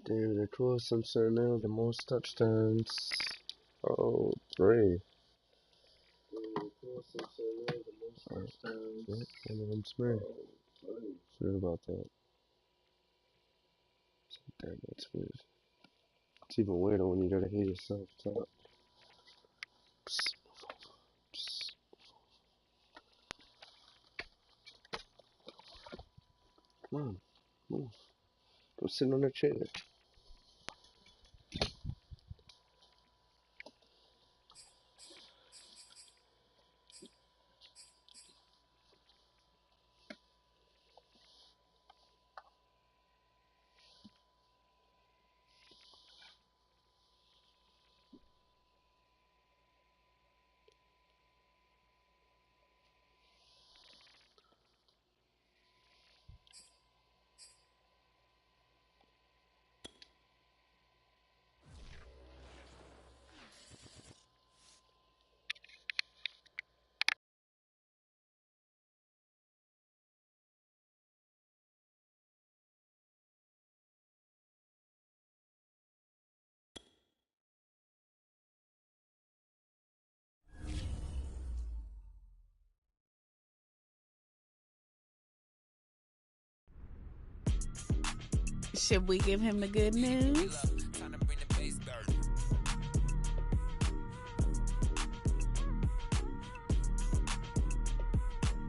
David Across Simpson now the most touchdowns. Oh, three. Yep, one of them's me. Forgot about that. Damn, that's weird. It's even weirder when you gotta hear yourself talk. Psst, psst. Come on, move. Go sit on a chair. Should we give him the good news?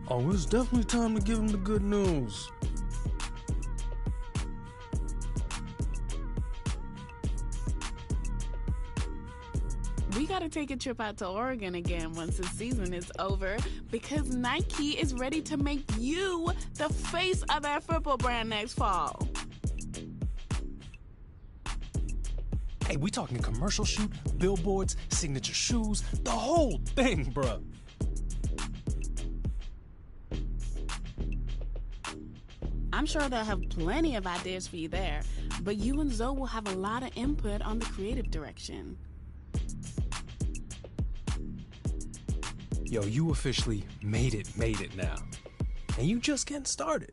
Oh, it's definitely time to give him the good news. We gotta take a trip out to Oregon again once the season is over because Nike is ready to make you the face of their football brand next fall. Hey, we talking commercial shoot, billboards, signature shoes, the whole thing, bruh. I'm sure they'll have plenty of ideas for you there, but you and Zoe will have a lot of input on the creative direction. Yo, you officially made it now. And you just getting started.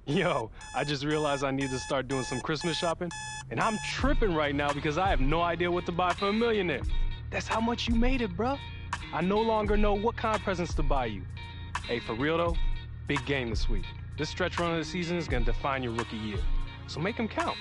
Yo, I just realized I need to start doing some Christmas shopping, and I'm tripping right now because I have no idea what to buy for a millionaire. That's how much you made it, bruh. I no longer know what kind of presents to buy you. Hey, for real though, big game this week. This stretch run of the season is gonna define your rookie year, so make them count.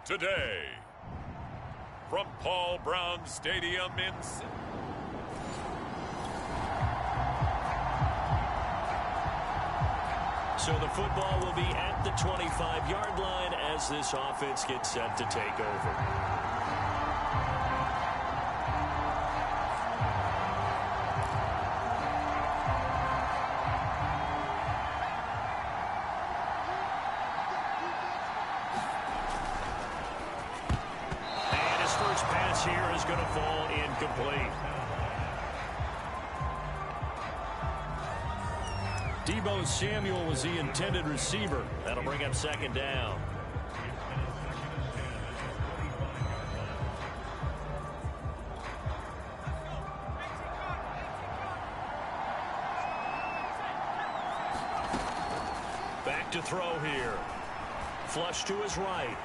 today. From Paul Brown Stadium in So the football will be at the 25-yard line as this offense gets set to take over. And his first pass here is going to fall incomplete. Deebo Samuel was the intended receiver. That'll bring up second down. Back to throw here. Flush to his right.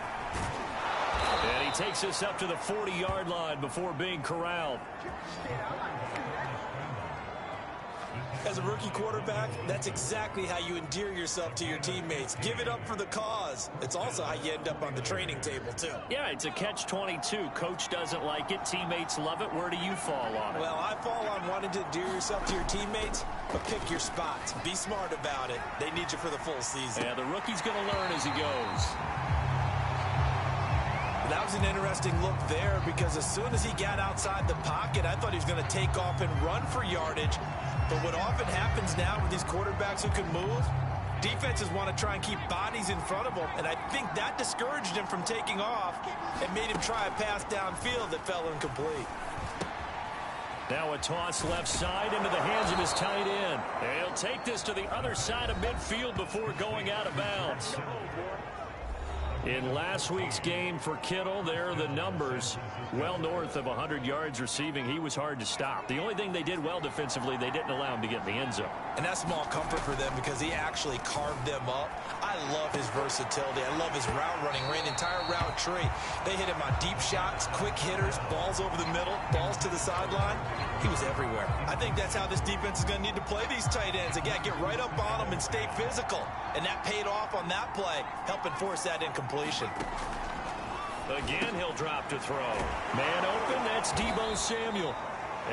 And he takes us up to the 40-yard line before being corralled. As a rookie quarterback, that's exactly how you endear yourself to your teammates. Give it up for the cause. It's also how you end up on the training table, too. Yeah, it's a catch-22. Coach doesn't like it. Teammates love it. Where do you fall on it? Well, I fall on wanting to endear yourself to your teammates, but pick your spots. Be smart about it. They need you for the full season. Yeah, the rookie's going to learn as he goes. That was an interesting look there because as soon as he got outside the pocket, I thought he was going to take off and run for yardage. But what often happens now with these quarterbacks who can move, defenses want to try and keep bodies in front of them, and I think that discouraged him from taking off and made him try a pass downfield that fell incomplete. Now a toss left side into the hands of his tight end. And he'll take this to the other side of midfield before going out of bounds. In last week's game for Kittle, there are the numbers. Well north of 100 yards receiving. He was hard to stop. The only thing they did well defensively, they didn't allow him to get in the end zone. And that's small comfort for them because he actually carved them up. I love his versatility. I love his route running. Ran the entire route tree. They hit him on deep shots, quick hitters, balls over the middle, balls to the sideline. He was everywhere. I think that's how this defense is going to need to play these tight ends. Again, get right up on them and stay physical. And that paid off on that play, helping force that incompletion. Again, he'll drop to throw. Man open, that's Deebo Samuel.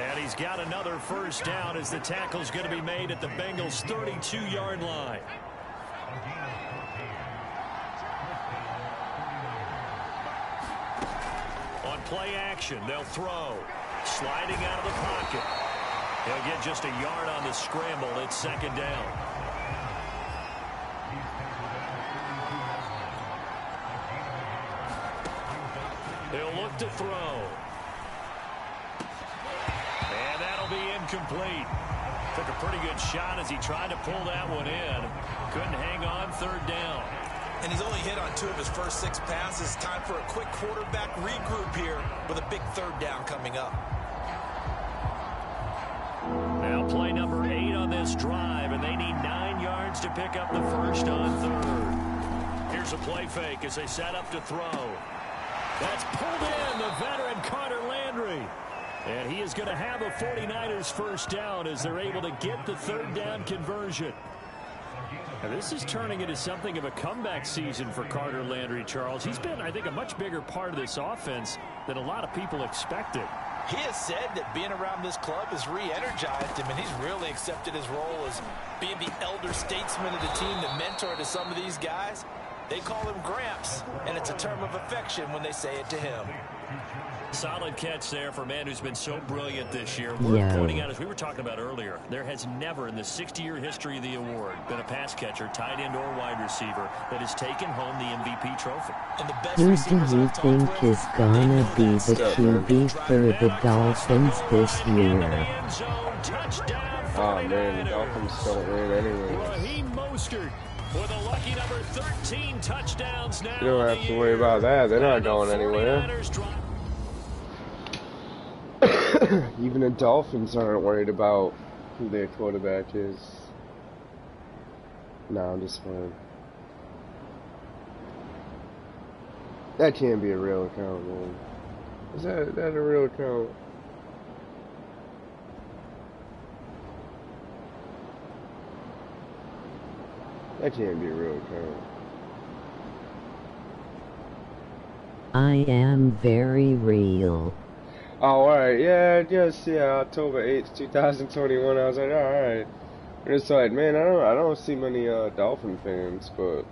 And he's got another first down as the tackle's going to be made at the Bengals' 32-yard line. On play action, they'll throw. Sliding out of the pocket. He'll get just a yard on the scramble. It's second down. They'll look to throw. And that'll be incomplete. Took a pretty good shot as he tried to pull that one in. Couldn't hang on, third down. And he's only hit on 2 of his first 6 passes. Time for a quick quarterback regroup here with a big third down coming up. Now play number 8 on this drive, and they need 9 yards to pick up the first on third. Here's a play fake as they set up to throw. That's pulled in, the veteran Carter Landry. And he is going to have a 49ers first down as they're able to get the third down conversion. Now this is turning into something of a comeback season for Carter Landry, Charles. He's been, I think, a much bigger part of this offense than a lot of people expected. He has said that being around this club has re-energized him, and he's really accepted his role as being the elder statesman of the team, the mentor to some of these guys. They call him Gramps, and it's a term of affection when they say it to him. Solid catch there for a man who's been so brilliant this year. We're pointing out, as we were talking about earlier, there has never in the 60-year history of the award been a pass catcher, tight end or wide receiver that has taken home the MVP trophy. And the best Who do you think is gonna be the QB for the Dolphins this year? Oh man, the Dolphins don't win anyway. Raheem Mostert with a lucky number 13 touchdowns now. You don't have to worry about that. They're not going anywhere. Even the Dolphins aren't worried about who their quarterback is. No, I'm just fine. That can't be a real account, man. Is that a real account? That can't be a real account. I am very real. Oh, alright, yeah, October 8th, 2021. I was like, alright. And it's like, man, I don't see many Dolphin fans, but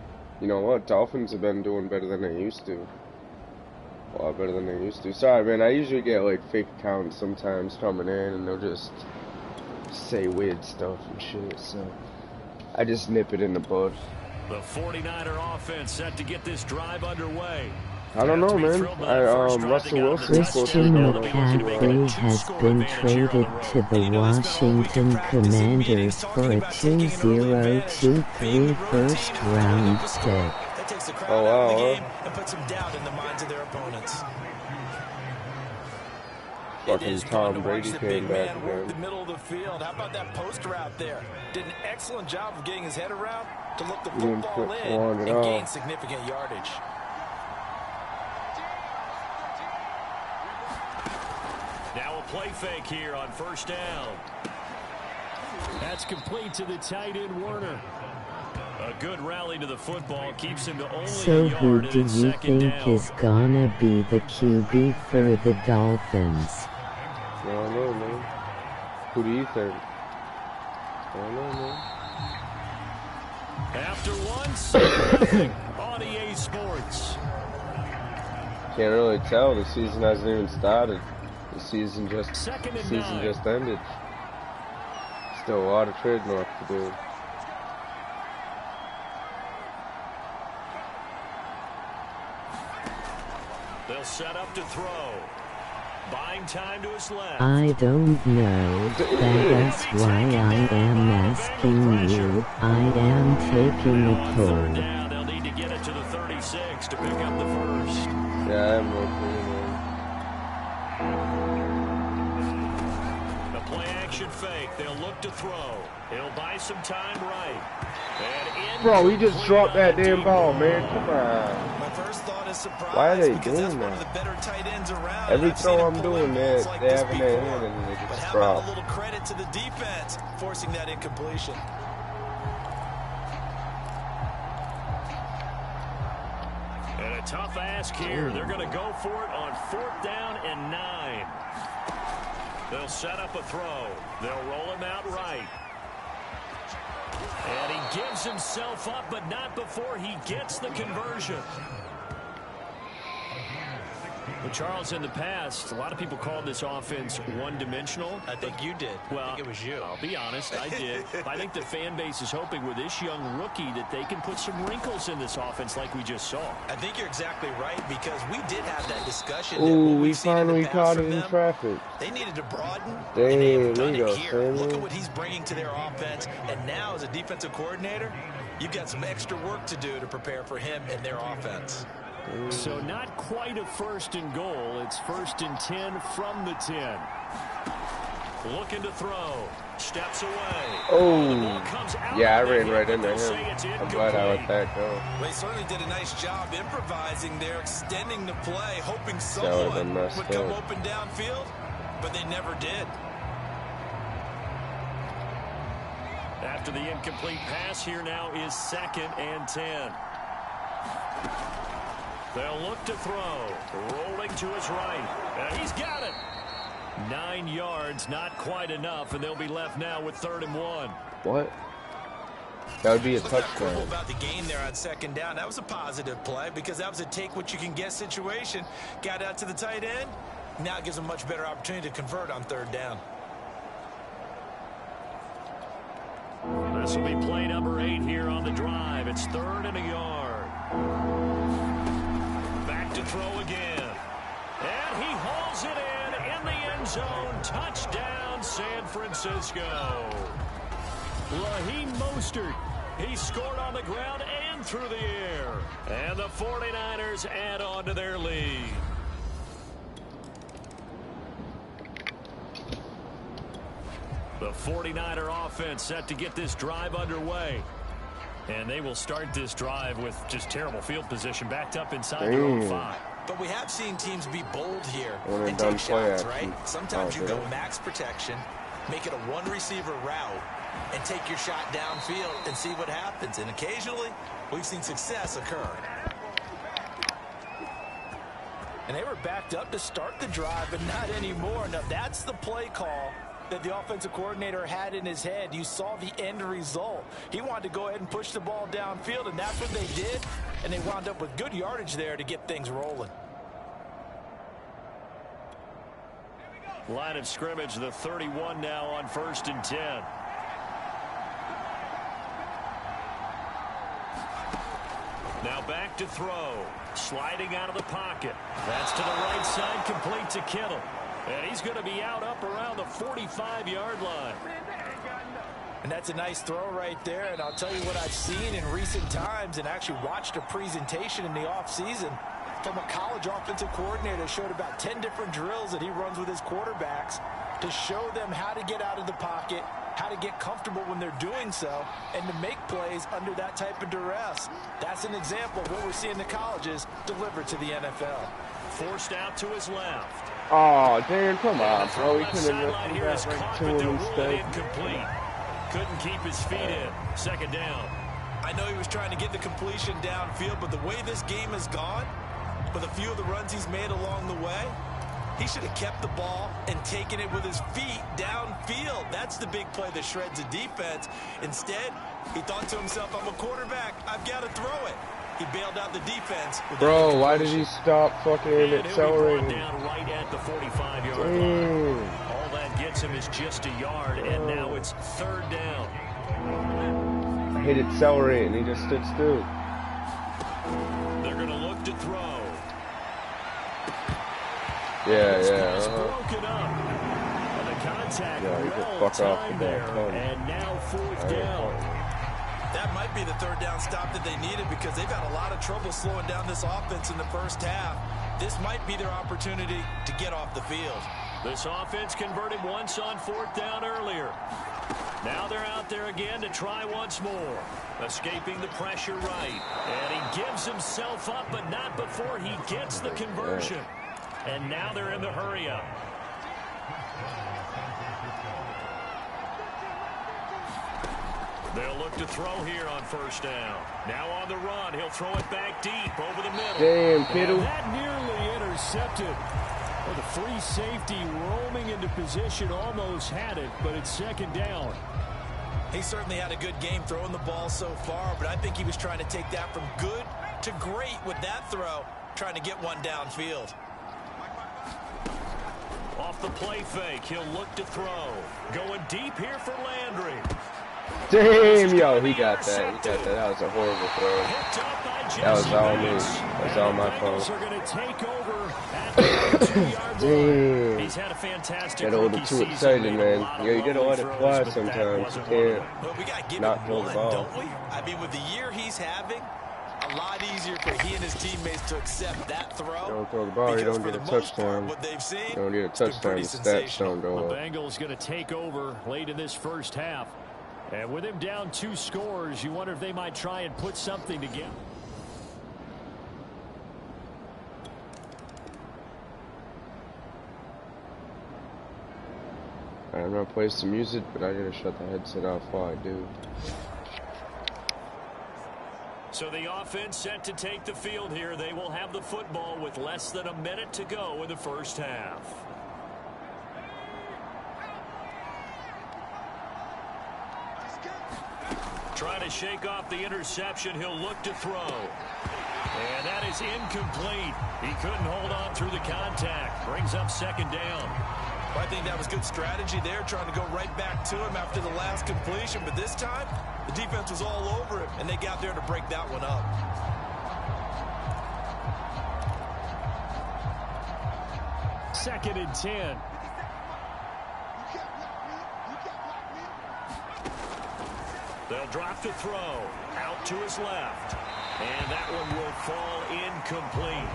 you know what? Dolphins have been doing better than they used to. A lot better than they used to. Sorry, man, I usually get like fake accounts sometimes coming in and they'll just say weird stuff and shit, so I just nip it in the bud. The 49er offense set to get this drive underway. I don't know, man. Russell Wilson Christian McCaffrey has been traded to the Washington Commanders for a 2023 first-round pick. Oh, wow. And puts some doubt in the minds of their opponents. Fucking Tom Brady came back again. The middle of the field. How about that post route there? Did an excellent job of getting his head around to look the football in and gain significant yardage. Now a play fake here on first down. That's complete to the tight end Werner. A good rally to the football keeps him to only So who do you think is gonna be the QB for the Dolphins? I don't know, man. Who do you think? I don't know, man. After once, on EA Sports. Can't really tell. The season hasn't even started. The season just ended. Still a lot of trading work to do. They'll set up to throw. Buying time to his left. I don't know. That's why I am asking you. I am taking a poll. Down, they'll need to get it to the 36 to pick up the first. Yeah, I have no clue, man. The play action fake. They'll look to throw. He'll buy some time right. Bro, he just dropped that damn ball, man. Come on. My first thought is surprise. Why are they because doing that's one of the that? better tight ends around. Every throw I'm doing, they having their hand and they But just how about drop. a little credit to the defense forcing that incompletion? And a tough ask here. They're going to go for it on 4th down and 9. They'll set up a throw. They'll roll him out right. And he gives himself up, but not before he gets the conversion. Well, Charles, in the past, a lot of people called this offense one-dimensional. I think you did. Well, I think it was you. I'll be honest, I did. I think the fan base is hoping with this young rookie that they can put some wrinkles in this offense like we just saw. I think you're exactly right because we did have that discussion. Ooh, we finally caught it in traffic. They needed to broaden. Damn, And they have done there you it go, here. Samuel. Look at what he's bringing to their offense. And now, as a defensive coordinator, you've got some extra work to do to prepare for him and their offense. So not quite a 1st and goal. It's 1st and 10 from the 10. Looking to throw. Steps away. Oh, yeah, I ran right into him. I'm glad I let that go. They certainly did a nice job improvising there, extending the play, hoping would've someone been messed would come up. open downfield, but they never did. After the incomplete pass, here now is 2nd and 10. They'll look to throw. Rolling to his right. And he's got it. 9 yards, not quite enough, and they'll be left now with 3rd and 1. What? That would be a Look how cool touchdown. about the gain there on 2nd down. That was a positive play because that was a take-what-you-can-get situation. Got out to the tight end. Now it gives them a much better opportunity to convert on 3rd down. This will be play number 8 here on the drive. It's 3rd and a yard. Back to throw again. And he hauls it in the end zone. Touchdown, San Francisco. Raheem Mostert. He scored on the ground and through the air. And the 49ers add on to their lead. The 49er offense set to get this drive underway. And they will start this drive with just terrible field position backed up inside their own 5. But we have seen teams be bold here When and they're take done play shots, action. right? Sometimes Oh, you go really? max protection, make it a one-receiver route, and take your shot downfield and see what happens. And occasionally, we've seen success occur. And they were backed up to start the drive, but not anymore. Now, that's the play call that the offensive coordinator had in his head. You saw the end result. He wanted to go ahead and push the ball downfield, and that's what they did. And they wound up with good yardage there to get things rolling. Line of scrimmage, the 31 now on 1st and 10. Now back to throw. Sliding out of the pocket. That's to the right side, complete to Kittle. And he's going to be out up around the 45-yard line. And that's a nice throw right there. And I'll tell you what I've seen in recent times and actually watched a presentation in the offseason from a college offensive coordinator. Showed about 10 different drills that he runs with his quarterbacks to show them how to get out of the pocket, how to get comfortable when they're doing so, and to make plays under that type of duress. That's an example of what we're seeing the colleges deliver to the NFL. Forced out to his left. Oh, Dan, come on, bro. We couldn't have Sideline left here is that right caught, to but him they'll rule it instead. incomplete. Couldn't keep his feet in. 2nd down. I know he was trying to get the completion downfield, but the way this game has gone, with a few of the runs he's made along the way, he should have kept the ball and taken it with his feet downfield. That's the big play that shreds a defense. Instead, he thought to himself, I'm a quarterback. I've got to throw it. He bailed out the defense. Bro, why did he stop fucking accelerating? Down right at the 45-yard line. All that gets him is just a yard, and now it's 3rd down. I hit accelerate, and he just stood still. They're going to look to throw. Yeah. Broken up. And the contact Yeah, he well could fuck off timed the there, ball. and now 4th down. That might be the 3rd down stop that they needed because they've had a lot of trouble slowing down this offense in the first half. This might be their opportunity to get off the field. This offense converted once on 4th down earlier. Now they're out there again to try once more. Escaping the pressure right. And he gives himself up, but not before he gets the conversion. And now they're in the hurry-up. They'll look to throw here on 1st down. Now on the run. He'll throw it back deep over the middle. Damn, Kittle. That nearly intercepted. Well, the free safety roaming into position almost had it, but it's 2nd down. He certainly had a good game throwing the ball so far, but I think he was trying to take that from good to great with that throw, trying to get one downfield. Off the play fake, he'll look to throw. Going deep here for Landry. Damn, yo, he got that. That was a horrible throw. That was all me. That's all my fault. Damn. He's had a fantastic Get a little too excited, man. Yeah, you gotta let it fly sometimes. You can't Well, we gotta give not him throw the one, ball. don't we? I mean, with the year he's having, a lot easier for he and his teammates to accept that throw. Don't throw the ball, you don't get a touchdown. What they've seen, You don't get a touchdown, the stats don't go The up. Bengals going to take over late in this first half. And with him down 2 scores, you wonder if they might try and put something together. I'm gonna play some music, but I gotta shut the headset off while I do. So the offense set to take the field here. They will have the football with less than a minute to go in the first half. Trying to shake off the interception. He'll look to throw. And that is incomplete. He couldn't hold on through the contact. Brings up 2nd down. Well, I think that was good strategy there, trying to go right back to him after the last completion. But this time, the defense was all over him, and they got there to break that one up. Second and 10. They'll drop to throw. Out to his left. And that one will fall incomplete.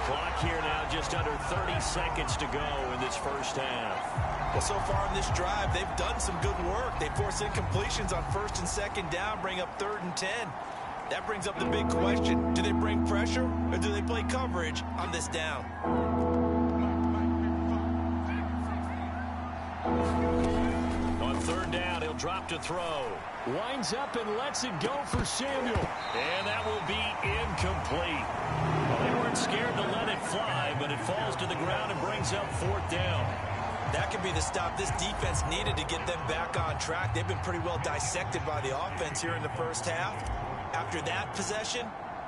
Clock here now just under 30 seconds to go in this first half. Well, so far in this drive, they've done some good work. They force incompletions on 1st and 2nd down, bring up 3rd and 10. That brings up the big question. Do they bring pressure or do they play coverage on this down? On 3rd down, he'll drop to throw. Winds up and lets it go for Samuel. And that will be incomplete. Well, they weren't scared to let brings up 4th down. That could be the stop this defense needed to get them back on track. They've been pretty well dissected by the offense here in the first half. After that possession,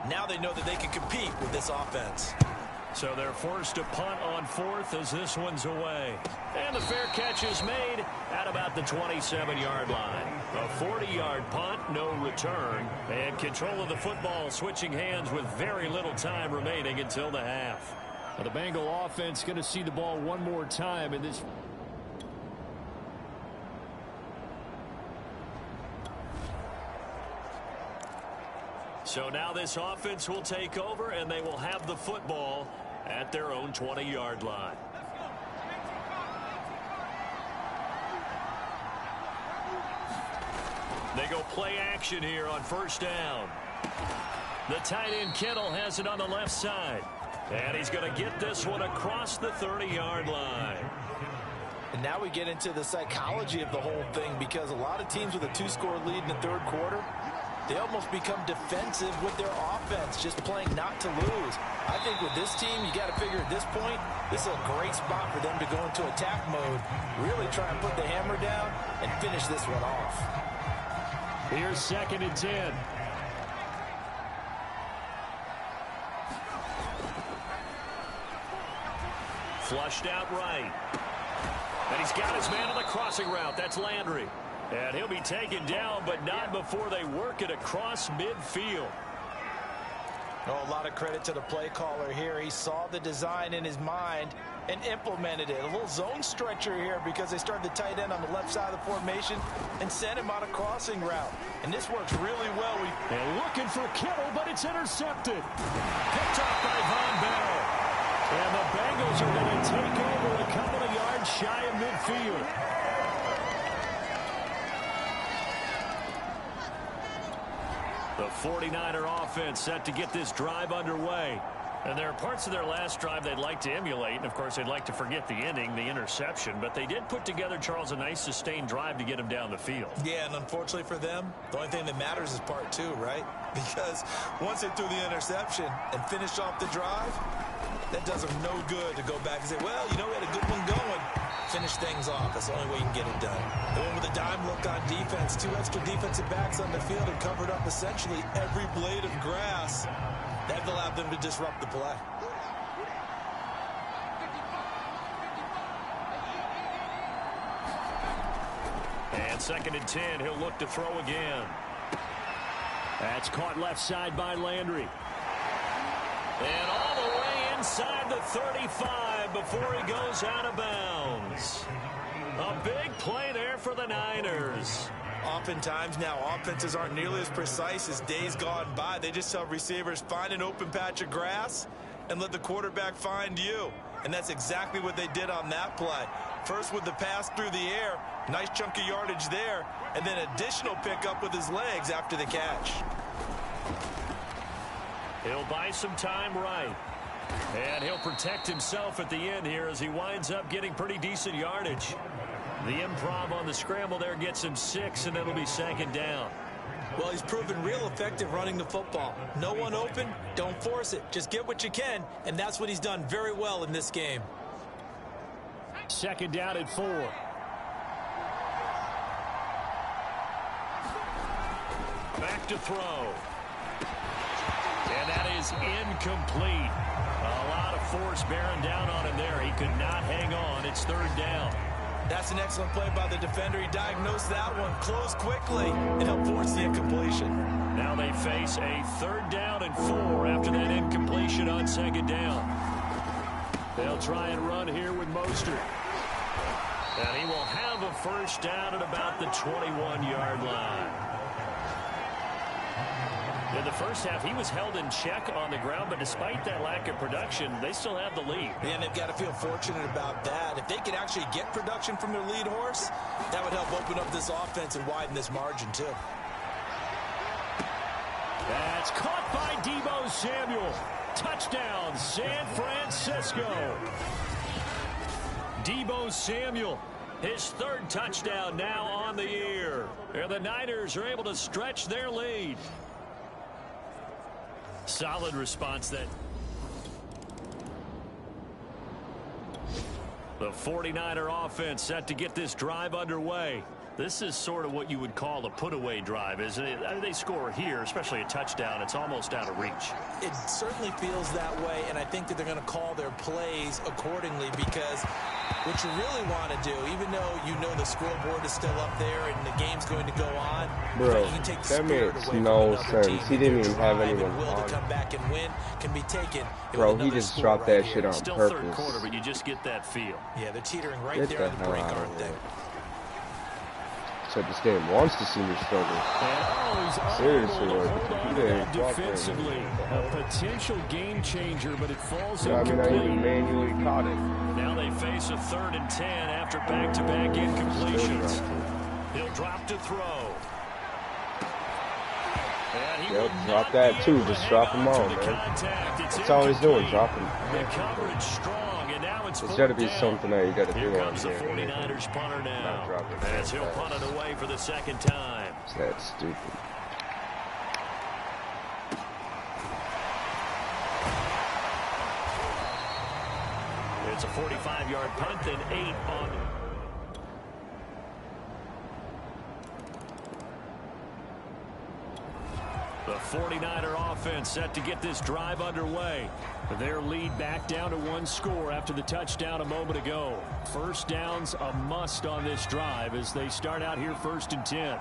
now they know that they can compete with this offense. So they're forced to punt on 4th as this one's away. And the fair catch is made at about the 27-yard line. A 40-yard punt, no return. And control of the football switching hands with very little time remaining until the half. Well, the Bengal offense going to see the ball one more time in this. So now this offense will take over, and they will have the football at their own 20-yard line. They go play action here on 1st down. The tight end Kittle has it on the left side. And he's going to get this one across the 30-yard line. And now we get into the psychology of the whole thing, because a lot of teams with a 2-score lead in the third quarter, they almost become defensive with their offense, just playing not to lose. I think with this team, you got to figure at this point, this is a great spot for them to go into attack mode, really try and put the hammer down and finish this one off. Here's 2nd and 10. Flushed out right. And he's got his man on the crossing route. That's Landry. And he'll be taken down, but not before they work it across midfield. Oh, a lot of credit to the play caller here. He saw the design in his mind and implemented it. A little zone stretcher here because they started the tight end on the left side of the formation and sent him on a crossing route. And this works really well. And looking for Kittle, but it's intercepted. Picked off by Von Bell. And the Bengals are going to take over a couple of yards shy of midfield. The 49er offense set to get this drive underway. And there are parts of their last drive they'd like to emulate. And, of course, they'd like to forget the ending, the interception. But they did put together, Charles, a nice sustained drive to get him down the field. Yeah, and unfortunately for them, the only thing that matters is part 2, right? Because once they threw the interception and finished off the drive, that does them no good to go back and say, well, you know, we had a good one going. Finish things off. That's the only way you can get it done. The one with a dime look on defense, 2 extra defensive backs on the field and covered up essentially every blade of grass. That allowed them to disrupt the play. And 2nd and 10, he'll look to throw again. That's caught left side by Landry. And all the way inside the 35 before he goes out of bounds. A big play there for the Niners. Oftentimes now, offenses aren't nearly as precise as days gone by. They just tell receivers, find an open patch of grass and let the quarterback find you. And that's exactly what they did on that play. First with the pass through the air, nice chunk of yardage there, and then additional pickup with his legs after the catch. He'll buy some time right. And he'll protect himself at the end here as he winds up getting pretty decent yardage. The improv on the scramble there gets him 6, and it'll be 2nd down. Well, he's proven real effective running the football. No one open, don't force it. Just get what you can, and that's what he's done very well in this game. 2nd down and 4. Back to throw. And that is incomplete. A lot of force bearing down on him there. He could not hang on. It's 3rd down. That's an excellent play by the defender. He diagnosed that one, closed quickly, and helped force the incompletion. Now they face a 3rd down and 4 after that incompletion on 2nd down. They'll try and run here with Mostert. And he will have a 1st down at about the 21-yard line. In the first half, he was held in check on the ground, but despite that lack of production, they still have the lead. And they've got to feel fortunate about that. If they could actually get production from their lead horse, that would help open up this offense and widen this margin, too. That's caught by Deebo Samuel. Touchdown, San Francisco. Deebo Samuel, his 3rd touchdown now on the year. And the Niners are able to stretch their lead. Solid response that. The 49er offense set to get this drive underway. This is sort of what you would call a put-away drive, isn't it? I mean, they score here, especially a touchdown. It's almost out of reach. It certainly feels that way, and I think that they're going to call their plays accordingly, because what you really want to do, even though you know the scoreboard is still up there and the game's going to go on, bro, you can take the that spirit makes away no from another sense. team. He didn't even have Drive anyone and will on. to come back and win can be taken. Bro, he just dropped that shit on Still purpose. third quarter, but you just get that feel. Yeah, they're teetering right Get there the on the hell brink, out of aren't they? here. So this game wants to see me struggle. Seriously, Hold on defensively. A potential game changer, but it falls incomplete. I even manually caught it. Now they face a 3rd and 10 after back-to-back incompletions. He'll drop to throw. Yep, drop that too. Just drop them all, man. That's all he's doing, drop them. The coverage strong, and now it's There's got to be something that you got to do on comes the here. 49ers punter now. As he'll punt it away for the 2nd time. That's stupid. It's a 45-yard punt and 8 on. The 49er offense set to get this drive underway. Their lead back down to 1 score after the touchdown a moment ago. First down's a must on this drive as they start out here 1st and 10.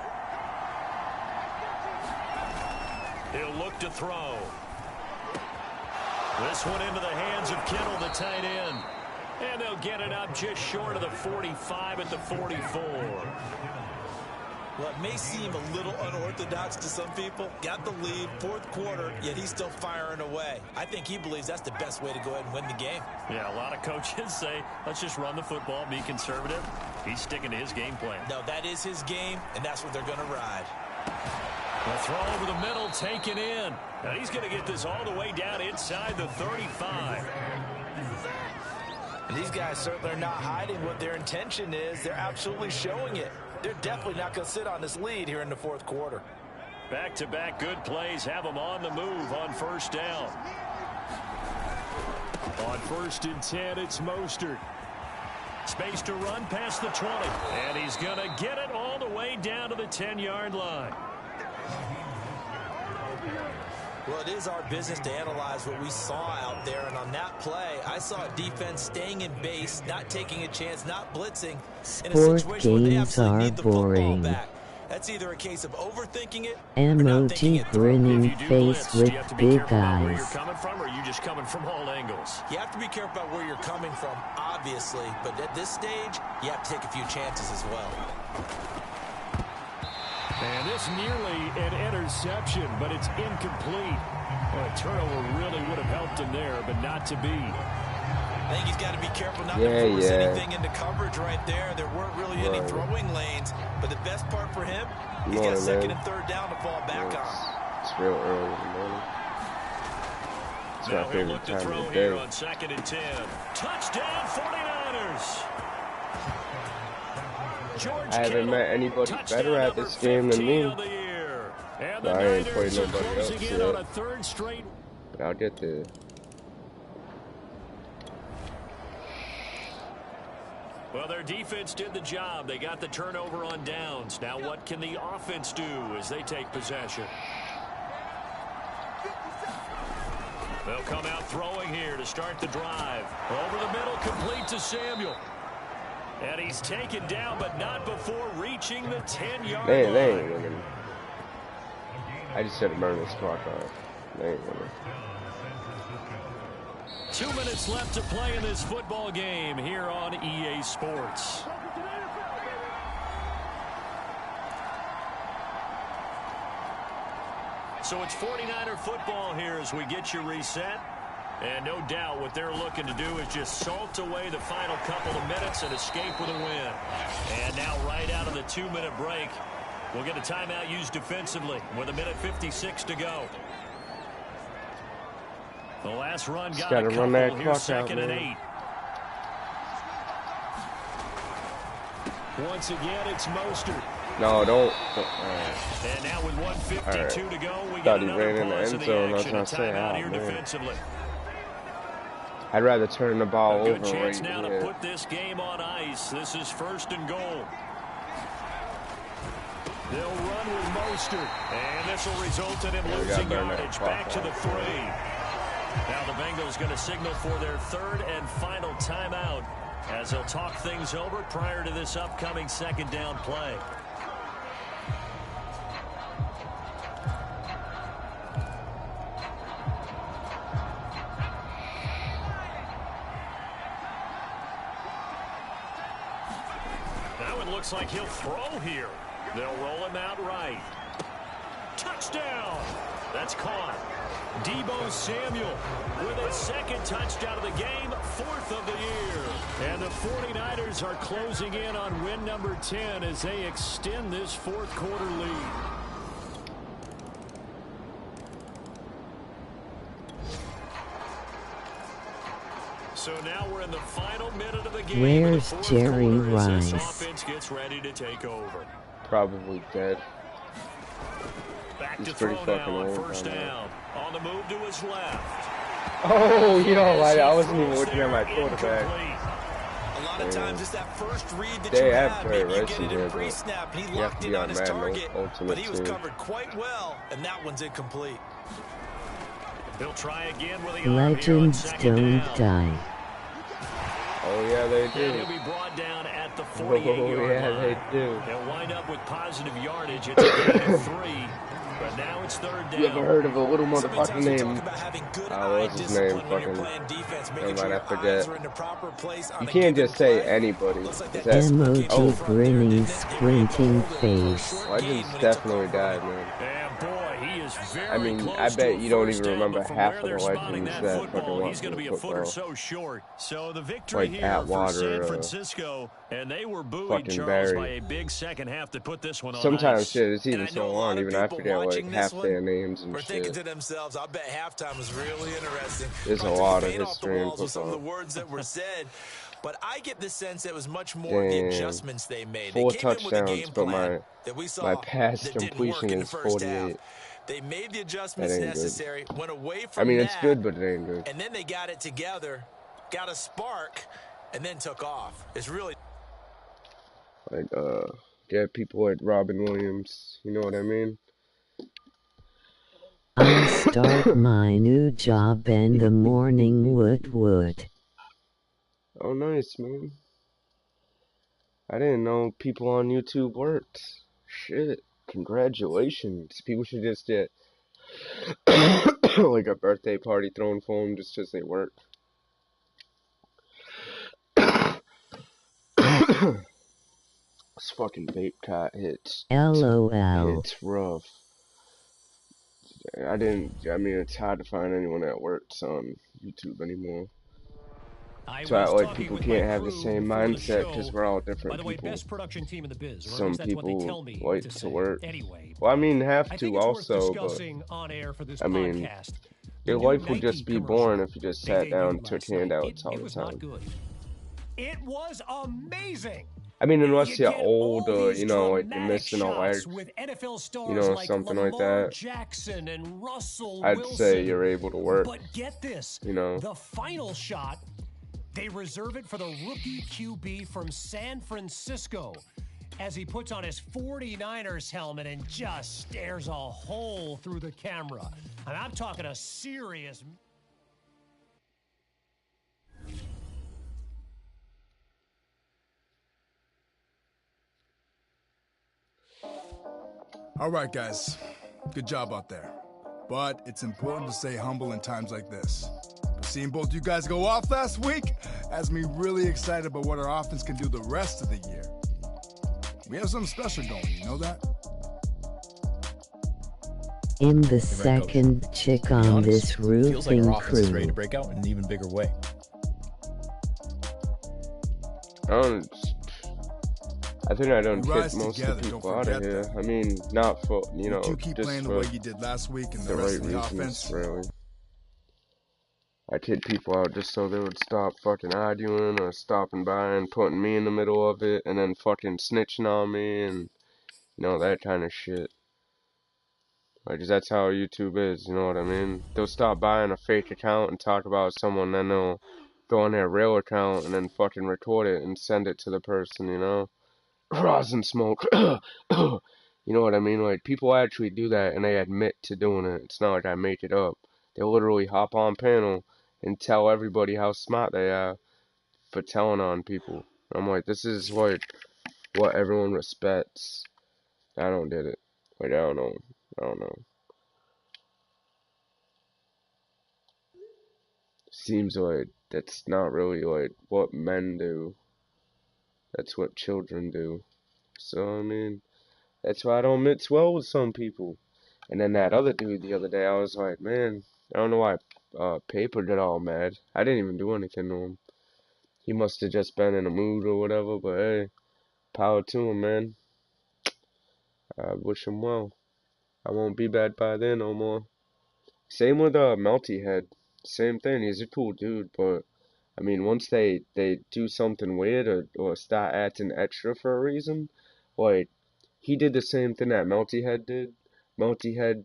He'll look to throw. This one into the hands of Kittle, the tight end. And they'll get it up just short of the 45 at the 44. Well, it may seem a little unorthodox to some people. Got the lead, 4th quarter, yet he's still firing away. I think he believes that's the best way to go ahead and win the game. Yeah, a lot of coaches say, let's just run the football, be conservative. He's sticking to his game plan. No, that is his game, and that's what they're going to ride. The throw over the middle, taken in. Now he's going to get this all the way down inside the 35. And these guys certainly are not hiding what their intention is. They're absolutely showing it. They're definitely not going to sit on this lead here in the 4th quarter. Back-to-back good plays have them on the move on 1st down. On 1st and 10, it's Mostert. Space to run past the 20. And he's going to get it all the way down to the 10-yard line. Well, it is our business to analyze what we saw out there, and on that play, I saw a defense staying in base, not taking a chance, not blitzing, in a situation where they absolutely need the football back. That's either a case of overthinking it or not thinking it through. Grinning face with big eyes. Where you're coming from, or are you just coming from all angles? You have to be careful about where you're coming from, obviously, but at this stage, you have to take a few chances as well. And this nearly an interception, but it's incomplete. Well, a turnover really would have helped him there, but not to be. I think he's got to be careful not to force anything into coverage right there. There weren't really any throwing lanes, but the best part for him, he's got 2nd and 3rd down to fall back on. It's real early in the morning. It's my favorite time of the day. On 2nd and 10. Touchdown 49ers. I haven't met anybody better at this game than me. But I ain't played nobody else yet. But I'll get there. Well, their defense did the job. They got the turnover on downs. Now what can the offense do as they take possession? They'll come out throwing here to start the drive. Over the middle, complete to Samuel. And he's taken down, but not before reaching the 10-yard line. They ain't winning. I just said to burn this clock off. They ain't winning. 2 minutes left to play in this football game here on EA Sports. So it's 49er football here as we get you reset. And no doubt what they're looking to do is just salt away the final couple of minutes and escape with a win. And now right out of the 2-minute break, we'll get a timeout used defensively with 1:56 to go. The last run got a couple here, 2nd and 8. Once again, it's Mostert. No, don't. And now with 1:52 to go, we thought get he ran in the end zone. I was action. trying to say, Timeout oh, here man. defensively. I'd rather turn the ball A good over chance right now to here. put this game on ice. This is 1st and goal. They'll run with Mostert. And this will result in him losing yardage. Back to the 3. Now the Bengals going to signal for their 3rd and final timeout as they'll talk things over prior to this upcoming 2nd down play. Now it looks like he'll throw here. They'll roll him out right. Touchdown! That's caught. Deebo Samuel with his 2nd touchdown of the game, 4th of the year. And the 49ers are closing in on win number 10 as they extend this 4th quarter lead. So now we're in the final minute of the game. Where's Jerry Rice? This Rice? offense gets ready to take over. Probably dead. Back He's to pretty throw fucking now on old. 1st down. On the move to his left. Oh, yo, I wasn't even looking at my quarterback. A lot of times it's that first read that They you have have. Perry Maybe you Rice get in it here, in but pre-snap, and he you have locked to in be on on his Madden target, Ultimate but he was Team. covered quite well, and that one's incomplete. They'll try again with the arm here on Legends 2nd don't down. die. Oh, yeah, they And do. he'll be brought down at the Oh, 48-yard yeah, line. they do. They'll wind up with positive yardage. It's a gain of 3, but now it's 3rd down. You ever heard of a little motherfucker Sometimes we talk named, about having good what's his name, discipline when you're fucking, playing defense, making never sure mind, I your forget. eyes are in the proper place on You a can't given just say play. anybody. Looks like Is that that, discipline came Emoji from grinning, there, didn't it? squinting face. Legends definitely died, man. And boy, he is very I mean, close I to bet a you don't first even down, remember but from half where of the they're spotting legends that that football, fucking he's going to be a watch foot or football. so short. So the victory Like here for Atwater, San Francisco, and they were buoyed, fucking Charles, by Barry. a big second half to put this one on Sometimes ice. shit, it's And even I know so a long, lot of even I people forget like watching half this their one names and are thinking shit. to themselves, I bet halftime was really interesting. There's a Probably took lot the of paint off the history in walls with some of the football. words that were said. But I get the sense it was much more the Damn. adjustments they made. They 4 came in with a touchdowns, game but plan that we my saw pass that didn't work completion in the is first half. 48. They made the That adjustments ain't good. necessary, went away I from mean, it's that, good, but it ain't good. and then they got it together, got a spark, and then took off. It's really... Like, get people like Robin Williams, you know what I mean? I start my new job in the morning, woot. Oh, nice, man. I didn't know people on YouTube worked. Shit. Congratulations. People should just get like a birthday party thrown for them just because they work. This fucking vape cot hits. LOL. It's rough. I mean, it's hard to find anyone that works on YouTube anymore. So like people can't have the same mindset because we're all different people. Some people like to work. Well, I mean, have to also, but I mean, your life would just be boring if you just sat down and took handouts all the time. It was amazing. I mean, unless you're old or, you know, like you're missing a leg, you know, something like that. I'd say you're able to work, But get this, you know. the final shot, they reserve it for the rookie QB from San Francisco as he puts on his 49ers helmet and just stares a hole through the camera. And I'm talking a serious... All right, guys. Good job out there. But it's important to stay humble in times like this. Seeing both you guys go off last week has me really excited about what our offense can do the rest of the year. We have something special going, you know that? I'm the second chick on this roofing crew. Ready to break out in an even bigger way. I think I done kicked most of the people out of here. I mean, not for, you know, keep just playing the for way you did last week and the the rest right of the reasons, offense. really. I kicked people out just so they would stop fucking arguing or stopping by and putting me in the middle of it and then fucking snitching on me and, you know, that kind of shit. Like, 'cause that's how YouTube is, you know what I mean? They'll stop buying a fake account and talk about someone, then they'll go on their real account and then fucking record it and send it to the person, you know? Rosin smoke. You know what I mean? Like, people actually do that and they admit to doing it. It's not like I make it up. They literally hop on panel and tell everybody how smart they are for telling on people. I'm like, this is what everyone respects. I don't get it. Like, I don't know. I don't know. Seems like that's not really like what men do. That's what children do. So, I mean, that's why I don't mix well with some people. And then that other dude the other day, I was like, man, I don't know why Paper got all mad. I didn't even do anything to him. He must have just been in a mood or whatever, but hey, power to him, man. I wish him well. I won't be bad by then no more. Same with Melty Head. Same thing, he's a cool dude, but I mean, once they do something weird or start acting extra for a reason, like, he did the same thing that Melty Head did. Melty Head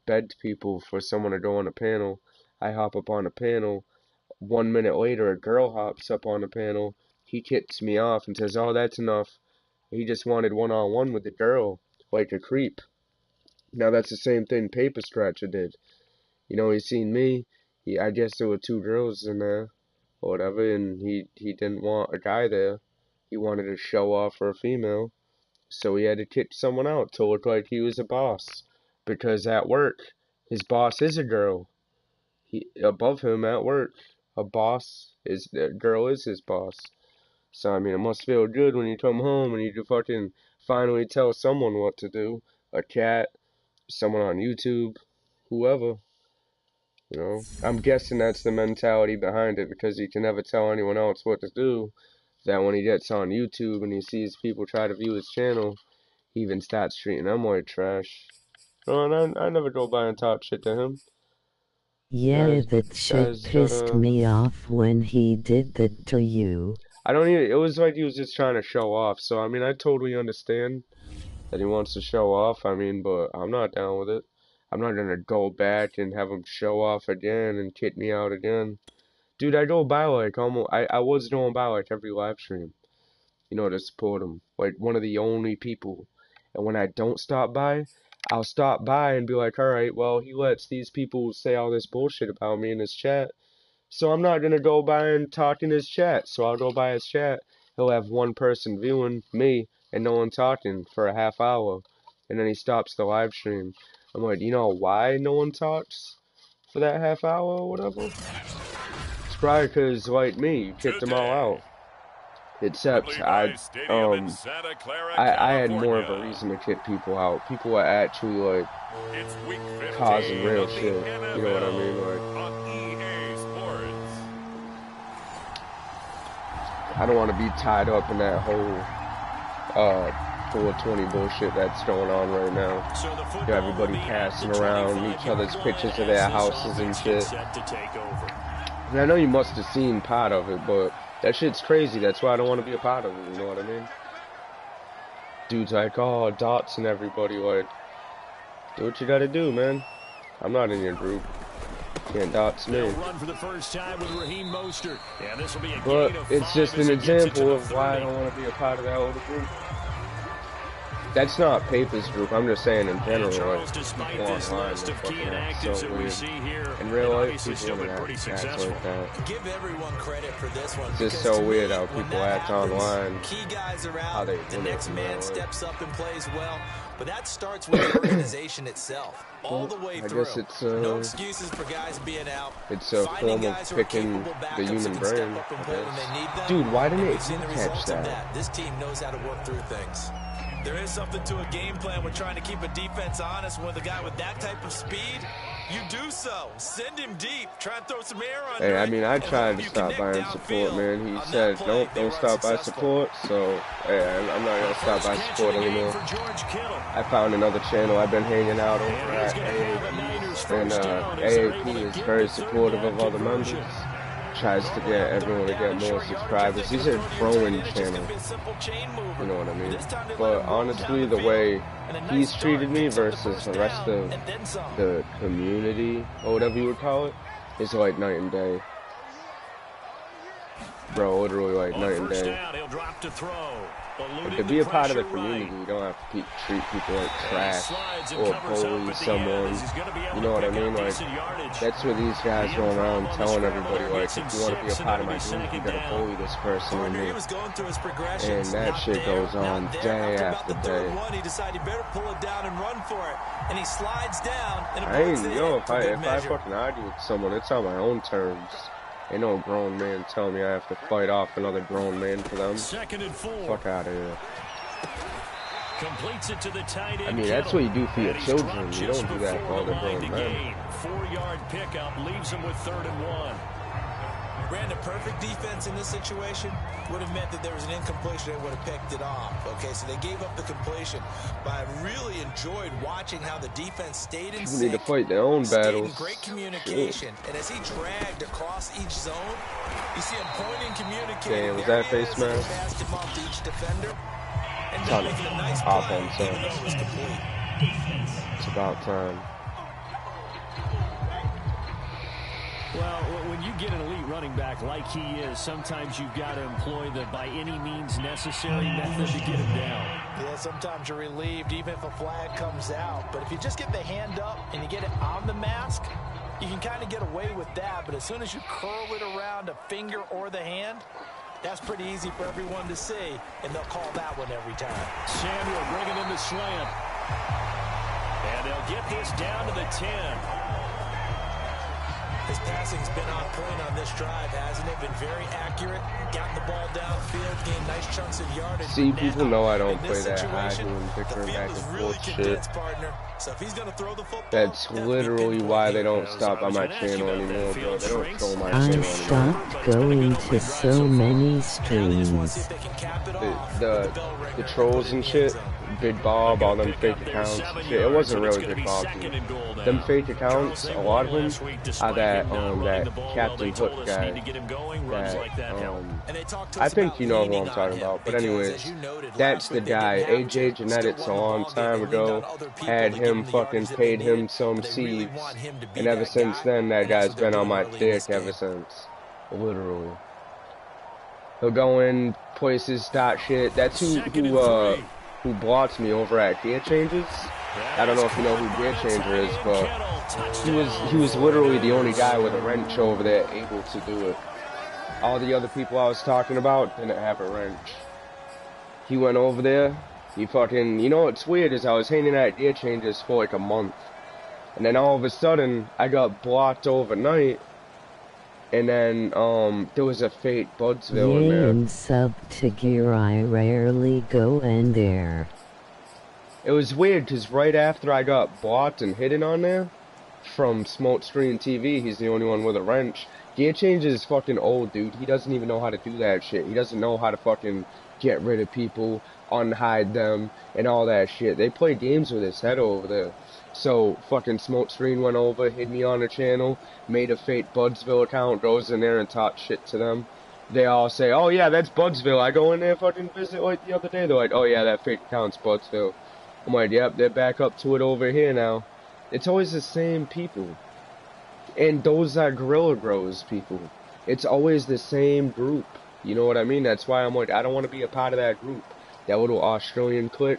begged people for someone to go on a panel. I hop up on a panel. 1 minute later, a girl hops up on the panel. He kicks me off and says, "Oh, that's enough." He just wanted one-on-one with the girl, like a creep. Now that's the same thing Paper Scratcher did. You know, he seen me. I guess there were 2 girls in there, or whatever, and he didn't want a guy there. He wanted to show off for a female, so he had to kick someone out to look like he was a boss. Because at work, his boss is a girl. Above him at work, a girl is his boss. So I mean, it must feel good when you come home and you can fucking finally tell someone what to do. A cat, someone on YouTube, whoever. You know, I'm guessing that's the mentality behind it, because he can never tell anyone else what to do. That when he gets on YouTube and he sees people try to view his channel, he even starts treating them like trash. No, and I never go by and talk shit to him. Yeah, that shit pissed me off when he did that to you. I don't even, it was like he was just trying to show off. So I mean, I totally understand that he wants to show off. I mean, but I'm not down with it. I'm not gonna go back and have him show off again and kick me out again. Dude, I go by like almost, I was going by like every live stream, you know, to support him. Like one of the only people. And when I don't stop by, I'll stop by and be like, alright, well, he lets these people say all this bullshit about me in his chat. So I'm not gonna go by and talk in his chat. So I'll go by his chat. He'll have one person viewing me and no one talking for a half hour. And then he stops the live stream. I'm like, you know why no one talks for that half hour or whatever? It's probably because, like me, you kicked them all out. Except I had more of a reason to kick people out. People are actually like causing real shit. You know what I mean? Like, I don't want to be tied up in that whole 420 bullshit that's going on right now. You know, everybody passing around each other's pictures of their houses and shit. And I know you must have seen part of it, but that shit's crazy. That's why I don't want to be a part of it, you know what I mean? Dude's like, oh, dots and everybody, like, do what you gotta do, man. I'm not in your group. Can't dots me. But it's just an example of why I don't want to be a part of that older group. That's not Paper's group, I'm just saying in general, like, people online, so weird. In real life, people act like that. Give everyone credit for this one. It's just so weird how people act online, key guys are how out, they the next man steps up and plays well, but that starts with the organization itself, all the way through. I guess it's, no excuses for guys being out. It's a form of picking the human brain, Dude, why didn't it catch that? This team knows how to work through things. There is something to a game plan with trying to keep a defense honest. With a guy with that type of speed, you do so. Send him deep. Try and throw some air on. Hey, I mean, I tried to stop by and support, man. He said, don't stop by support. So, hey, I'm not going to stop by support anymore. I found another channel I've been hanging out over at AAP. And AAP is very supportive of other members. tries to get everyone to get more subscribers. He's a growing channel. You know what I mean? But honestly, the way he's treated me versus the rest of the community, or whatever you would call it, is like night and day. Bro, literally like night and day. Like, to be a part of the community, you don't have to treat people like trash or bully someone. You know what I mean? Like, that's what these guys go around telling everybody. Like, if you want to be a part of my group, you gotta bully this person and me. And that shit goes on day after day. I ain't, yo, if I fucking argue with someone, it's on my own terms. Ain't no grown man telling me I have to fight off another grown man for them. Fuck out of here. Completes it to the tight end. I mean, that's what you do for your children. You don't do that for other grown men. 4-yard pickup leaves them with 3rd and 1. Brandon, perfect defense in this situation would have meant that there was an incompletion. They would have picked it off. Okay, so they gave up the completion. But I really enjoyed watching how the defense stayed in sync. Need to fight their own battles. Great communication. And as he dragged across each zone, you see him pointing, communicating. Damn, was that face mask? Passed him off to each defender. And then making a nice offense, play, even though it was complete. It's about time. Well, when you get an elite running back like he is, sometimes you've got to employ the by any means necessary method to get him down. Yeah, sometimes you're relieved even if a flag comes out. But if you just get the hand up and you get it on the mask, you can kind of get away with that. But as soon as you curl it around a finger or the hand, that's pretty easy for everyone to see, and they'll call that one every time. Samuel bringing in the slant. And they'll get this down to the 10. His passing's been on point on this drive, hasn't it? Been very accurate, gotten the ball downfield, gained nice chunks of yardage. See, people know I don't play that arguing, bickering back and forth shit. So if he's gonna throw the football, that's literally why they don't stop on my channel anymore, bro. They don't troll my channel anymore. I stopped going to so many streams. The trolls and shit, Big Bob, all them fake accounts and shit. It wasn't really Big Bob, dude. Them fake accounts, a lot of them are that Captain Hook guy. I think you know who I'm talking about. But anyways, that's the guy. AJ Genetics a long time ago had him fucking paid him some seeds, and ever since then that guy's been on my dick ever since. Literally. He'll go in places, start shit. That's who blocks me over at Gear Changes. I don't know if you know who Gear Changer is, but he was literally the only guy with a wrench over there able to do it. All the other people I was talking about didn't have a wrench. He went over there, he fucking, you know what's weird is I was hanging at Gear Changers for like a month, and then all of a sudden I got blocked overnight, and then there was a fake Budsville in there. And sub to Gear, I rarely go in there. It was weird because right after I got blocked and hidden on there from Smokescreen TV, he's the only one with a wrench. Gear Change is fucking old, dude. He doesn't even know how to do that shit. He doesn't know how to fucking get rid of people, unhide them, and all that shit. They play games with his head over there. So fucking Smokescreen went over, hid me on the channel, made a fake Budsville account, goes in there and talks shit to them. They all say, oh yeah, that's Budsville. I go in there fucking visit like the other day. They're like, oh yeah, that fake account's Budsville. I'm like, yep, they're back up to it over here now. It's always the same people. And those are Gorilla Grows people. It's always the same group. You know what I mean? That's why I'm like, I don't want to be a part of that group. That little Australian clique.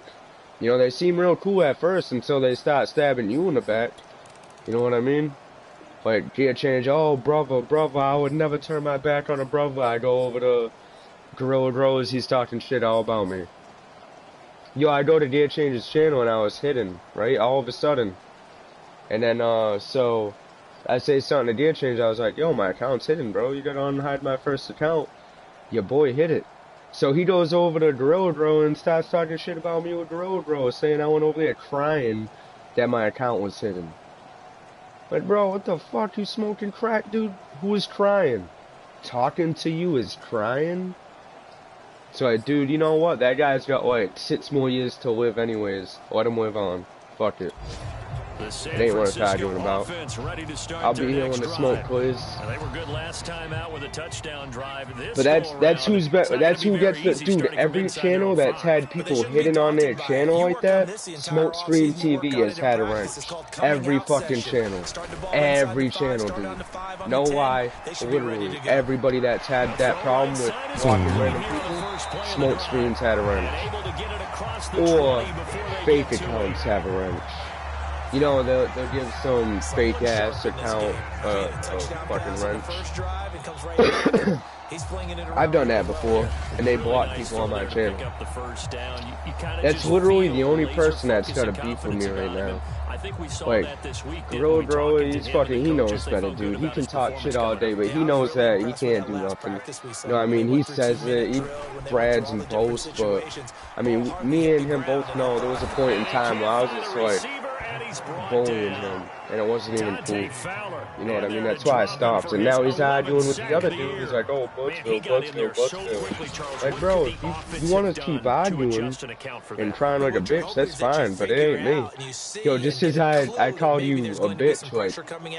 You know, they seem real cool at first until they start stabbing you in the back. You know what I mean? Like, Gear Change, oh, brother, I would never turn my back on a brother. I go over to Gorilla Grows, he's talking shit all about me. Yo, I go to Gear Change's channel and I was hidden, right? All of a sudden. And then, so, I say something to Gear Change, I was like, yo, my account's hidden, bro. You gotta unhide my first account. Your boy hid it. So he goes over to Gorilla Grow and starts talking shit about me with Gorilla Grow, saying I went over there crying that my account was hidden. Like, bro, what the fuck? You smoking crack, dude? Who is crying? Talking to you is crying? So, like, dude, you know what? That guy's got, like, 6 more years to live anyways. Let him live on. Fuck it. It ain't worth arguing about. I'll be here when the smoke clears. They were good last time out with a touchdown drive. But that's who gets the dude. Every channel that's had people hitting on their channel like that, Smokescreen TV has had a wrench. Every fucking channel, dude. No lie, literally everybody that's had that problem with blocking random people, Smokescreen's had a wrench, or fake accounts have a wrench. You know, they'll give some fake ass account a fucking wrench. I've done that before, and they block people on my channel. That's literally the only person that's got a beef with me right now. Like, Gorilla Grower, he knows better, dude. He can talk shit all day, but he knows that he can't do nothing. You know what I mean? He says it, he brags and boasts, but, I mean, me and him both know there was a point in time where I was just like, bullying him, and it wasn't even cool. You know what I mean? That's why I stopped. And now he's arguing with the other dude. He's like, oh, Budsville. Like, bro, if you want to keep arguing and crying like a bitch, that's fine, but it ain't me. Yo, just because I called you a bitch like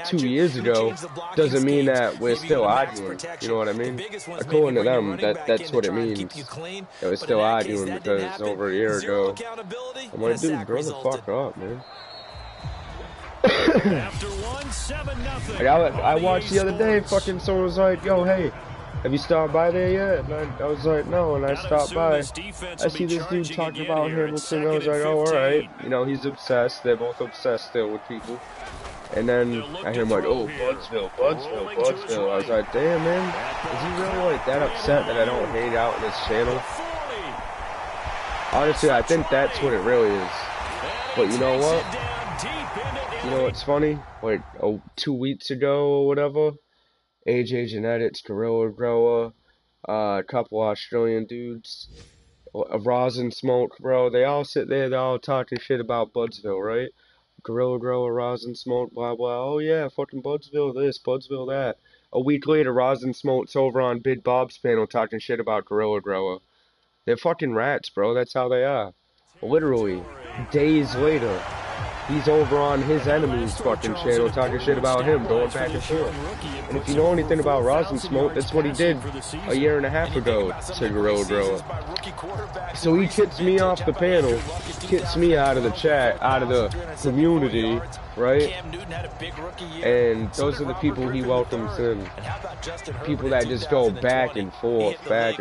2 years ago doesn't mean that we're still arguing. You know what I mean? According to them, that's what it means. That we're still arguing because over a year ago. I'm like, dude, grow the fuck up, man. Like I watched the other day, fucking someone was like, yo, hey, have you stopped by there yet? And I was like, no, and I stopped by. I see this dude talking about Hamilton, I was like, oh, alright. You know, he's obsessed, they're both obsessed still with people. And then I hear him like, oh, Budsville. I was like, damn, man, is he really like that upset that I don't hate out in his channel? Honestly, I think that's what it really is. But you know what? You know what's funny? Like 2 weeks ago or whatever, AJ Genetics, Gorilla Grower, a couple Australian dudes, Rosin Smoke, bro, they all sit there, they're all talking shit about Budsville, right? Gorilla Grower, Rosin Smoke, blah blah, oh yeah, fucking Budsville this, Budsville that. A week later, Rosin Smoke's over on Big Bob's panel talking shit about Gorilla Grower. They're fucking rats, bro, that's how they are. Literally, days later. He's over on his enemy's fucking channel talking shit about him, going back and forth. And if you know anything about Rosin Smoke, that's what he did a year and a half ago to Gorilla Grower. So he kicks me off the panel, kicks me out of the chat, out of the community, right? And those are the people he welcomes in. People that just go back and forth, like,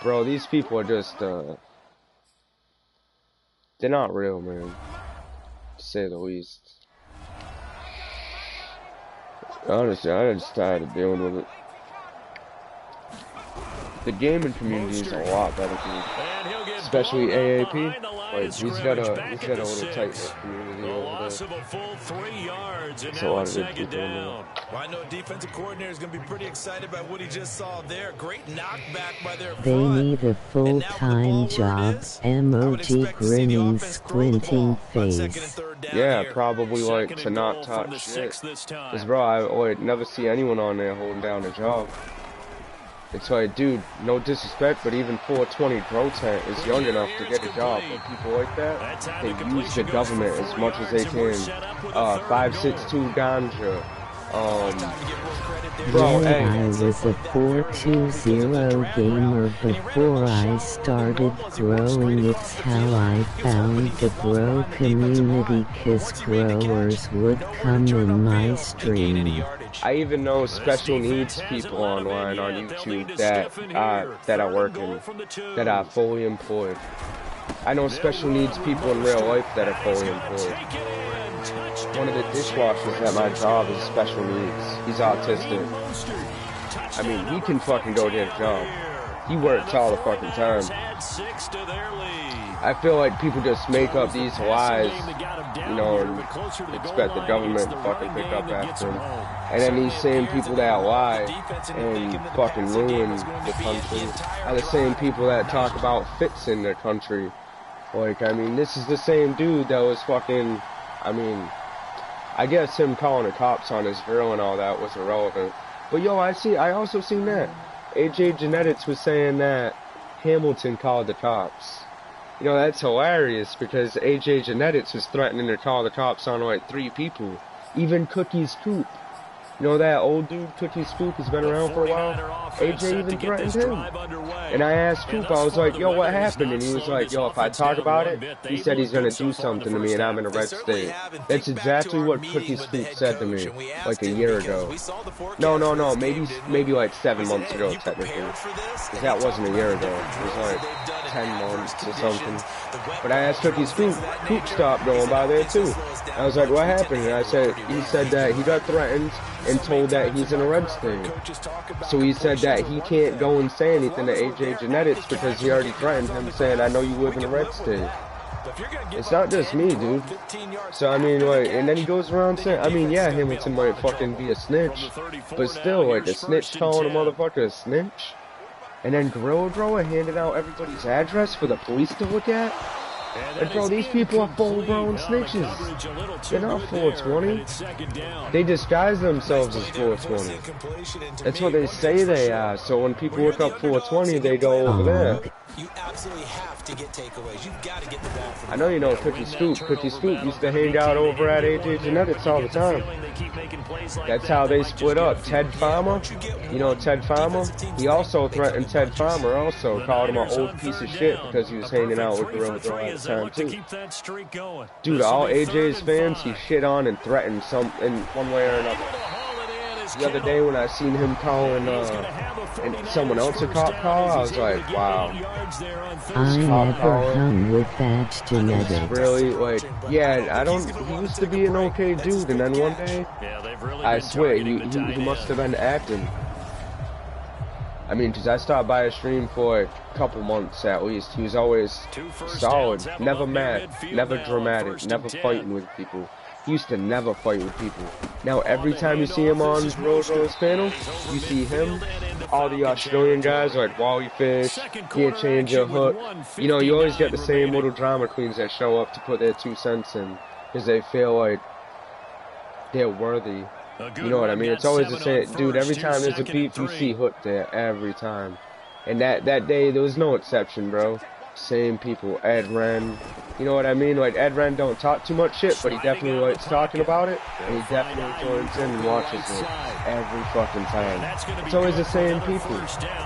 bro, these people are just, they're not real, man, to say the least. Honestly, I'm just tired of dealing with it. The gaming community is a lot better than me. Especially AAP. Like, he's got a little tight community over there. There's a lot of good people in there. Well, I know defensive coordinator is going to be pretty excited about what he just saw there. Great knockback by their front. They need a full-time job. Emoji grinning, squinting face. Yeah, probably like to not talk shit. Cause bro, I never see anyone on there holding down a job. It's like, dude, no disrespect, but even 420 Pro Tent is young enough to get a job. But people like that, they use the government as much as they can. 562 ganja. Bro, yeah, hey. I was a 420 gamer before I started growing. It's how I found the grow community, cause growers would come in my stream. I even know special needs people online on YouTube that are working, that are fully employed. I know special needs people in real life that are fully employed. One of the dishwashers at my job is special needs. He's autistic. I mean, he can fucking go get a job. He works all the fucking time. I feel like people just make up these lies, you know, and expect the government to fucking pick up after them. And then these same people that lie and fucking ruin the country are the same people that talk about fixing their country. Like, I mean, this is the same dude that was fucking, I mean, I guess him calling the cops on his girl and all that was irrelevant. But yo, I also seen that. AJ Genetics was saying that Hamilton called the cops. You know, that's hilarious because AJ Genetics was threatening to call the cops on like 3 people. Even Cookie's Coop. You know that old dude, Cookie Scoop, has been around for a while? AJ even threatened him. And I asked Coop, I was like, yo, what happened? And he was like, yo, if I talk about it, he said he's going to do something to me and I'm in a red state. That's exactly what Cookie Scoop said to me, like a year ago. No, maybe like 7 months ago, technically. Because that wasn't a year ago. It was like 10 months or something. But I asked Cookie Scoop, Coop stopped going by there too. I was like, what happened? And he said that he got threatened and told that he's in a red state. So he said that he can't go and say anything to AJ Genetics because he already threatened him saying, I know you live in a red state. It's not just me, dude. So, I mean, like, and then he goes around saying, I mean, yeah, Hamilton might fucking be a snitch, but still, like, a snitch calling a motherfucker a snitch? And then Gorilla Grower handed out everybody's address for the police to look at? And bro, these people are full-blown snitches. They're not 420. They disguise themselves as 420. That's what they say they are. So when people look up 420, they go over there. You absolutely have to get takeaways. You've got to get the ball from I know you know Cookie Scoop. Cookie Scoop used to hang out over at AJ Genetics all the time. That's how they split up. Ted Farmer, you know Ted Farmer? He also threatened Ted Farmer also, called him an old piece of shit because he was hanging out with Gorilla Grower at the time too. Dude, all AJ's fans he shit on and threatened some in one way or another. The other day when I seen him calling and someone else a cop call, I was like, wow. I never hung with that Genetics. Really, like, yeah, he used to be an okay dude, and then one day, I swear, he must have been acting. I mean, because I stopped by his stream for a couple months at least. He was always solid, never mad, never dramatic, never fighting with people. He used to never fight with people. Now, every time you see him on Rose panel, you see him, all the Australian guys like Wally Fish, Gear Changer, Hook. You know, you always get the same little drama queens that show up to put their 2 cents in because they feel like they're worthy. You know what I mean? It's always the same. Dude, every time there's a beef, you see Hook there every time. And that day, there was no exception, bro. Same people, Ed Ren, you know what I mean? Like, Ed Ren don't talk too much shit, but he definitely likes talking about it, and he definitely joins in and watches it every fucking time. It's always the same people.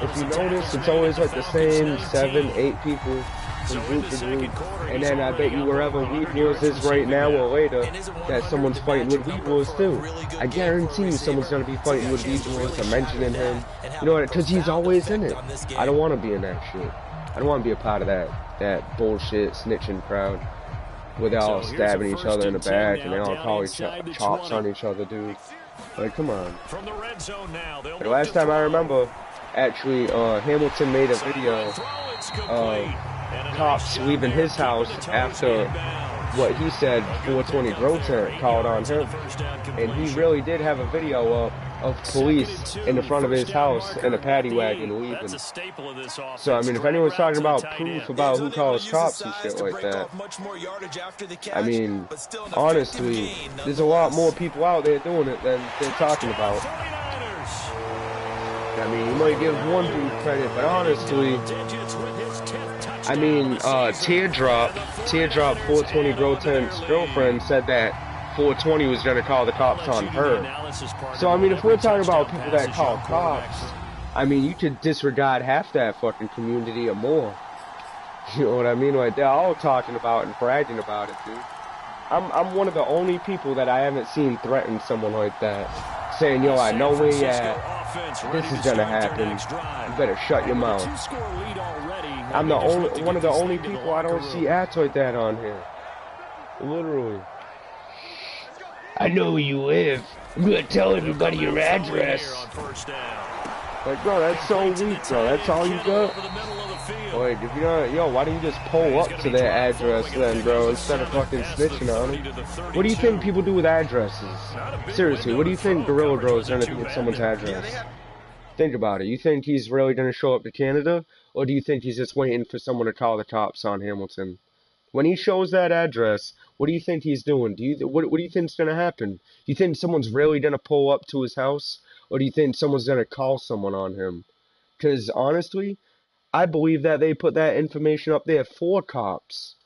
If you notice, it's always like the same 7, 8 people from group to group, and then I bet you wherever Weed Wars is right now or later, that someone's fighting with Weed Wars too. I guarantee you someone's gonna be fighting with Weed Wars or mentioning him, you know what, because he's always in it. I don't want to be in that shit. I don't want to be a part of that bullshit snitching crowd where they're all stabbing each other in the back and they all call each other chops on each other, dude. Like, come on. The last time I remember, actually, Hamilton made a video of cops leaving his house after what he said 420 Grow Tent called on him. And he really did have a video up of police in the front of his house in a paddy wagon leaving. So, I mean, if anyone's talking about proof about who calls cops and shit like that, I mean, honestly, there's a lot more people out there doing it than they're talking about. I mean, you might give one dude credit, but honestly, I mean, Teardrop 420 Grow Tent's girlfriend said that 420 was going to call the cops on her. So, I mean, if we're talking about people that call cops, I mean, you could disregard half that fucking community or more. You know what I mean? Like, they're all talking about and bragging about it, dude. I'm one of the only people that I haven't seen threaten someone like that. Saying, yo, I know where you at. This is going to happen. You better shut your mouth. I'm one of the only people I don't see acts like that on here. Literally. I know where you live. I'm gonna tell everybody your address. Like, bro, that's so weak, bro. That's all you got? Like, if you don't, yo, why don't you just pull up to their address then, bro, instead of fucking snitching on them? What do you think people do with addresses? Seriously, what do you think Gorilla Grow is gonna do with someone's address? Think about it. You think he's really gonna show up to Canada? Or do you think he's just waiting for someone to call the cops on Hamilton? When he shows that address, what do you think he's doing? What do you think's gonna happen? Do you think someone's really gonna pull up to his house, or do you think someone's gonna call someone on him? Because honestly, I believe that they put that information up there for cops.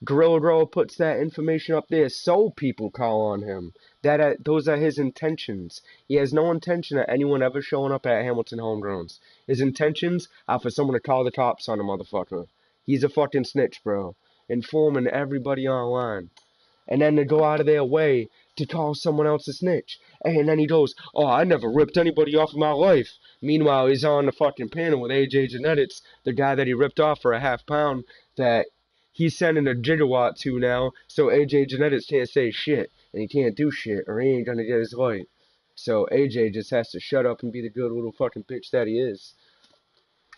Gorilla Grower puts that information up there so people call on him. Those are his intentions. He has no intention of anyone ever showing up at Hamilton Homegrowns. His intentions are for someone to call the cops on a motherfucker. He's a fucking snitch, bro. Informing everybody online. And then to go out of their way to call someone else a snitch. And then he goes, oh, I never ripped anybody off in my life. Meanwhile, he's on the fucking panel with AJ Genetics, the guy that he ripped off for a half pound that he's sending a gigawatt to now, so AJ Genetics can't say shit, and he can't do shit, or he ain't gonna get his light. So AJ just has to shut up and be the good little fucking bitch that he is.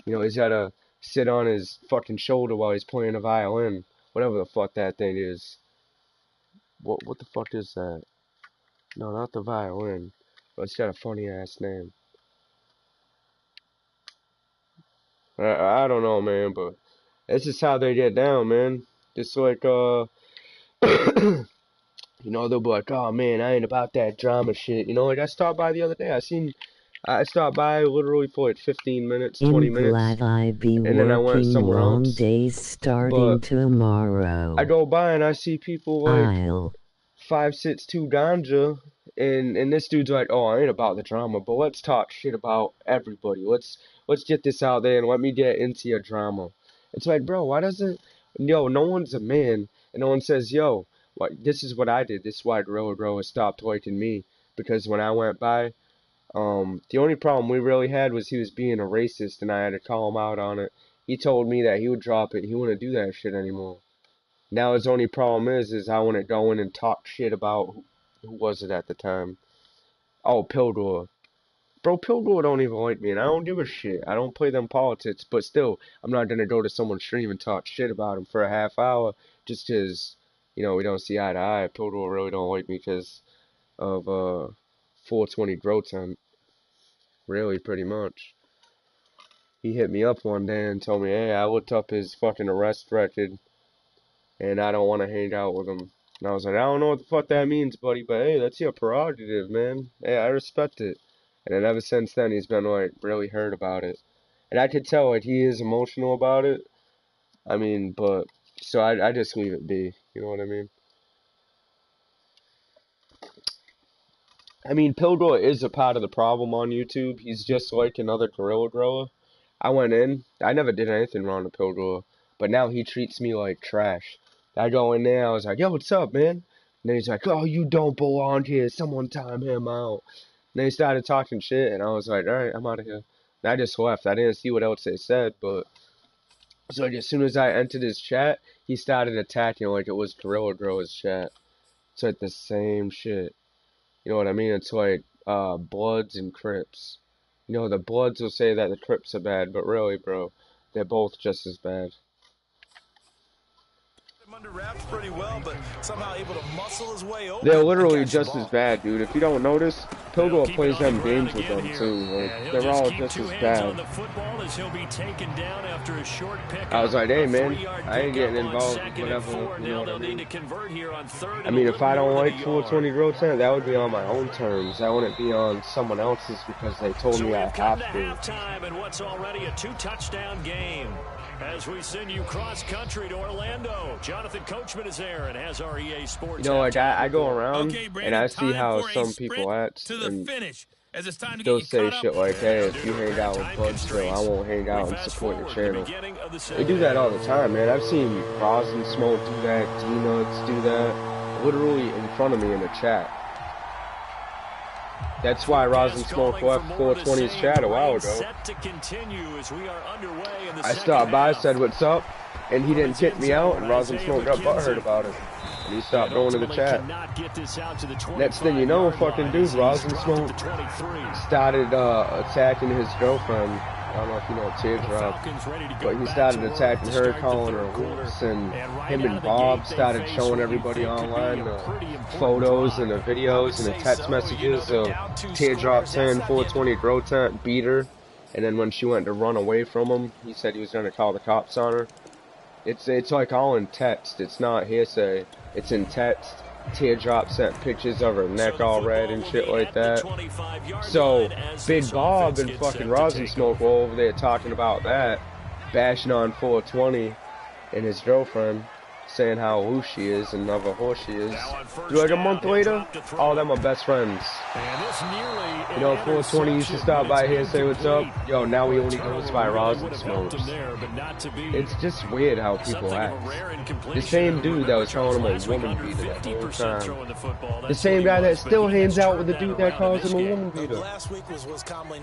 You know, he's gotta sit on his fucking shoulder while he's playing a violin. Whatever the fuck that thing is. What the fuck is that? No, not the violin. But it's got a funny ass name. I don't know, man, but this is how they get down, man. Just like, you know, they'll be like, oh man, I ain't about that drama shit. You know, like I stopped by the other day. I stopped by literally for like 15 minutes, 20 minutes. I'm glad I be and then I went working somewhere long else. days starting tomorrow. I go by and I see people like 5'6" ganja, and this dude's like, oh, I ain't about the drama, but let's talk shit about everybody. Let's get this out there and let me get into your drama. It's like, bro, why doesn't, no one's a man, and no one says, yo, this is what I did. This is why Gorilla Grower stopped liking me, because when I went by, the only problem we really had was he was being a racist, and I had to call him out on it. He told me that he would drop it. He wouldn't do that shit anymore. Now his only problem is I want to go in and talk shit about, who was it at the time? Oh, Pilgor. Bro, Pilgor don't even like me, and I don't give a shit. I don't play them politics, but still, I'm not going to go to someone's stream and talk shit about him for a half hour just because, you know, we don't see eye to eye. Pilgor really don't like me because of 420 growth time. Really, pretty much. He hit me up one day and told me, hey, I looked up his fucking arrest record, and I don't want to hang out with him. And I was like, I don't know what the fuck that means, buddy, but hey, that's your prerogative, man. Hey, I respect it. And then ever since then, he's been, like, really hurt about it. And I could tell, like, he is emotional about it. I mean, but, so I just leave it be. You know what I mean? I mean, Pilgor is a part of the problem on YouTube. He's just like another Gorilla Grower. I went in. I never did anything wrong to Pilgor. But now he treats me like trash. I go in there, I was like, yo, what's up, man? And then he's like, oh, you don't belong here. Someone time him out. And then he started talking shit, and I was like, alright, I'm out of here. And I just left. I didn't see what else they said, but... So like, as soon as I entered his chat, he started attacking like it was Gorilla Grower's chat. It's like the same shit. You know what I mean? It's like, Bloods and Crips. You know, the Bloods will say that the Crips are bad, but really, bro, they're both just as bad. Under wraps pretty well, but somehow able to muscle his way over. They're literally just as bad, dude. If you don't notice, Pilgor plays them games with them too. Like, they're all just as bad. I was like, hey man, I ain't getting involved with whatever, you know what I mean? I mean, if I don't like 420 growth time, that would be on my own terms. That wouldn't be on someone else's because they told me I have to. Halftime and what's already a 2-touchdown game. As we send you cross-country to Orlando, Jonathan Coachman is there and has our EA Sports. You know, like I go around and I see how some people act, and they'll say shit like, hey, if you hang out with Bud still, I won't hang out and support your channel. They do that all the time, man. I've seen Rosin Smoke do that, D-Nuts do that, literally in front of me in the chat. That's why Rosin Smoke left 420's chat a while ago. I stopped by, said what's up, and he didn't kick me out, and Rosin Smoke got butthurt about it. And he stopped going to the chat. Next thing you know, fucking dude, Rosin Smoke started attacking his girlfriend. I don't know if you know Teardrop, but he started attacking her, calling her whoops, and him and Bob started showing everybody online the photos and the videos and the text messages of Teardrop saying 420 Grow Tent beat her, and then when she went to run away from him, he said he was going to call the cops on her. It's like all in text. It's not hearsay. It's in text. Teardrop sent pictures of her neck all red and shit like that. So Big Bob and fucking Rosin Smoke were over there talking about that, bashing on 420 and his girlfriend, saying how who she is and of a horse she is. Like a month later, all them are best friends. You know, 420 used to stop by here and say what's up. Yo, now he only goes by rosin smokes. It's just weird how people act. The same dude that was calling him a woman beater that whole time. The same guy that still hangs out with the dude that calls him a woman beater.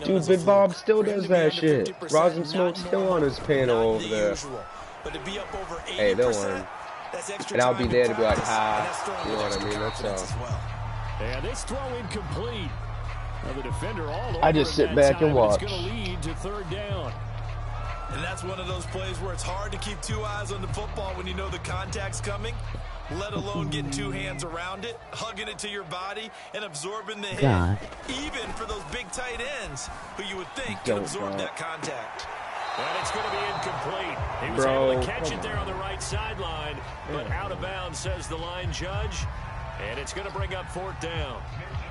Dude, Big Bob still does that shit. Rosin Smoke's still on his panel over there. Hey, they'll learn. And I'll be there to be like, ha, you know what I mean? That's And this throw incomplete. The defender all over I just sit back and watch. Lead to third down. And that's one of those plays where it's hard to keep two eyes on the football when you know the contact's coming, let alone getting two hands around it, hugging it to your body, and absorbing the hit. Even for those big tight ends who you would think can absorb that contact. And it's going to be incomplete. He was able to catch it there on the right sideline, but out of bounds, says the line judge. And it's going to bring up fourth down.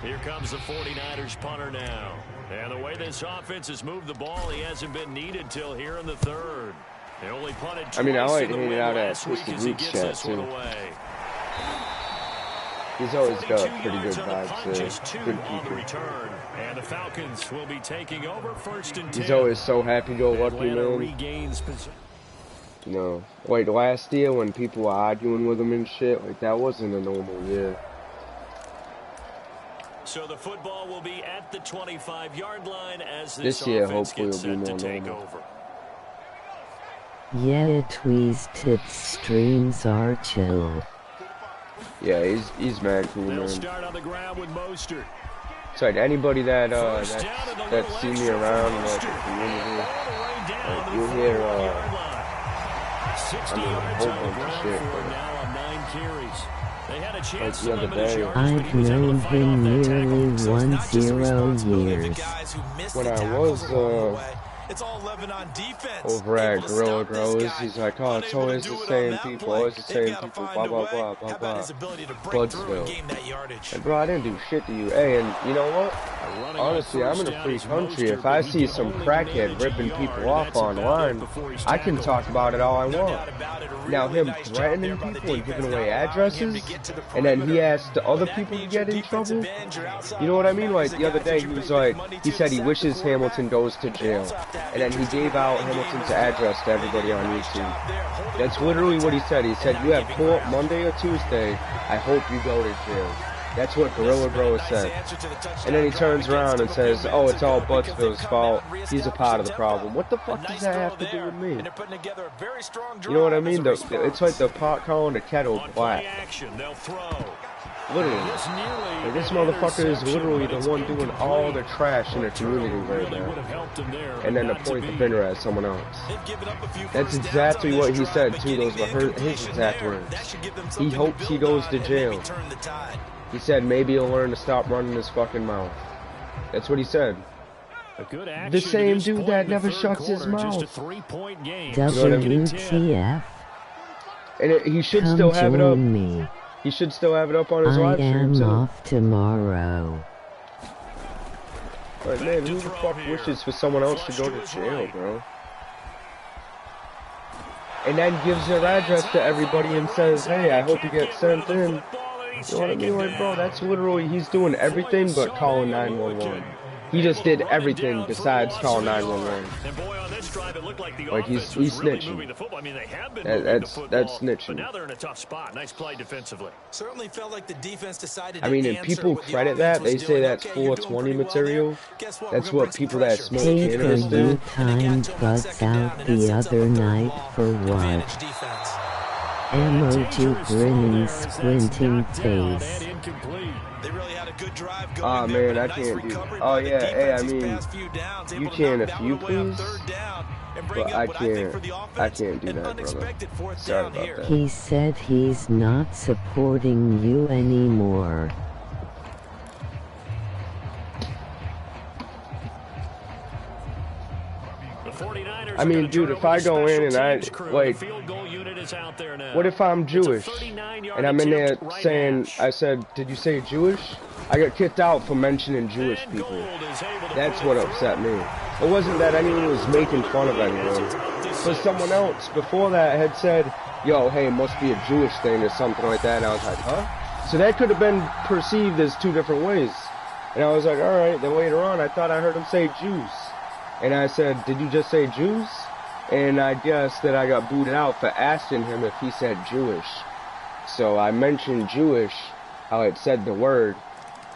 Here comes the 49ers punter now. And the way this offense has moved the ball, he hasn't been needed till here in the third. They only punted twice. I mean, I like hanging out at Twisted Roots chat, too. He's always got pretty good vibes, good people. And the Falcons will be taking over first and 10. He's always so happy-go-lucky, man. You know, like last year when people were arguing with him and shit, like that wasn't a normal year. So the football will be at the 25-yard line as this year hopefully will be more normal. Yeah, twisted streams are chill. Yeah, he's mad cool, man. Start on the ground with Mostert. It's like anybody that that see me around in like the community, like you hear I mean, a whole bunch of shit. Like the other day, I've known him nearly 10 years. When I was over at Gorilla Grows, he's like, oh, it's always the same people, always the same people, blah, blah, blah, blah, blah. Budsville. And bro, I didn't do shit to you. Hey, and you know what? Honestly, I'm in a free country. If I see some crackhead ripping people off online, I can talk about it all I want. Now, him threatening people and giving away addresses, and then he asked the other people to get in trouble, you know what I mean? Like, the other day, he was like, he said he wishes Hamilton goes to jail. And then he gave out Hamilton's address to everybody on YouTube. That's literally what he said. He said, you have court Monday or Tuesday. I hope you go to jail. That's what Gorilla Grower said. And then he turns around and says, oh, it's all Buttsville's fault. He's a part of the problem. What the fuck does that have to do with me? You know what I mean? It's like the pot calling the kettle black. Literally. Like, this motherfucker is literally the one doing all the trash in the community right now. And then to point the finger at someone else. That's exactly what he said too. Those were his exact words. He hopes he goes to jail. He said maybe he'll learn to stop running his fucking mouth. That's what he said. The same dude that never shuts his mouth. WTF? And he should still have it up. He should still have it up on his live stream, too. I am off tomorrow. But man, who the fuck wishes for someone else to go to jail, bro? And then gives their address to everybody and says, hey, I hope you get sent in. You know what I mean? Like, bro, that's literally, he's doing everything but calling 911. He just did everything besides call 911. Like he's snitching. That's snitching. Now they're in a tough spot. Nice play defensively. Certainly felt like the defense decided. I mean, if people credit that, they say that's 420 material. That's what people that smoke cannabis do. Time butts out the other night for what? Emoji grinning, squinting face. Oh man, I can't do. Oh yeah, hey, I mean, you can if you please, but I can't do that, brother. Sorry about that. He said he's not supporting you anymore. I mean, dude, if I go in and I, like, what if I'm Jewish, and I'm in there saying, I said, did you say Jewish? I got kicked out for mentioning Jewish people. That's what upset me. It wasn't that anyone was making fun of anyone. But someone else before that had said, yo, hey, it must be a Jewish thing or something like that. And I was like, huh? So that could have been perceived as two different ways. And I was like, alright. Then later on, I thought I heard him say Jews. And I said, did you just say Jews? And I guess that I got booted out for asking him if he said Jewish. So I mentioned Jewish, how it said the word,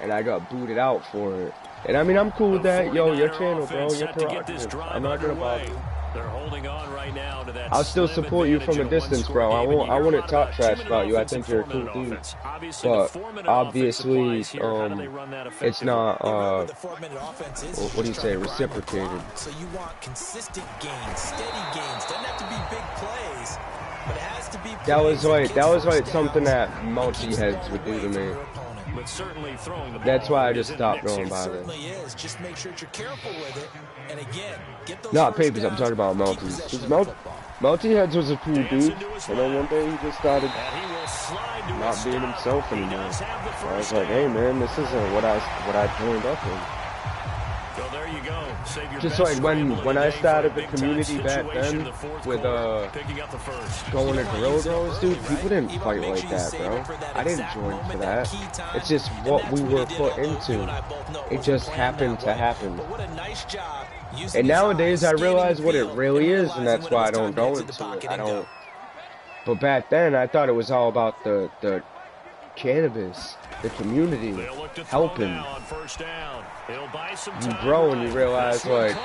and I got booted out for it. And I mean, I'm cool with that. Yo, your channel, bro, your prerogative. I'm not gonna bother you. They're holding on right now to that. I'll still support you from a distance, bro. I wouldn't talk trash about you. I think you're a cool dude. But obviously, it's not what do you say, reciprocated. So you want consistent gains, steady gains. Doesn't have to be big plays, but it has to be. That was like something that multi-heads would do to me. But certainly throwing the ball. That's why I just stopped going by there. Just make sure that you're careful with it. And again, get those not papers, I'm talking about multis. Multi-heads was a cool dude, and then one day he just started not being himself anymore. I was like, hey man, this isn't what I joined up in. So there you go. Just like when I started the community back then with going to Gorilla Girls, dude, people didn't fight like that, bro. I didn't join for that. It's just what we were put into. It just happened to happen. And nowadays I realize what it really is, and that's why I don't go into it. I don't. But back then I thought it was all about the cannabis, the community, helping. You grow and you realize, like,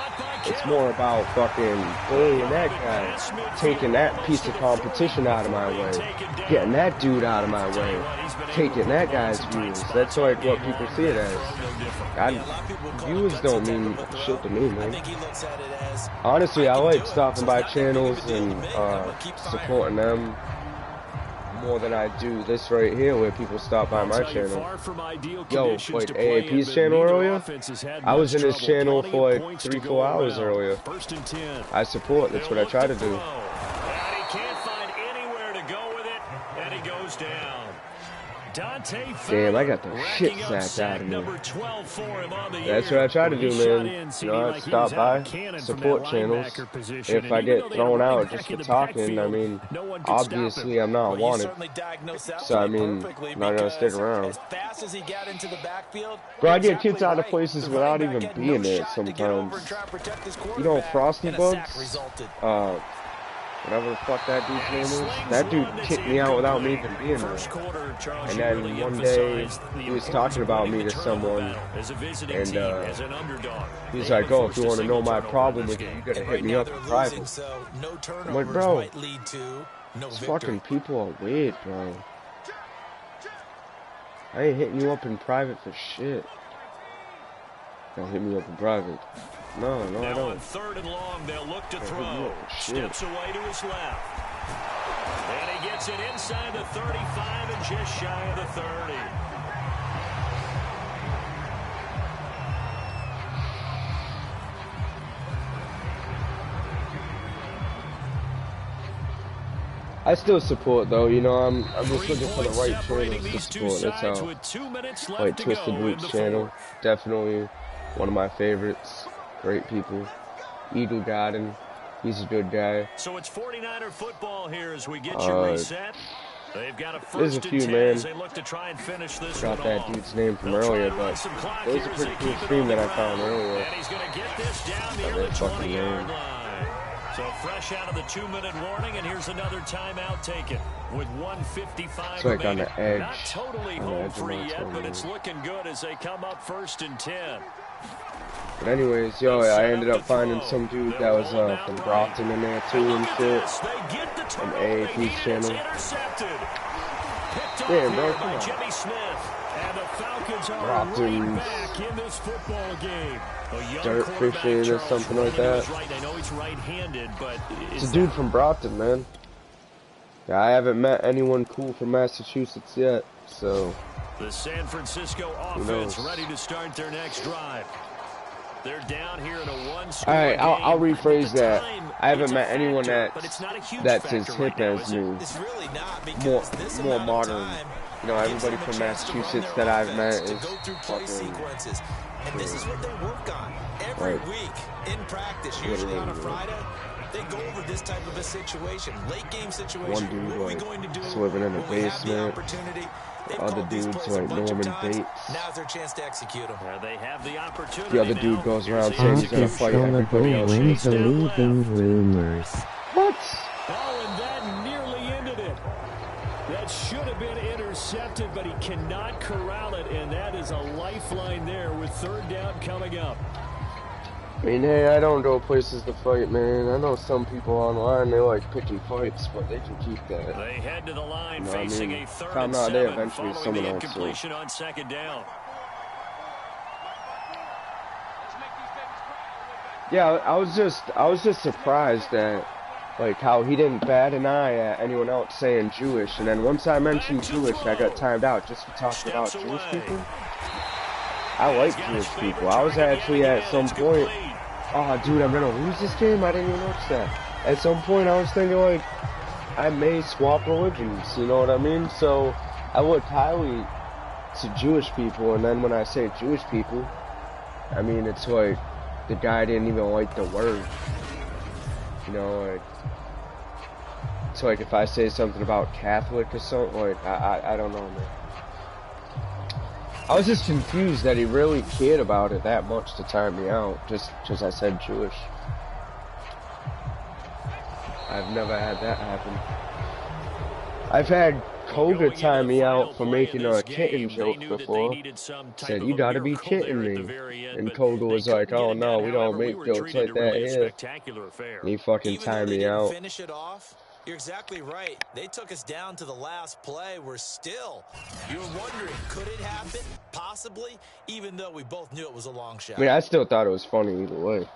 it's more about fucking bullying that guy, taking that piece of competition out of my way, getting that dude out of my way, taking that guy's views. That's like what people see it as. Views don't mean shit to me, man. Honestly, I like stopping by channels and supporting them more than I do this right here where people stop by my channel. Yo, like AAP's channel earlier? I was in his channel for like 3-4 hours earlier. I support, that's what I try to do. And he can't find anywhere to go with it, and he goes down. Damn, I got the shit sacked out of me. That's what I try to do, man. You know, I stop by, support channels. If I get thrown out just for talking, I mean, obviously I'm not wanted. So, I mean, I'm not gonna stick around. Bro, I get kids out of places without even being there sometimes. You know, Frosty Bugs? Whatever the fuck that dude's name is. That dude kicked me out without me even being there. And then one day, he was talking about me to someone, and he's like, oh, if you want to know my problem with it, you gotta hit me up in private. I'm like, bro, these fucking people are weird, bro. I ain't hitting you up in private for shit. Don't hit me up in private. No, I don't. On third and long, they'll look to throw. Steps away to his left. And he gets it inside the 35 and just shy of the 30. I still support though, you know, I'm just looking for the right channels to support. That's how. Like Twisted Roots channel, definitely one of my favorites. Great people. Eagle Garden, he's a good guy. So it's 49er football here as we get you reset. They've got a there's a few, man. They look to try and finish this got that dude's name from earlier, but it was a pretty cool stream that I found earlier. And he's going to get this down near the 20-yard line. So fresh out of the 2-minute warning, and here's another timeout taken with 1:55 it's like remaining. On the edge. Not totally home free yet, but it's looking good as they come up 1st and 10. But anyways, yo, I ended up finding some dude that was from Brockton in there too and shit. On AAP's channel. Damn, bro, come on. Brockton's dirt fishing or something like that. It's a dude from Brockton, man. Yeah, I haven't met anyone cool from Massachusetts yet, so. The San Francisco offense ready to start their next drive. They're down here in a one-score game. Alright, I'll rephrase that. I haven't met factor, anyone that's as hip as me. It's really not because more modern. You know, Gives everybody them a from chance to run Massachusetts their that I've offense, met to is go through play fucking sequences. And this true. is what they work on every Like, week in practice, usually literally, on a bro. Friday. They go over this type of a situation, late game situation. One dude, What are we like, going to do just living in a when we have the basement. opportunity? They've Other called these dude's plays a like bunch of Norman times. Bates. Now's their chance to execute them. They have the opportunity. The other dude now. goes Here's around the saying he's gonna August fight everybody else. when Chase down believing left. rumors. What? Oh, and that nearly ended it. That should have been intercepted, but he cannot corral it, and that is a lifeline there with third down coming up. I mean, hey, I don't go places to fight, man. I know some people online, they like picking fights, but they can keep that. They head to the line, You know what I facing mean? a third If I'm and not there, 7 eventually following someone the else will. incompletion on second down. Yeah, I was just surprised at like how he didn't bat an eye at anyone else saying Jewish, and then once I mentioned Jewish, I got timed out just for talking about Jewish people. I like Jewish people. I was actually at some point, oh dude, I'm gonna lose this game. I didn't even notice that. At some point, I was thinking like I may swap religions. You know what I mean? So I look highly to Jewish people, and then when I say Jewish people, I mean it's like the guy didn't even like the word. You know, like, it's like if I say something about Catholic or something, like, I don't know, man. I was just confused that he really cared about it that much to time me out, just because I said Jewish. I've never had that happen. I've had Koga time me out for making a kitten joke before. Said, you gotta be kidding me. And Koga was like, oh no, we don't make jokes like that here. And he fucking Even though timed they me didn't out. finish it off, you're exactly right. They took us down to the last play. We're still, you're wondering, could it happen? Possibly, even though we both knew it was a long shot. I mean, I still thought it was funny either way.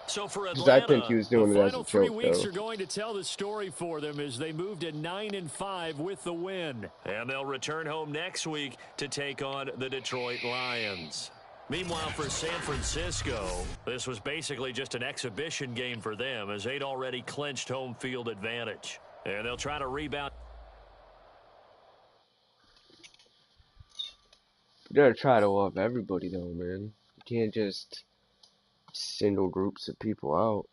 So for Because I think he Atlanta, was the doing it as a final 3 joke, weeks though. are going to tell the story for them as they move to 9-5 with the win. And they'll return home next week to take on the Detroit Lions. Meanwhile, for San Francisco, this was basically just an exhibition game for them as they'd already clinched home field advantage. And they'll try to rebound. You gotta try to love everybody, though, man. You can't just single groups of people out.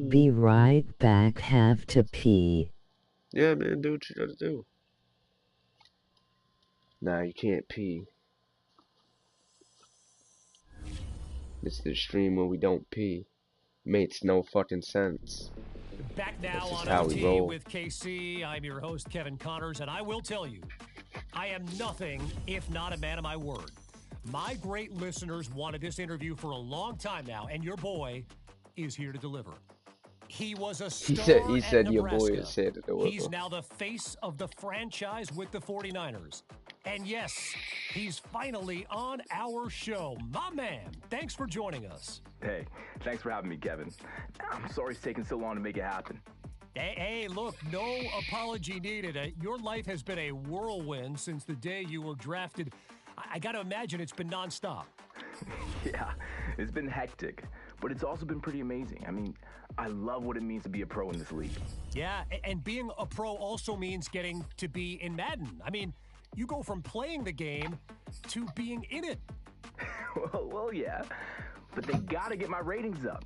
Be right back, have to pee. Yeah, man, do what you gotta do. Nah, you can't pee. It's the stream where we don't pee. Makes no fucking sense. Back now That's just on how we OT roll. with KC. I'm your host, Kevin Connors, and I will tell you, I am nothing if not a man of my word. My great listeners wanted this interview for a long time now, and your boy is here to deliver. He was a star He at said your boy Nebraska. is here to deliver. He's now the face of the franchise with the 49ers. And yes, he's finally on our show. My man, thanks for joining us. Hey, thanks for having me, Kevin. I'm sorry it's taken so long to make it happen. Hey, look, no apology needed. Your life has been a whirlwind since the day you were drafted. I got to imagine it's been nonstop. Yeah, it's been hectic, but it's also been pretty amazing. I mean, I love what it means to be a pro in this league. Yeah, and being a pro also means getting to be in Madden. I mean, you go from playing the game to being in it. well, yeah, but they got to get my ratings up.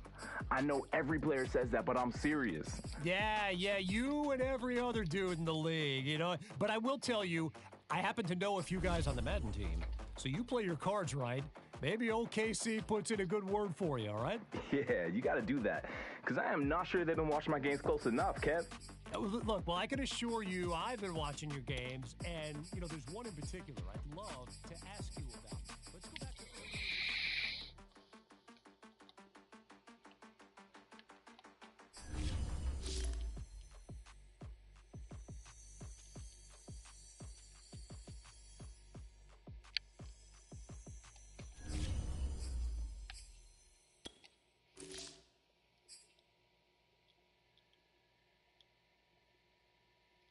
I know every player says that, but I'm serious. Yeah, you and every other dude in the league, you know. But I will tell you, I happen to know a few guys on the Madden team. So you play your cards right. Maybe OKC puts in a good word for you, all right? Yeah, you got to do that. Because I am not sure they've been watching my games close enough, Kev. Look, well, I can assure you I've been watching your games. And, you know, there's one in particular I'd love to ask you about. Let's go back to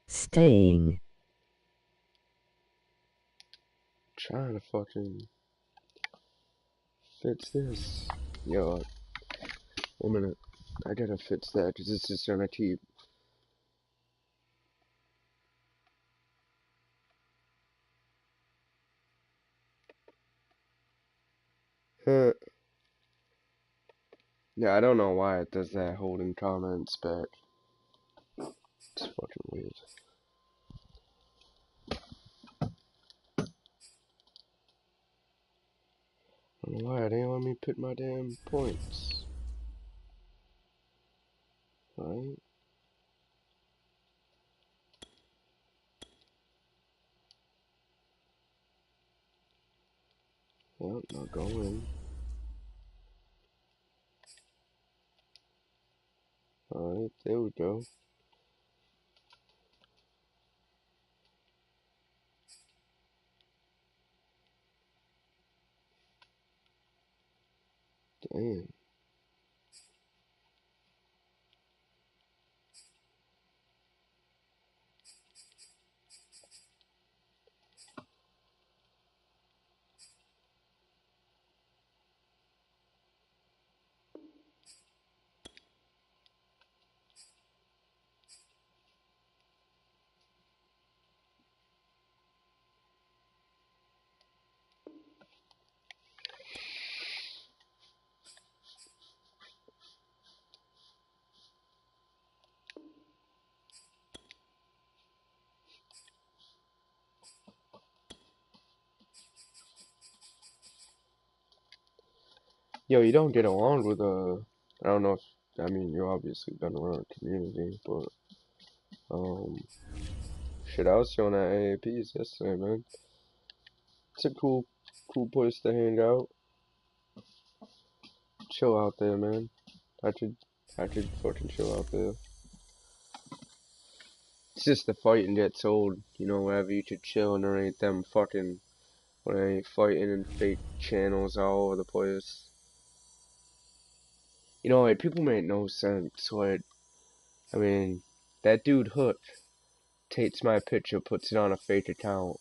Staying. Trying to fucking fix this. Yo, 1 minute. I gotta fix that because this is gonna keep. Yeah, I don't know why it does that holding comments back. It's fucking weird. I don't know why it ain't let me pick my damn points. Alright. Well, not going. Alright, there we go. Damn. Yo, you don't get along with I don't know if, I mean, you obviously been around the community, but, shit, I was showing at AAPs yesterday, man. It's a cool place to hang out. Chill out there, man. I could fucking chill out there. It's just the fighting gets old, you know, wherever you could chill and there ain't them fucking, when they ain't fighting in fake channels all over the place. You know, like, people make no sense, like, I mean, that dude Hook takes my picture, puts it on a fake account,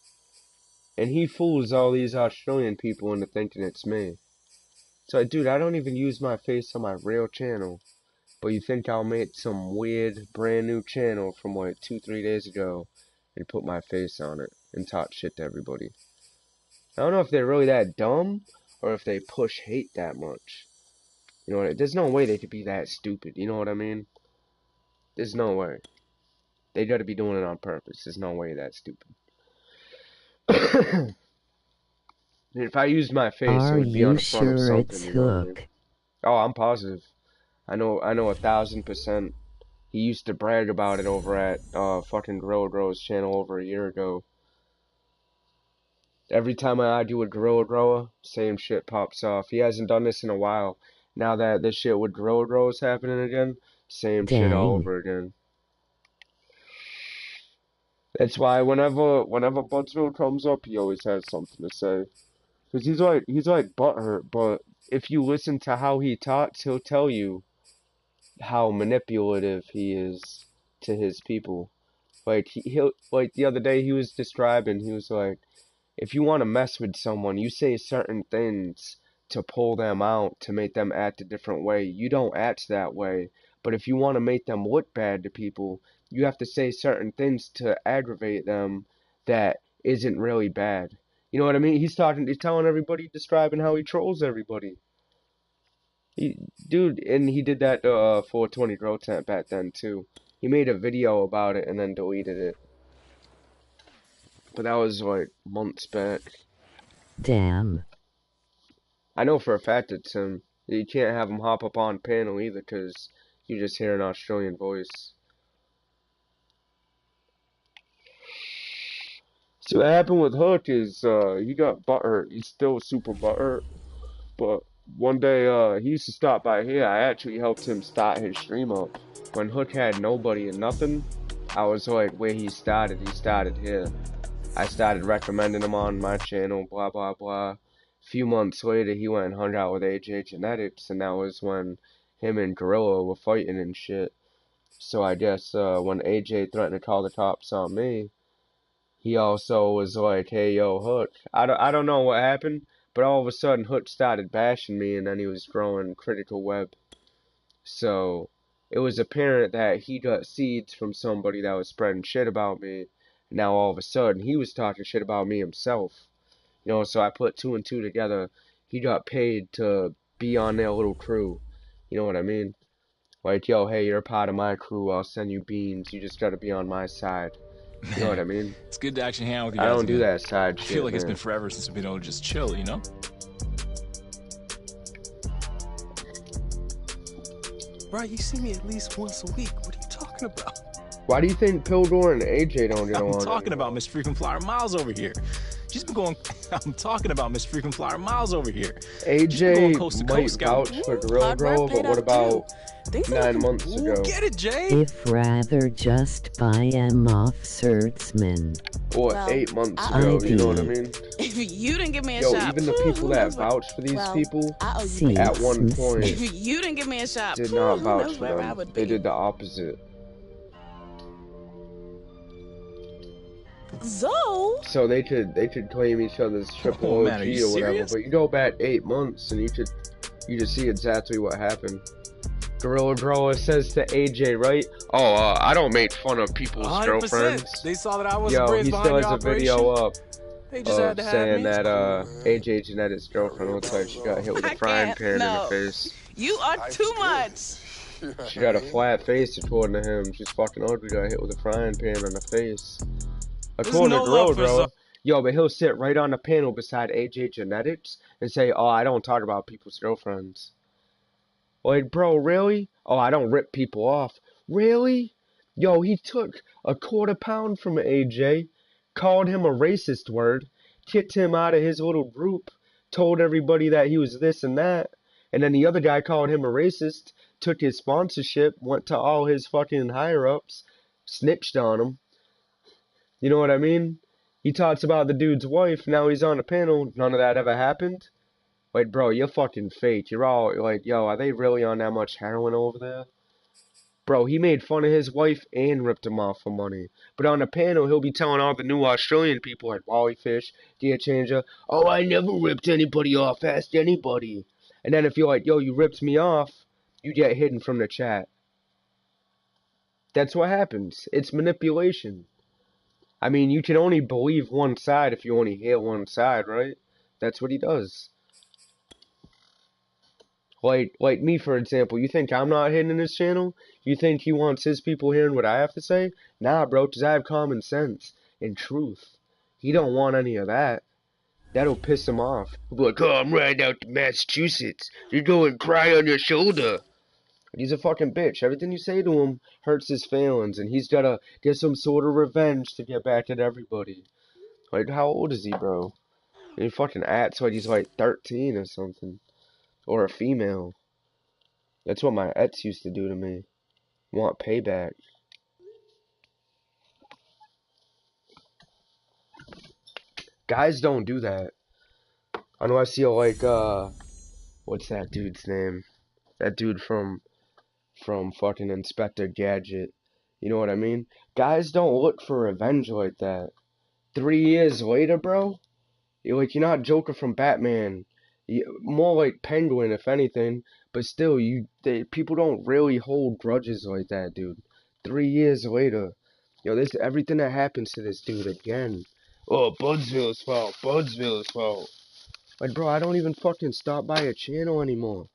and he fools all these Australian people into thinking it's me. So, like, dude, I don't even use my face on my real channel. But you think I'll make some weird, brand new channel from like 2-3 days ago and put my face on it and talk shit to everybody. I don't know if they're really that dumb or if they push hate that much. You know, there's no way they could be that stupid. You know what I mean? There's no way. They gotta be doing it on purpose. There's no way that stupid. If I used my face, it Are would be on you the front of sure something, it's you know what I mean? Hook? Oh, I'm positive. I know 1,000%. He used to brag about it over at fucking Gorilla Grow's channel over a year ago. Every time I argue with Gorilla Grower, same shit pops off. He hasn't done this in a while. Now that this shit with Gorilla Grow is happening again, same shit all Dang. over again. That's why whenever Budsville comes up, he always has something to say. Cause he's like butthurt, but if you listen to how he talks, he'll tell you how manipulative he is to his people. Like he'll like the other day he was describing, he was like, if you want to mess with someone, you say certain things to pull them out, to make them act a different way. You don't act that way. But if you want to make them look bad to people, you have to say certain things to aggravate them that isn't really bad. You know what I mean? He's telling everybody, describing how he trolls everybody. Dude, and he did that 420 Grow Tent back then too. He made a video about it and then deleted it. But that was like months back. Damn. I know for a fact it's him. You can't have him hop up on panel either because you just hear an Australian voice. So what happened with Hook is he got butthurt. He's still super butthurt. But one day he used to stop by here. I actually helped him start his stream up. When Hook had nobody and nothing, I was like where he started here. I started recommending him on my channel, blah blah blah. A few months later, he went and hung out with AJ Genetics, and that was when him and Gorilla were fighting and shit. So I guess when AJ threatened to call the cops on me, he also was like, "Hey, yo, Hook." I don't know what happened, but all of a sudden Hook started bashing me, and then he was throwing critical web. So it was apparent that he got seeds from somebody that was spreading shit about me. Now all of a sudden he was talking shit about me himself. You know, so I put two and two together. He got paid to be on their little crew. You know what I mean? Like, yo, hey, you're a part of my crew. I'll send you beans. You just gotta be on my side. Man, you know what I mean? It's good to actually hang out with you I guys don't do again. that side I shit, feel like it's man. been forever since we've been able to just chill, you know? Bro, you see me at least once a week. What are you talking about? Why do you think Pildor and AJ don't get along? I'm talking about Miss Frequent Flyer Miles over here. She's been going. I'm talking about Miss Frequent Flyer Miles over here. AJ coast to might coast, vouch for Gorilla Grow, but what about 9 months ago? Get it, Jay? If rather just buy 'em off Surtsman. Or 8 months ago, you know what I mean? If you didn't give me a Yo, shot, even the people that vouch for these people, at one point, if you didn't give me a shot, did not who vouch knows for where I them. would They be. did the opposite. So they could claim each other's triple Oh, man, are OG you or whatever, serious? but you go back 8 months and you just see exactly what happened. Gorilla Grower says to AJ, right? Oh, I don't make fun of people's 100%. girlfriends. They saw that I was Yo, the brains he behind still your has a video operation. up They just had of to have saying me. that AJ Janette's girlfriend looks like she got hit with a frying pan in the face. You are too much. She got a flat face according to him. She's fucking ugly, got hit with a frying pan on the face. According to Gorilla Grower, yo, but he'll sit right on the panel beside AJ Genetics and say, oh, I don't talk about people's girlfriends. Like, bro, really? Oh, I don't rip people off. Really? Yo, he took a quarter pound from AJ, called him a racist word, kicked him out of his little group, told everybody that he was this and that, and then the other guy called him a racist, took his sponsorship, went to all his fucking higher-ups, snitched on him. You know what I mean? He talks about the dude's wife, now he's on a panel, none of that ever happened. Like, bro, you're fucking fake. You're all like, yo, are they really on that much heroin over there? Bro, he made fun of his wife and ripped him off for money. But on the panel, he'll be telling all the new Australian people like Wally Fish, Dear Changer, oh, I never ripped anybody off, ask anybody. And then if you're like, yo, you ripped me off, you get hidden from the chat. That's what happens. It's manipulation. I mean, you can only believe one side if you only hear one side, right? That's what he does. Like me, for example, you think I'm not hidden in his channel? You think he wants his people hearing what I have to say? Nah, bro, because I have common sense and truth. He don't want any of that. That'll piss him off. He'll be like, oh, I'm riding out to Massachusetts. You go and cry on your shoulder. He's a fucking bitch. Everything you say to him hurts his feelings, and he's gotta get some sort of revenge to get back at everybody. Like, how old is he, bro? And he fucking acts like he's like 13 or something. Or a female. That's what my ex used to do to me. Want payback. Guys don't do that. Unless you're like, what's that dude's name? That dude from fucking Inspector Gadget. You know what I mean? Guys don't look for revenge like that. 3 years later, bro? You're not Joker from Batman. More like Penguin, if anything. But still, people don't really hold grudges like that, dude. 3 years later. Yo, this everything that happens to this dude again. Oh, Budsville's fault. Budsville's fault. Like, bro, I don't even fucking stop by your channel anymore.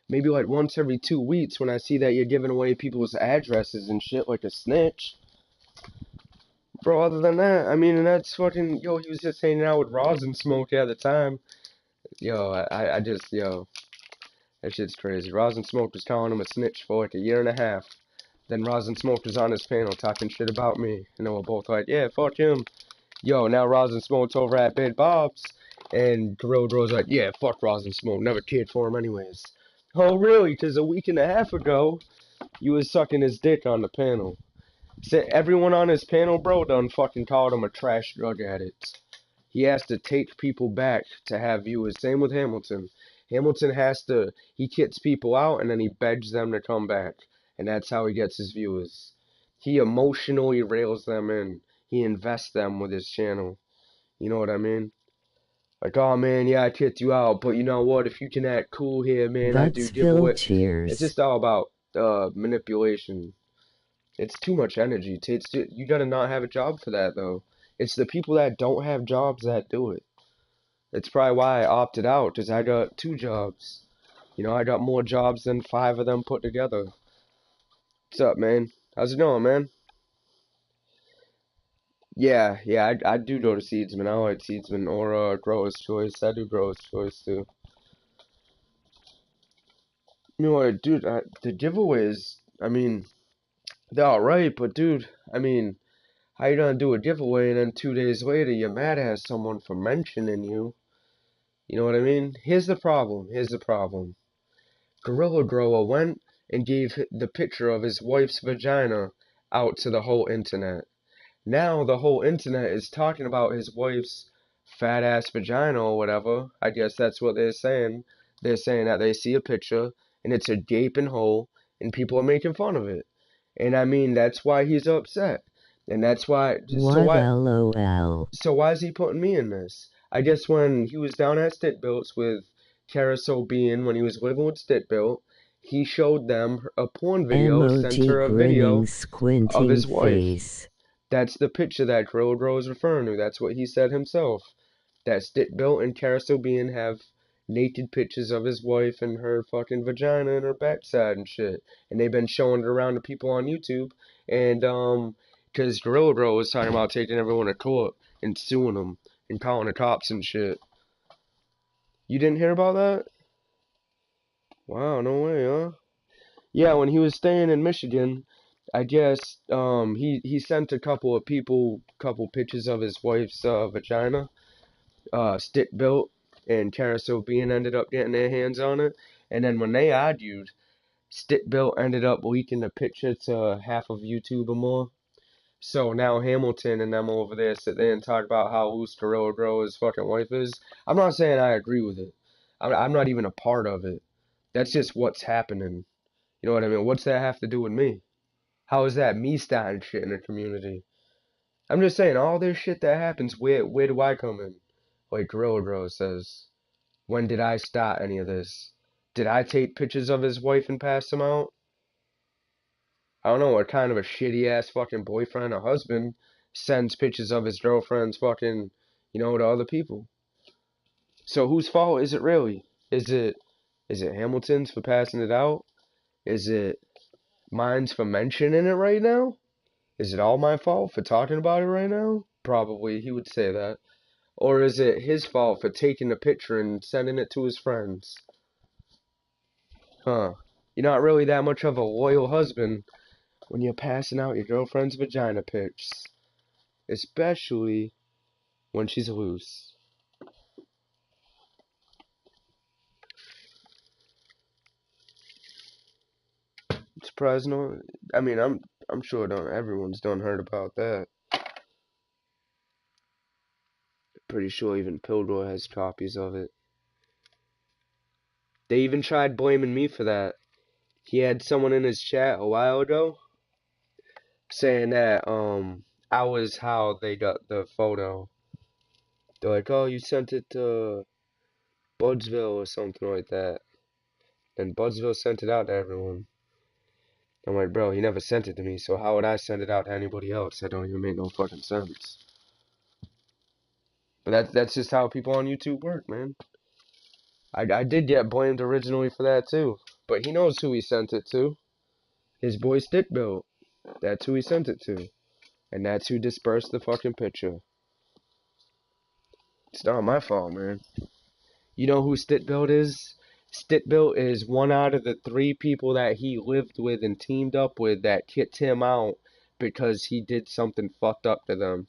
Maybe like once every 2 weeks when I see that you're giving away people's addresses and shit like a snitch. Bro, other than that, I mean, and that's fucking, yo, he was just hanging out with Rosin Smoke at the time. Yo, I just, yo, that shit's crazy. Rosin Smoke was calling him a snitch for like a year and a half. Then Rosin Smoke was on his panel talking shit about me. And they were both like, yeah, fuck him. Yo, now Rosin Smoke's over at Big Bob's. And Gorilla Grow's like, yeah, fuck Rosin Smoke. Never cared for him anyways. Oh, really? Because a week and a half ago, you was sucking his dick on the panel. So everyone on his panel, bro, done fucking called him a trash drug addict. He has to take people back to have viewers. Same with Hamilton. Hamilton he kicks people out and then he begs them to come back. And that's how he gets his viewers. He emotionally rails them in. He invests them with his channel. You know what I mean? Like, oh man, yeah, I kicked you out, but you know what? If you can act cool here, man, I do give away. Cheers. It's just all about manipulation. It's too much energy. You gotta not have a job for that, though. It's the people that don't have jobs that do it. It's probably why I opted out, because I got 2 jobs. You know, I got more jobs than 5 of them put together. What's up, man? How's it going, man? Yeah, I do go to Seedsman. I like Seedsman or Grower's Choice. I do Grower's Choice, too. You know what, dude, the giveaways, I mean, they're alright, but dude, I mean, how you gonna do a giveaway and then 2 days later you're mad at someone for mentioning you? You know what I mean? Here's the problem. Gorilla Grower went and gave the picture of his wife's vagina out to the whole internet. Now the whole internet is talking about his wife's fat ass vagina or whatever. I guess that's what they're saying. They're saying that they see a picture and it's a gaping hole and people are making fun of it. And I mean, that's why he's upset. And that's why. What LOL? So why is he putting me in this? I guess when he was down at Stitbuilt with Carousel Bean, when he was living with Stitbuilt, he showed them a porn video, sent her a video of his wife. Face. That's the picture that Gorilla is referring to. That's what he said himself. That Stitbuilt and Carousel Bean have naked pictures of his wife and her fucking vagina and her backside and shit. And they've been showing it around to people on YouTube. And, because Gorilla Bro was talking about taking everyone to court and suing them and calling the cops and shit. You didn't hear about that? Wow, no way, huh? Yeah, when he was staying in Michigan, I guess he sent a couple of people pictures of his wife's vagina. Stitbuilt and Carousel Bean ended up getting their hands on it, and then when they argued, Stitbuilt ended up leaking the picture to half of YouTube or more. So now Hamilton and them over there sit there and talk about how loose Gorilla Grow his fucking wife is. I'm not saying I agree with it. I'm not even a part of it. That's just what's happening. You know what I mean? What's that have to do with me? How is that me starting shit in the community? I'm just saying, all this shit that happens, where do I come in? Like Gorilla Grow says, when did I start any of this? Did I take pictures of his wife and pass them out? I don't know what kind of a shitty ass fucking boyfriend or husband sends pictures of his girlfriend's fucking, to other people. So whose fault is it really? Is it Hamilton's for passing it out? Is it mine's for mentioning it right now? Is it all my fault for talking about it right now? Probably, he would say that. Or is it his fault for taking the picture and sending it to his friends? Huh. You're not really that much of a loyal husband when you're passing out your girlfriend's vagina pics. Especially when she's loose. I'm surprised no. I mean, I'm sure everyone's done heard about that. Pretty sure even Pildor has copies of it. They even tried blaming me for that. He had someone in his chat a while ago saying that I was how they got the photo. They're like, oh, you sent it to Budsville or something like that. And Budsville sent it out to everyone. I'm like, bro, he never sent it to me, so how would I send it out to anybody else? That don't even make no fucking sense. But that's just how people on YouTube work, man. I did get blamed originally for that too. But he knows who he sent it to. His boy Stickbuilt. That's who he sent it to. And that's who dispersed the fucking picture. It's not my fault, man. You know who Stitbuilt is? Stitbuilt is one out of the 3 people that he lived with and teamed up with that kicked him out because he did something fucked up to them.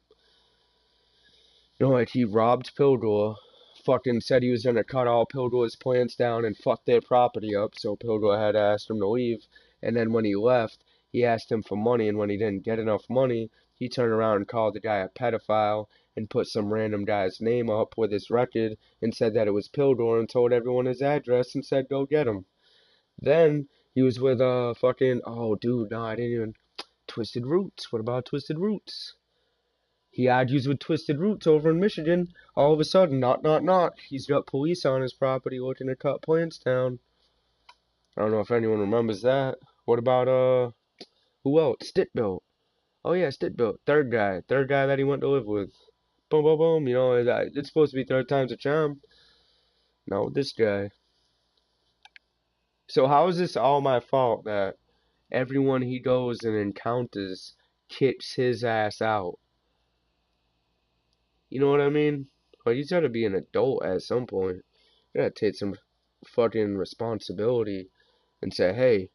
You know, like he robbed Pildor, fucking said he was gonna cut all Pildor's plants down and fuck their property up, so Pildor had to ask him to leave. And then when he left, he asked him for money, and when he didn't get enough money, he turned around and called the guy a pedophile and put some random guy's name up with his record and said that it was Pildor and told everyone his address and said go get him. Then he was with fucking, oh dude, no, I didn't even, Twisted Roots. What about Twisted Roots? He argues with Twisted Roots over in Michigan. All of a sudden, not. He's got police on his property looking to cut plants down. I don't know if anyone remembers that. What about who else? Stitbuilt. Oh yeah, Stitbuilt. Third guy that he went to live with. Boom, boom, boom. You know, it's supposed to be third time's a charm. No, this guy. So how is this all my fault that everyone he goes and encounters kicks his ass out? You know what I mean? Like, he's gotta be an adult at some point. You gotta take some fucking responsibility and say, hey,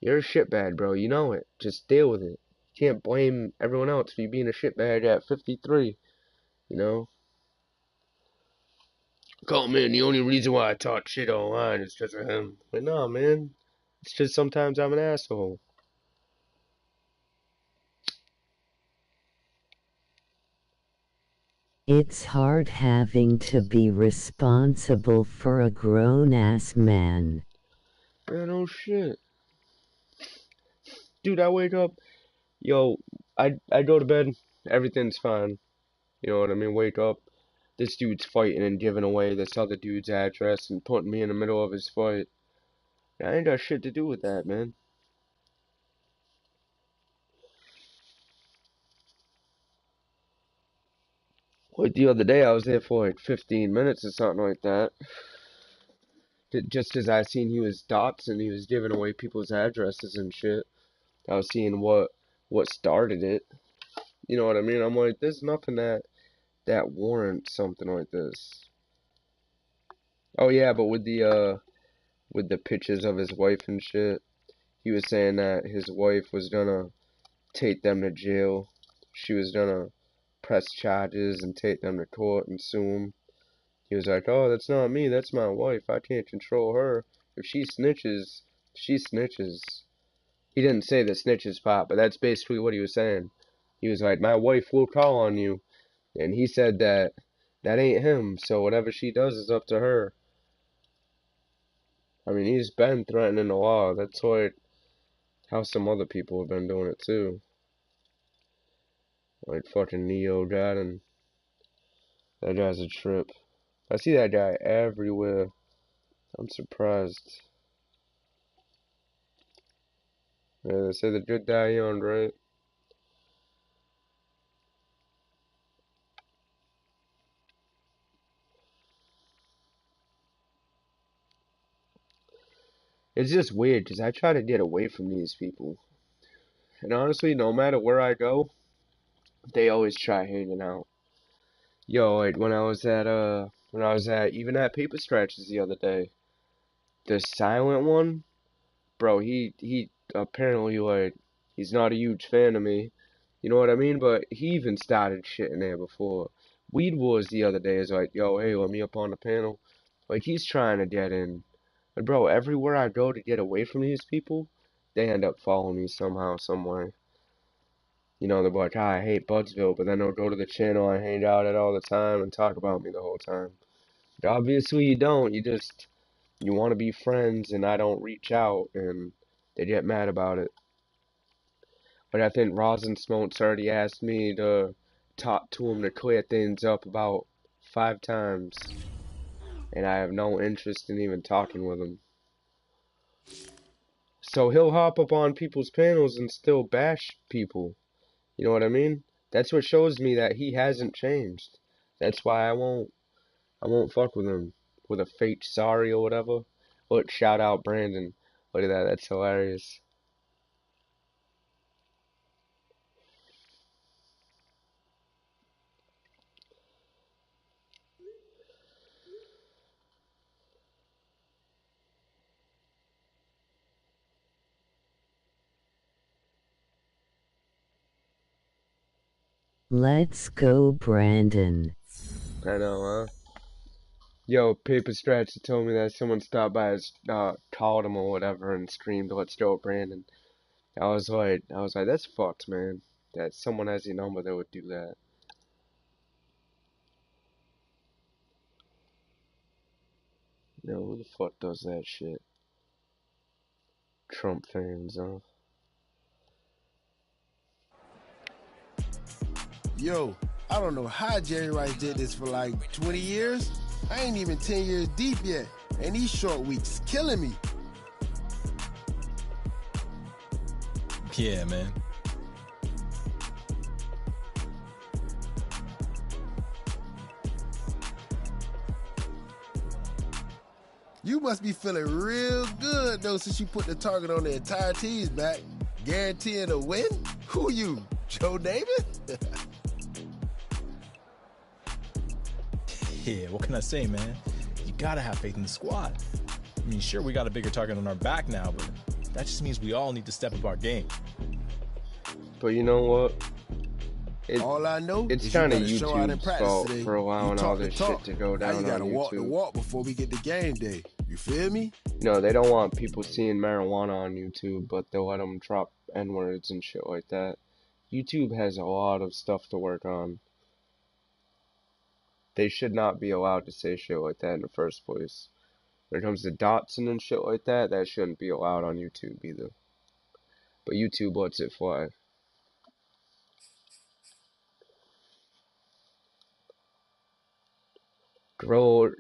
you're a shitbag, bro. You know it. Just deal with it. You can't blame everyone else for you being a shitbag at 53. You know? Oh man, the only reason why I talk shit online is because of him. But no, man. It's just sometimes I'm an asshole. It's hard having to be responsible for a grown-ass man. Man, oh shit. Dude, I wake up, yo, I go to bed, everything's fine. You know what I mean? Wake up, this dude's fighting and giving away this other dude's address and putting me in the middle of his fight. I ain't got shit to do with that, man. Like the other day, I was there for like 15 minutes or something like that. Just as I seen he was dots and he was giving away people's addresses and shit. I was seeing what started it. You know what I mean? I'm like, there's nothing that warrants something like this. Oh yeah, but with the pictures of his wife and shit, he was saying that his wife was gonna take them to jail. She was gonna press charges and take them to court and sue him. He was like, oh, that's not me, that's my wife. I can't control her. If she snitches, she snitches. He didn't say the snitches part, but that's basically what he was saying. He was like, my wife will call on you. And he said that ain't him, so whatever she does is up to her. I mean, he's been threatening the law. That's like how some other people have been doing it too. Like fucking Neo Madden. That guy's a trip. I see that guy everywhere. I'm surprised. Yeah, they say the good die young, right? It's just weird because I try to get away from these people. And honestly, no matter where I go, they always try hanging out. Yo, like when I was at even at Paper Stretches the other day, the silent one, bro, he apparently like he's not a huge fan of me. You know what I mean? But he even started shit in there before. Weed Wars the other day is like, yo, hey, let me up on the panel. Like he's trying to get in. But bro, everywhere I go to get away from these people, they end up following me somehow, somewhere. You know, they're like, ah, I hate Budsville, but then they'll go to the channel I hang out at all the time and talk about me the whole time. But obviously you don't. You want to be friends, and I don't reach out, and they get mad about it. But I think Rosin Smokes already asked me to talk to him to clear things up about 5 times, and I have no interest in even talking with him. So he'll hop up on people's panels and still bash people. You know what I mean? That's what shows me that he hasn't changed. That's why I won't fuck with him with a fake sorry or whatever. Look, shout out Brandon. Look at that, that's hilarious. Let's go, Brandon. I know, huh? Yo, Paper Stretch told me that someone stopped by his, called him or whatever and screamed, let's go, Brandon. I was like, that's fucked, man. That someone has your number that would do that. You know, who the fuck does that shit? Trump fans, huh? Yo, I don't know how Jerry Rice did this for like 20 years. I ain't even 10 years deep yet, and these short weeks killing me. Yeah, man. You must be feeling real good, though, since you put the target on the entire team's back, guaranteeing a win? Who you, Joe David? Yeah, what can I say, man? You gotta have faith in the squad. I mean, sure, we got a bigger target on our back now, but that just means we all need to step up our game. But you know what? All I know it's is kind of YouTube's fault for allowing all this shit to go down on YouTube. Now you gotta walk the walk before we get to game day. You feel me? No, they don't want people seeing marijuana on YouTube, but they'll let them drop N-words and shit like that. YouTube has a lot of stuff to work on. They should not be allowed to say shit like that in the first place. When it comes to Dotson and shit like that, that shouldn't be allowed on YouTube either. But YouTube lets it fly. Gorilla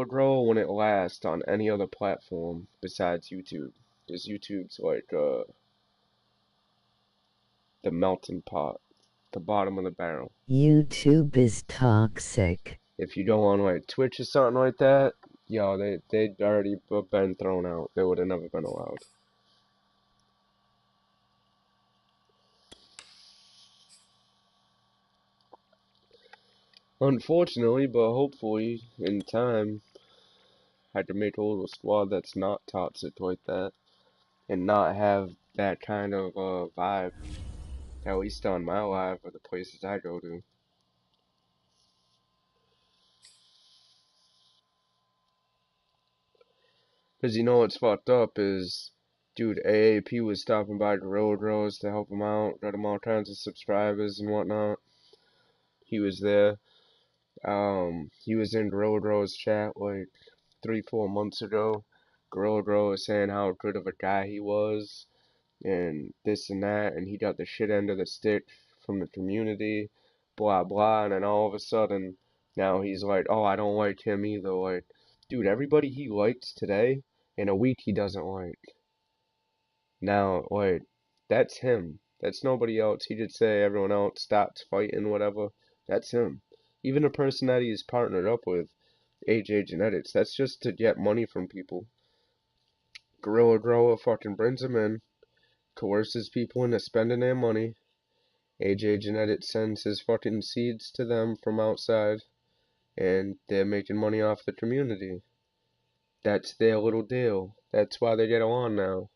Grow wouldn't last on any other platform besides YouTube. Because YouTube's like the melting pot, the bottom of the barrel. YouTube is toxic. If you go on like Twitch or something like that, yo, they'd already been thrown out. They would have never been allowed. Unfortunately, but hopefully, in time, I had to make a little squad that's not toxic like that, and not have that kind of vibe, at least on my live or the places I go to. Because you know what's fucked up is, dude, AAP was stopping by Gorilla Grows to help him out, got him all kinds of subscribers and whatnot. He was there. He was in Gorilla Grows chat like 3-4 months ago. Gorilla Grow was saying how good of a guy he was, and this and that, and he got the shit end of the stick from the community, blah blah, and then all of a sudden, now he's like, oh, I don't like him either. Like, dude, everybody he liked today, in a week he doesn't like. Now, like, that's him. That's nobody else. He did say everyone else stopped fighting, whatever. That's him. Even the person that he's partnered up with, AJ Genetics, that's just to get money from people. Gorilla Grower fucking brings him in, coerces people into spending their money. AJ Genetics sends his fucking seeds to them from outside, and they're making money off the community. That's their little deal. That's why they get along now.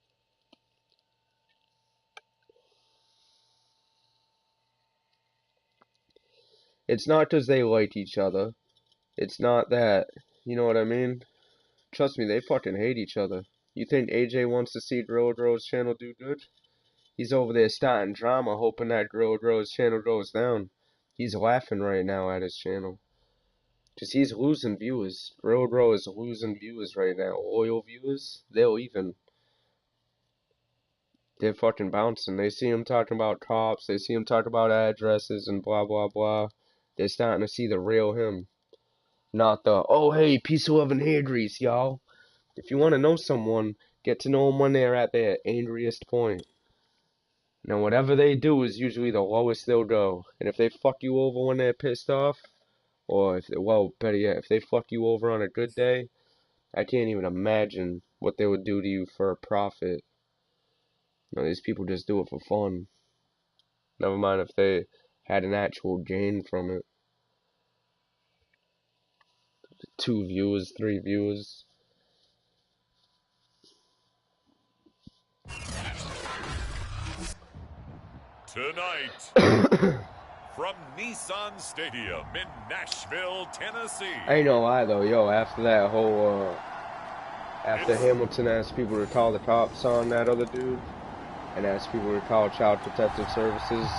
It's not because they like each other. It's not that. You know what I mean? Trust me, they fucking hate each other. You think AJ wants to see Gorilla Grow's channel do good? He's over there starting drama, hoping that Gorilla Grow's channel goes down. He's laughing right now at his channel. Because he's losing viewers. Gorilla Grow is losing viewers right now. Loyal viewers, they're leaving. They're fucking bouncing. They see him talking about cops. They see him talk about addresses and blah, blah, blah. They're starting to see the real him. Not the, oh, hey, peace, love, and hair grease, y'all. If you want to know someone, get to know them when they're at their angriest point. Now, whatever they do is usually the lowest they'll go. And if they fuck you over when they're pissed off, or, well, better yet, if they fuck you over on a good day, I can't even imagine what they would do to you for a profit. You know, these people just do it for fun. Never mind if they had an actual gain from it. 2 viewers, 3 viewers. Tonight, from Nissan Stadium in Nashville, Tennessee. I ain't gonna lie though, yo, after that whole, after Hamilton asked people to call the cops on that other dude, and asked people to call Child Protective Services,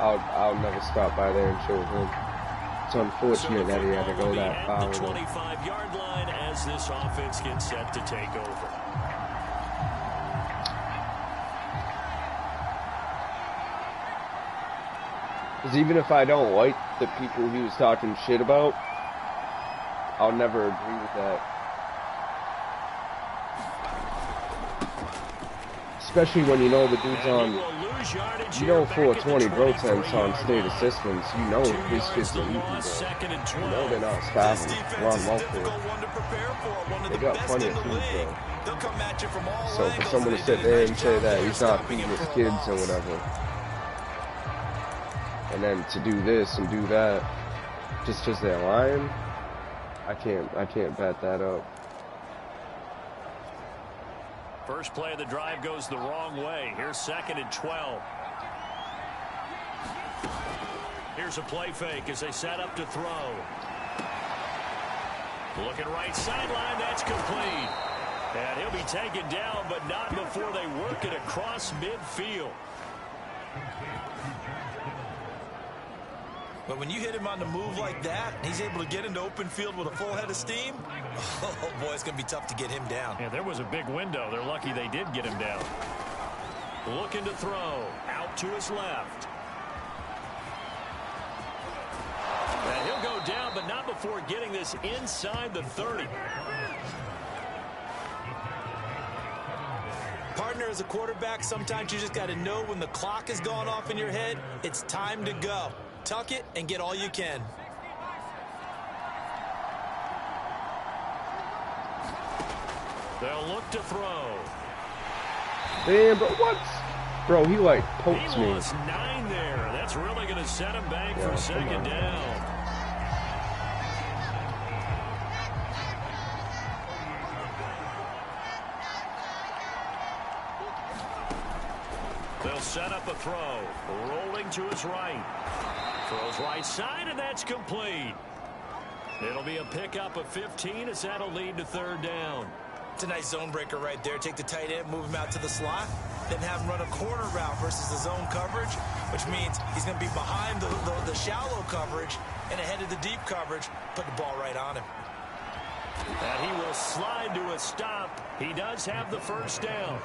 I'll never stop by there and chill with him. It's unfortunate that he had to go that far. The 25-yard line as this offense gets set to take over. Because even if I don't like the people he was talking shit about, I'll never agree with that. Especially when you know the dude's on, you know, 420 Broten's on state assistance. You know his kids are eating, bro. You know they're not starving. They're on welfare. They got plenty of food, bro. So for someone to sit there and say that he's not feeding his kids or whatever, and then to do this and do that, just because they're lying, I can't back that up. First play of the drive goes the wrong way. Here's 2nd and 12. Here's a play fake as they set up to throw. Looking right sideline, that's complete. And he'll be taken down, but not before they work it across midfield. But when you hit him on the move like that, he's able to get into open field with a full head of steam. Oh, boy, it's going to be tough to get him down. Yeah, there was a big window. They're lucky they did get him down. Looking to throw. Out to his left. And he'll go down, but not before getting this inside the 30. Partner, as a quarterback, sometimes you just got to know when the clock has gone off in your head, it's time to go. Tuck it and get all you can. They'll look to throw. Damn, bro, what? Bro, he like poked me. He lost 9 there. That's really going to set him back for 2nd down. They'll set up a throw. Rolling to his right. Throws right side, and that's complete. It'll be a pickup of 15 as that'll lead to 3rd down. It's a nice zone breaker right there. Take the tight end, move him out to the slot, then have him run a corner route versus the zone coverage, which means he's going to be behind the shallow coverage and ahead of the deep coverage. Put the ball right on him. And he will slide to a stop. He does have the 1st down.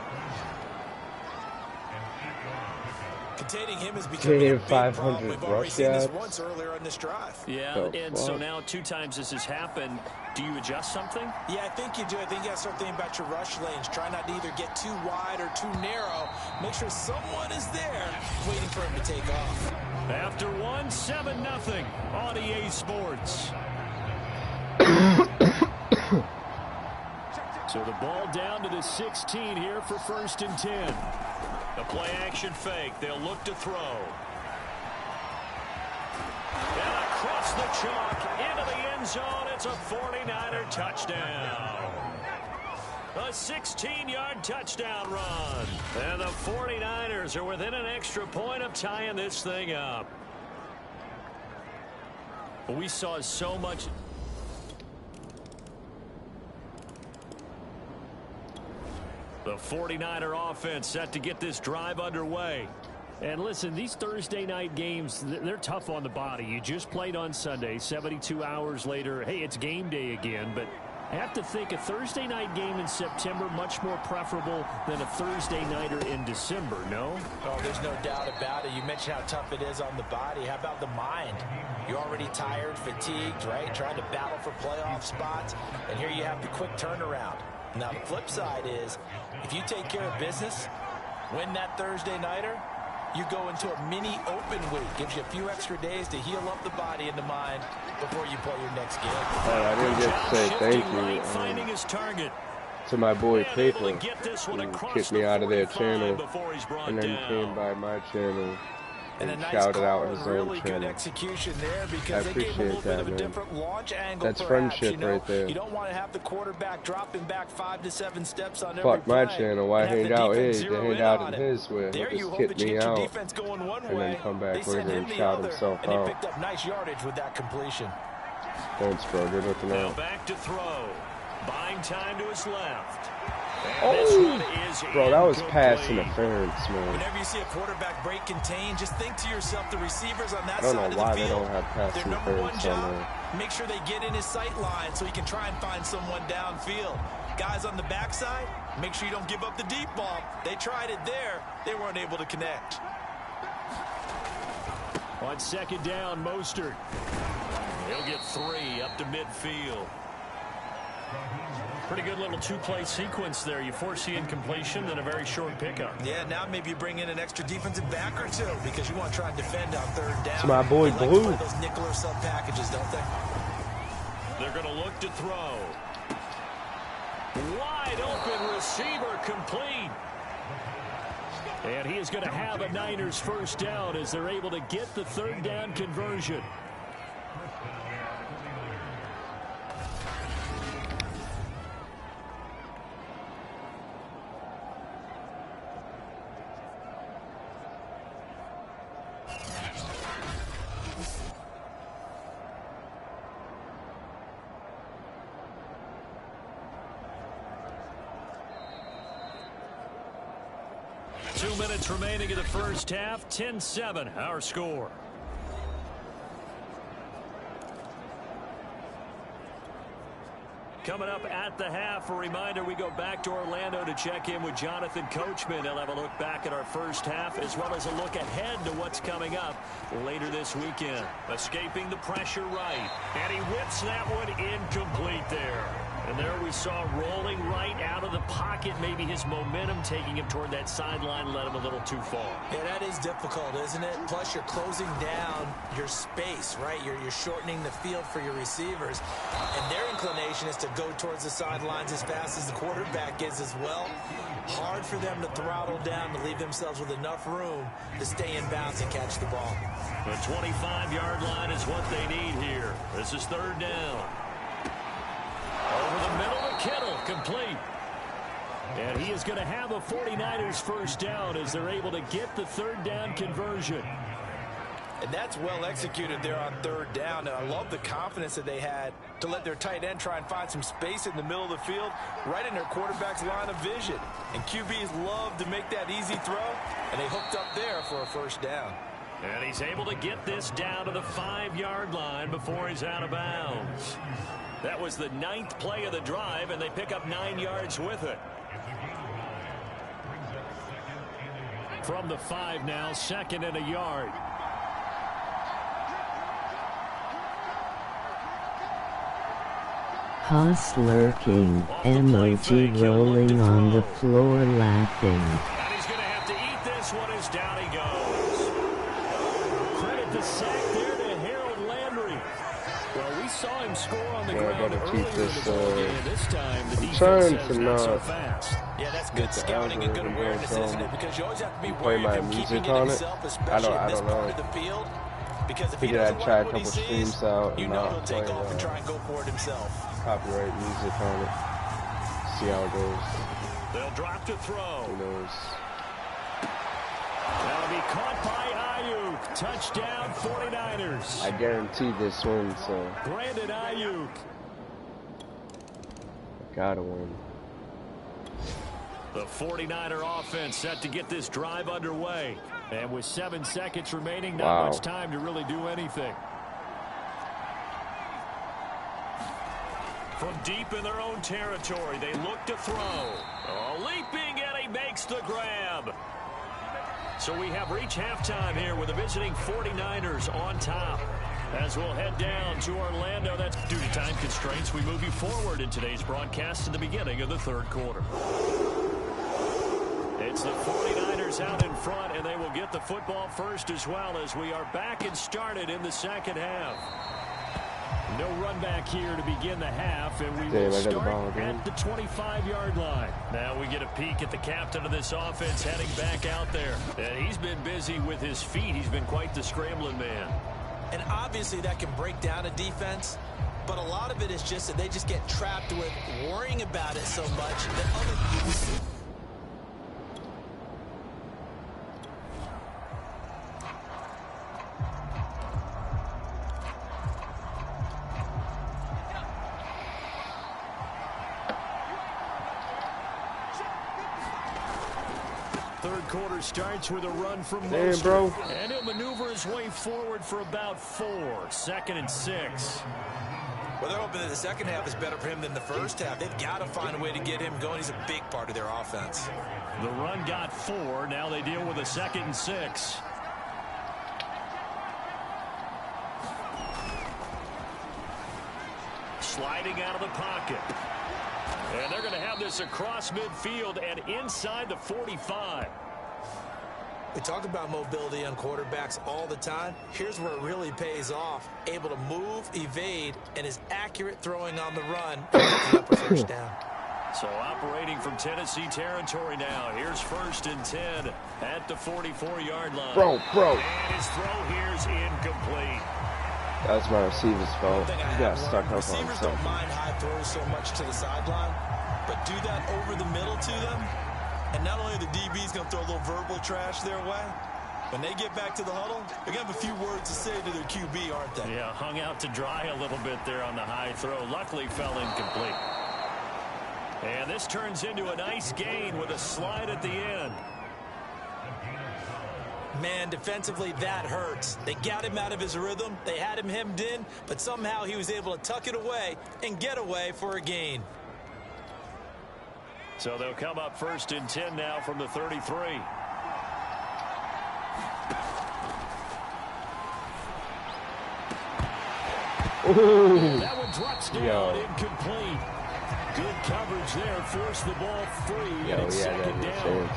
Containing him is becoming a big problem. We've already seen this yards. once earlier on this drive. Yeah, and so now 2 times this has happened. Do you adjust something? Yeah, I think you do. I think you got to start thinking about your rush lanes. Try not to either get too wide or too narrow. Make sure someone is there waiting for him to take off. After 1, 7-0 on EA Sports. So the ball down to the 16 here for 1st and 10. The play action fake. They'll look to throw. And across the chalk into the end zone. It's a 49er touchdown. A 16-yard touchdown run. And the 49ers are within an extra point of tying this thing up. We saw so much. The 49er offense set to get this drive underway. And listen, these Thursday night games, they're tough on the body. You just played on Sunday, 72 hours later. Hey, it's game day again. But I have to think a Thursday night game in September much more preferable than a Thursday nighter in December, no? Oh, there's no doubt about it. You mentioned how tough it is on the body. How about the mind? You're already tired, fatigued, right? Trying to battle for playoff spots. And here you have the quick turnaround. Now, the flip side is, if you take care of business, win that Thursday nighter, you go into a mini open week. Gives you a few extra days to heal up the body and the mind before you play your next game. I didn't get to say thank you to my boy Paper, who kicked me out of their channel and then came by my channel and nice shouted out his really own good channel. Execution there because I they gave a little appreciate bit that, of a man. different launch angle. That's perhaps, friendship right there. You don't want to have the quarterback dropping back 5 to 7 steps on every Fuck my play channel. Why hang out? Hey, they hang out in his where there he'll you just hope kick that you me get your out defense going one and way. then come They back send later him and the shout other, himself and he out. picked up nice yardage with that completion. Thanks, bro. Good looking Now out. back to throw. Buying time to his left. Oh, bro, that was pass interference, man. Whenever you see a quarterback break contain, just think to yourself, the receivers on that I don't side know of why the they field, don't have pass their number one interference job, on there. make sure they get in his sight line so he can try and find someone downfield. Guys on the backside, make sure you don't give up the deep ball. They tried it there. They weren't able to connect. On 2nd down, Mostert. He'll get 3 up to midfield. Pretty good little two-play sequence there. You force the incompletion, then a very short pickup. Yeah, now maybe you bring in an extra defensive back or two because you want to try and defend on third down. It's my boy they Blue. like to play those nickel or sub packages, don't they? They're going to look to throw. Wide open receiver complete. And he is going to have a Niners first down as they're able to get the third down conversion. Remaining in the first half, 10-7, our score. Coming up at the half, a reminder, we go back to Orlando to check in with Jonathan Coachman. He'll have a look back at our first half as well as a look ahead to what's coming up later this weekend. Escaping the pressure right, and he whips that one incomplete there. And there we saw rolling right out of the pocket. Maybe his momentum taking him toward that sideline led him a little too far. Yeah, that is difficult, isn't it? Plus, you're closing down your space, right? You're shortening the field for your receivers. And their inclination is to go towards the sidelines as fast as the quarterback is as well. Hard for them to throttle down to leave themselves with enough room to stay in bounds and catch the ball. The 25-yard line is what they need here. This is third down. Over the middle to Kittle, complete. And he is going to have a 49ers first down as they're able to get the third down conversion. And that's well executed there on third down. And I love the confidence that they had to let their tight end try and find some space in the middle of the field, right in their quarterback's line of vision. And QBs love to make that easy throw, and they hooked up there for a first down. And he's able to get this down to the 5-yard line before he's out of bounds. That was the 9th play of the drive, and they pick up 9 yards with it. From the 5 now, 2nd and a yard. Haas lurking, emoji rolling on the floor laughing. And he's going to have to eat this one as down he goes. Credit the sack there to Harold Landry. Well, we saw him score on the ground earlier in the ball game. This time, the defense says not so fast. Yeah, that's good scouting and good awareness, isn't it? Because you always have to be play worried my of him music keeping it on it. himself, especially in this part of the field. Because if he doesn't try a like what he couple sees, streams out you and know not he'll take play off and try and go for it himself. copyright music on it. See how it goes. They'll drop to throw. Who knows? That'll be caught by Ayuk. Touchdown 49ers. I guarantee this win, so Brandon Ayuk. gotta win. The 49er offense set to get this drive underway. And with 7 seconds remaining, not much time to really do anything. From deep in their own territory, they look to throw. Oh, leaping, and he makes the grab. So we have reached halftime here with the visiting 49ers on top. As we'll head down to Orlando, that's due to time constraints. We move you forward in today's broadcast to the beginning of the third quarter. It's the 49ers out in front, and they will get the football first as well as we are back and started in the second half. No run back here to begin the half, and we will start at the 25-yard line. Now we get a peek at the captain of this offense heading back out there. And he's been busy with his feet. He's been quite the scrambling man. And obviously that can break down a defense, but a lot of it is just that they just get trapped with worrying about it so much that other people... Third quarter starts with a run from Damn, bro. And he'll maneuver his way forward for about 4. 2nd and 6. Well, they're hoping that the second half is better for him than the first half. They've got to find a way to get him going. He's a big part of their offense. The run got 4. Now they deal with a 2nd and 6. sliding out of the pocket. And they're going to have this across midfield and inside the 45. We talk about mobility on quarterbacks all the time. Here's where it really pays off. Able to move, evade, and is accurate throwing on the run, picking up a first down. So operating from Tennessee territory now. Here's 1st and 10 at the 44-yard line. Bro. And his throw here's incomplete. That's my receiver's fault. He got stuck up on Receivers something. don't mind high throws so much to the sideline, but do that over the middle to them. And not only the DB's going to throw a little verbal trash their way, when they get back to the huddle, they're going to have a few words to say to their QB, aren't they? Yeah, hung out to dry a little bit there on the high throw. Luckily fell incomplete. And this turns into a nice gain with a slide at the end. Man, defensively, that hurts. They got him out of his rhythm. They had him hemmed in, but somehow he was able to tuck it away and get away for a gain. So they'll come up 1st and 10 now from the 33. That one drops down, incomplete. Good coverage there, forced the ball free, and it's 2nd down.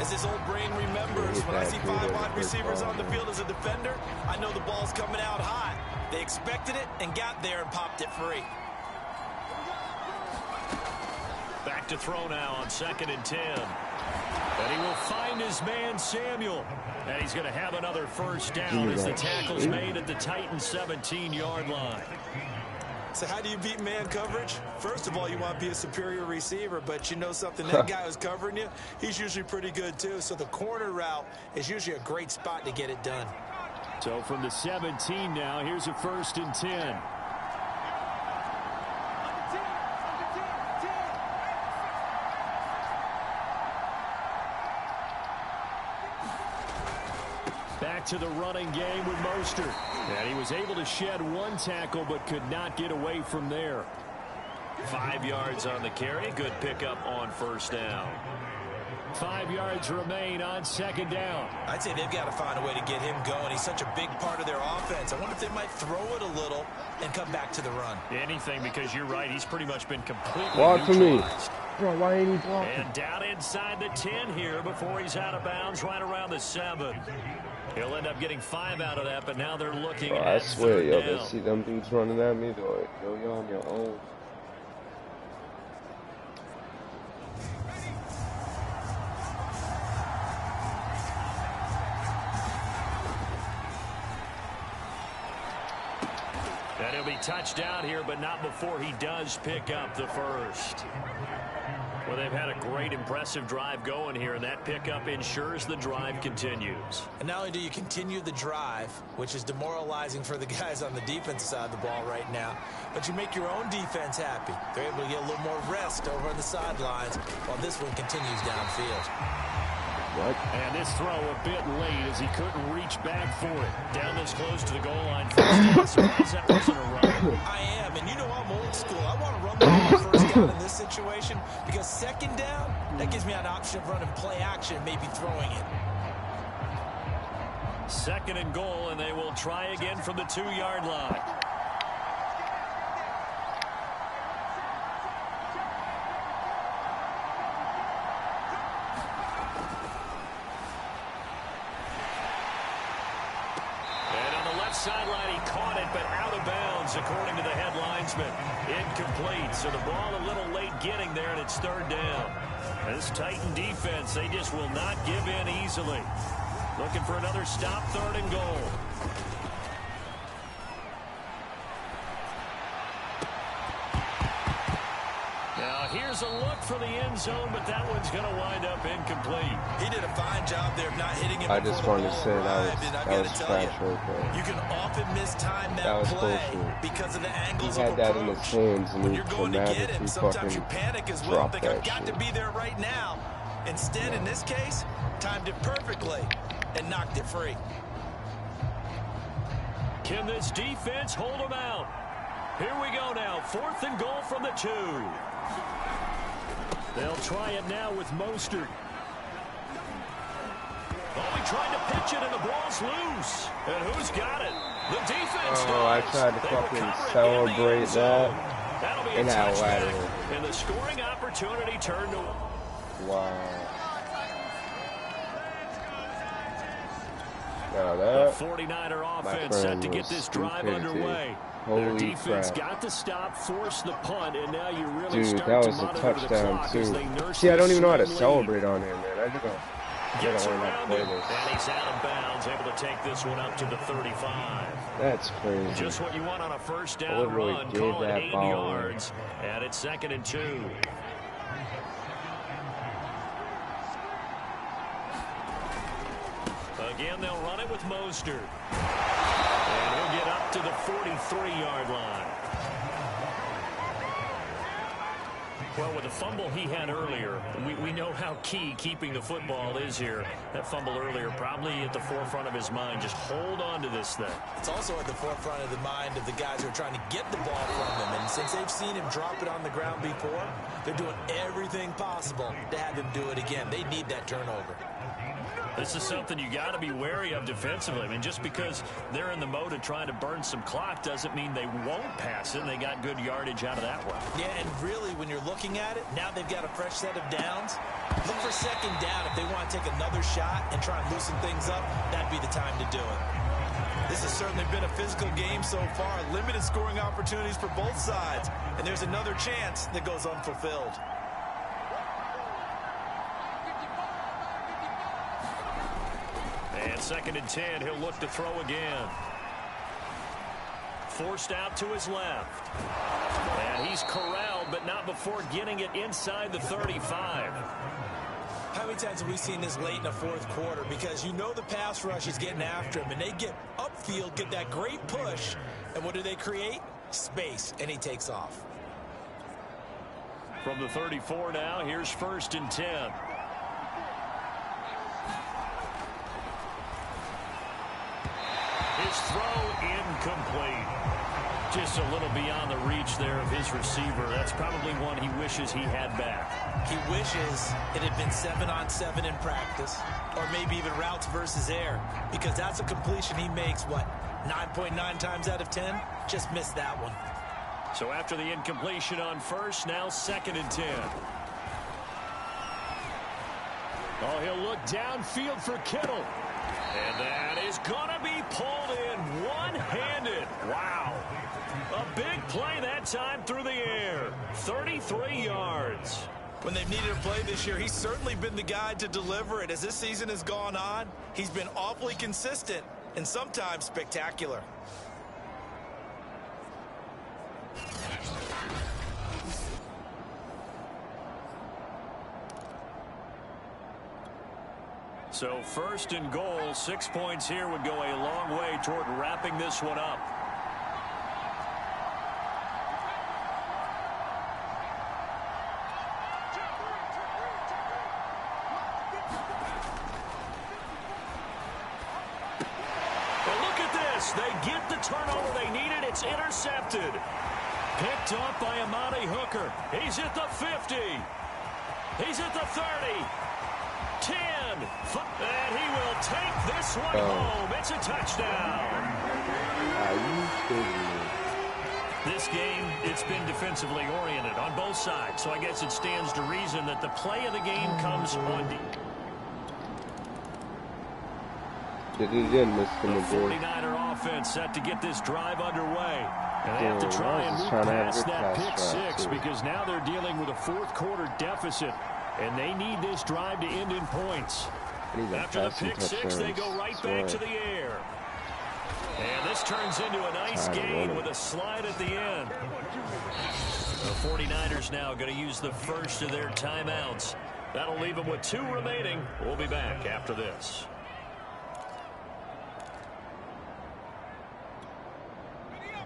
As his old brain remembers, when I see 5 wide receivers on the field as a defender, I know the ball's coming out hot. They expected it and got there and popped it free. Back to throw now on 2nd and 10. And he will find his man, Samuel. And he's going to have another first down as the tackle's made at the Titans' 17-yard line. So how do you beat man coverage? First of all, you want to be a superior receiver, but you know something, that guy who's covering you, he's usually pretty good too. So the corner route is usually a great spot to get it done. So from the 17 now, here's a 1st and 10. Back to the running game with Mostert. And he was able to shed 1 tackle but could not get away from there. 5 yards on the carry. Good pickup on 1st down. 5 yards remain on 2nd down. I'd say they've got to find a way to get him going. He's such a big part of their offense. I wonder if they might throw it a little and come back to the run. Anything, because you're right. He's pretty much been completely Block for me. neutralized. Bro, why ain't he blocking? And down inside the 10 here before he's out of bounds right around the 7. He'll end up getting 5 out of that, but now they're looking at I swear, 3rd yo, down. they see them dudes running at me, they're like, yo, you're on your own. And he'll be touched down here, but not before he does pick up the first. Well, they've had a great, impressive drive going here, and that pickup ensures the drive continues. And not only do you continue the drive, which is demoralizing for the guys on the defensive side of the ball right now, but you make your own defense happy. They're able to get a little more rest over on the sidelines while this one continues downfield. What? And this throw a bit late as he couldn't reach back for it. Down this close to the goal line. First down. Surprised that wasn't a run. I am, and you know I'm old school. I want to run the ball first down in this situation because 2nd down, that gives me an option of running play action, maybe throwing it. 2nd and goal, and they will try again from the 2-yard line. Sideline, he caught it, but out of bounds, according to the head linesman. Incomplete, so the ball a little late getting there, and it's 3rd down. This Titan defense, they just will not give in easily. Looking for another stop, 3rd and goal. Now, here's a look for the end zone, but that one's going to wind up incomplete. He did a fine job there of not hitting it. I just wanted to say that was trash right there. You can often mistime that play because of the angles he had of that approach. in his hands, and When he you're going to get him, dramatically sometimes you fucking panic as well and dropped think, I've that got shit. to be there right now. Instead, in this case, timed it perfectly and knocked it free. Can this defense hold them out? Here we go now. 4th and goal from the 2. They'll try it now with Mostert. Oh, he tried to pitch it, and the ball's loose. And who's got it? The defense Oh, I tried to fucking celebrate that. And that lateral. And the scoring opportunity turned to... Wow. Now that, the 49er my offense set friend, to get was this drive stupidity. underway. Holy Their defense crap. got the stop, forced the punt, and now you really Dude, start that to was a monitor the touchdown clock too. as they nurse See, I don't this even know how to lead. celebrate on here, man. I just don't Gets know how around to play him, this. and he's out of bounds, able to take this one up to the 35. That's crazy. Just what you want on a first I down literally run, gave call it that 8 ball yards, and it's 2nd and 2. Again, they'll run it with Mostert. And he'll get up to the 43-yard line. Well, with the fumble he had earlier, we know how key keeping the football is here. That fumble earlier probably at the forefront of his mind. Just hold on to this thing. It's also at the forefront of the mind of the guys who are trying to get the ball from him. And since they've seen him drop it on the ground before, they're doing everything possible to have him do it again. They need that turnover. This is something you got to be wary of defensively. I mean, just because they're in the mode of trying to burn some clock doesn't mean they won't pass it. And they got good yardage out of that one. Yeah, and really, when you're looking at it, now they've got a fresh set of downs. Look for 2nd down. If they want to take another shot and try and loosen things up, that'd be the time to do it. This has certainly been a physical game so far. Limited scoring opportunities for both sides. And there's another chance that goes unfulfilled. And 2nd and 10, he'll look to throw again. Forced out to his left. And he's corralled, but not before getting it inside the 35. How many times have we seen this late in the fourth quarter? Because you know the pass rush is getting after him, and they get upfield, get that great push, and what do they create? Space, and he takes off. From the 34 now, here's 1st and 10. His throw incomplete. Just a little beyond the reach there of his receiver. That's probably one he wishes he had back. He wishes it had been 7-on-7 in practice, or maybe even routes versus air, because that's a completion he makes, what, 9.9 times out of 10? Just missed that one. So after the incompletion on first, now 2nd and 10. Oh, he'll look downfield for Kittle. And that is going to be pulled in one-handed. Wow. A big play that time through the air. 33 yards. When they've needed a play this year, he's certainly been the guy to deliver it. As this season has gone on, he's been awfully consistent and sometimes spectacular. So 1st and goal, 6 points here would go a long way toward wrapping this one up. Well, look at this. They get the turnover they needed. It's intercepted. Picked off by Amani Hooker. He's at the 50. He's at the 30. 10, and he will take this one home. It's a touchdown. Are you kidding me? This game, it's been defensively oriented on both sides, so I guess it stands to reason that the play of the game comes on deep. Did it again, Mr. The 49er offense set to get this drive underway. And they have to try and move past that pick six because now they're dealing with a fourth quarter deficit. And they need this drive to end in points. After the pick six, they go right back to the air. And this turns into a nice gain with a slide at the end. The 49ers now going to use the first of their timeouts. That'll leave them with 2 remaining. We'll be back after this.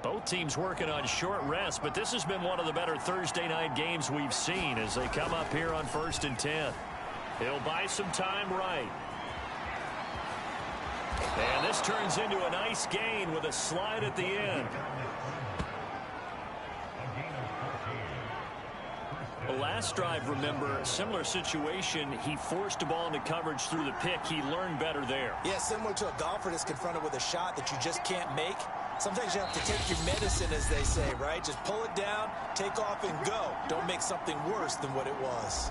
Both teams working on short rest, but this has been one of the better Thursday night games we've seen as they come up here on 1st and 10. He'll buy some time right. And this turns into a nice gain with a slide at the end. Well, last drive, remember, similar situation. He forced a ball into coverage through the pick. He learned better there. Yeah, similar to a golfer that's confronted with a shot that you just can't make. Sometimes you have to take your medicine, as they say, right? Just pull it down, take off, and go. Don't make something worse than what it was.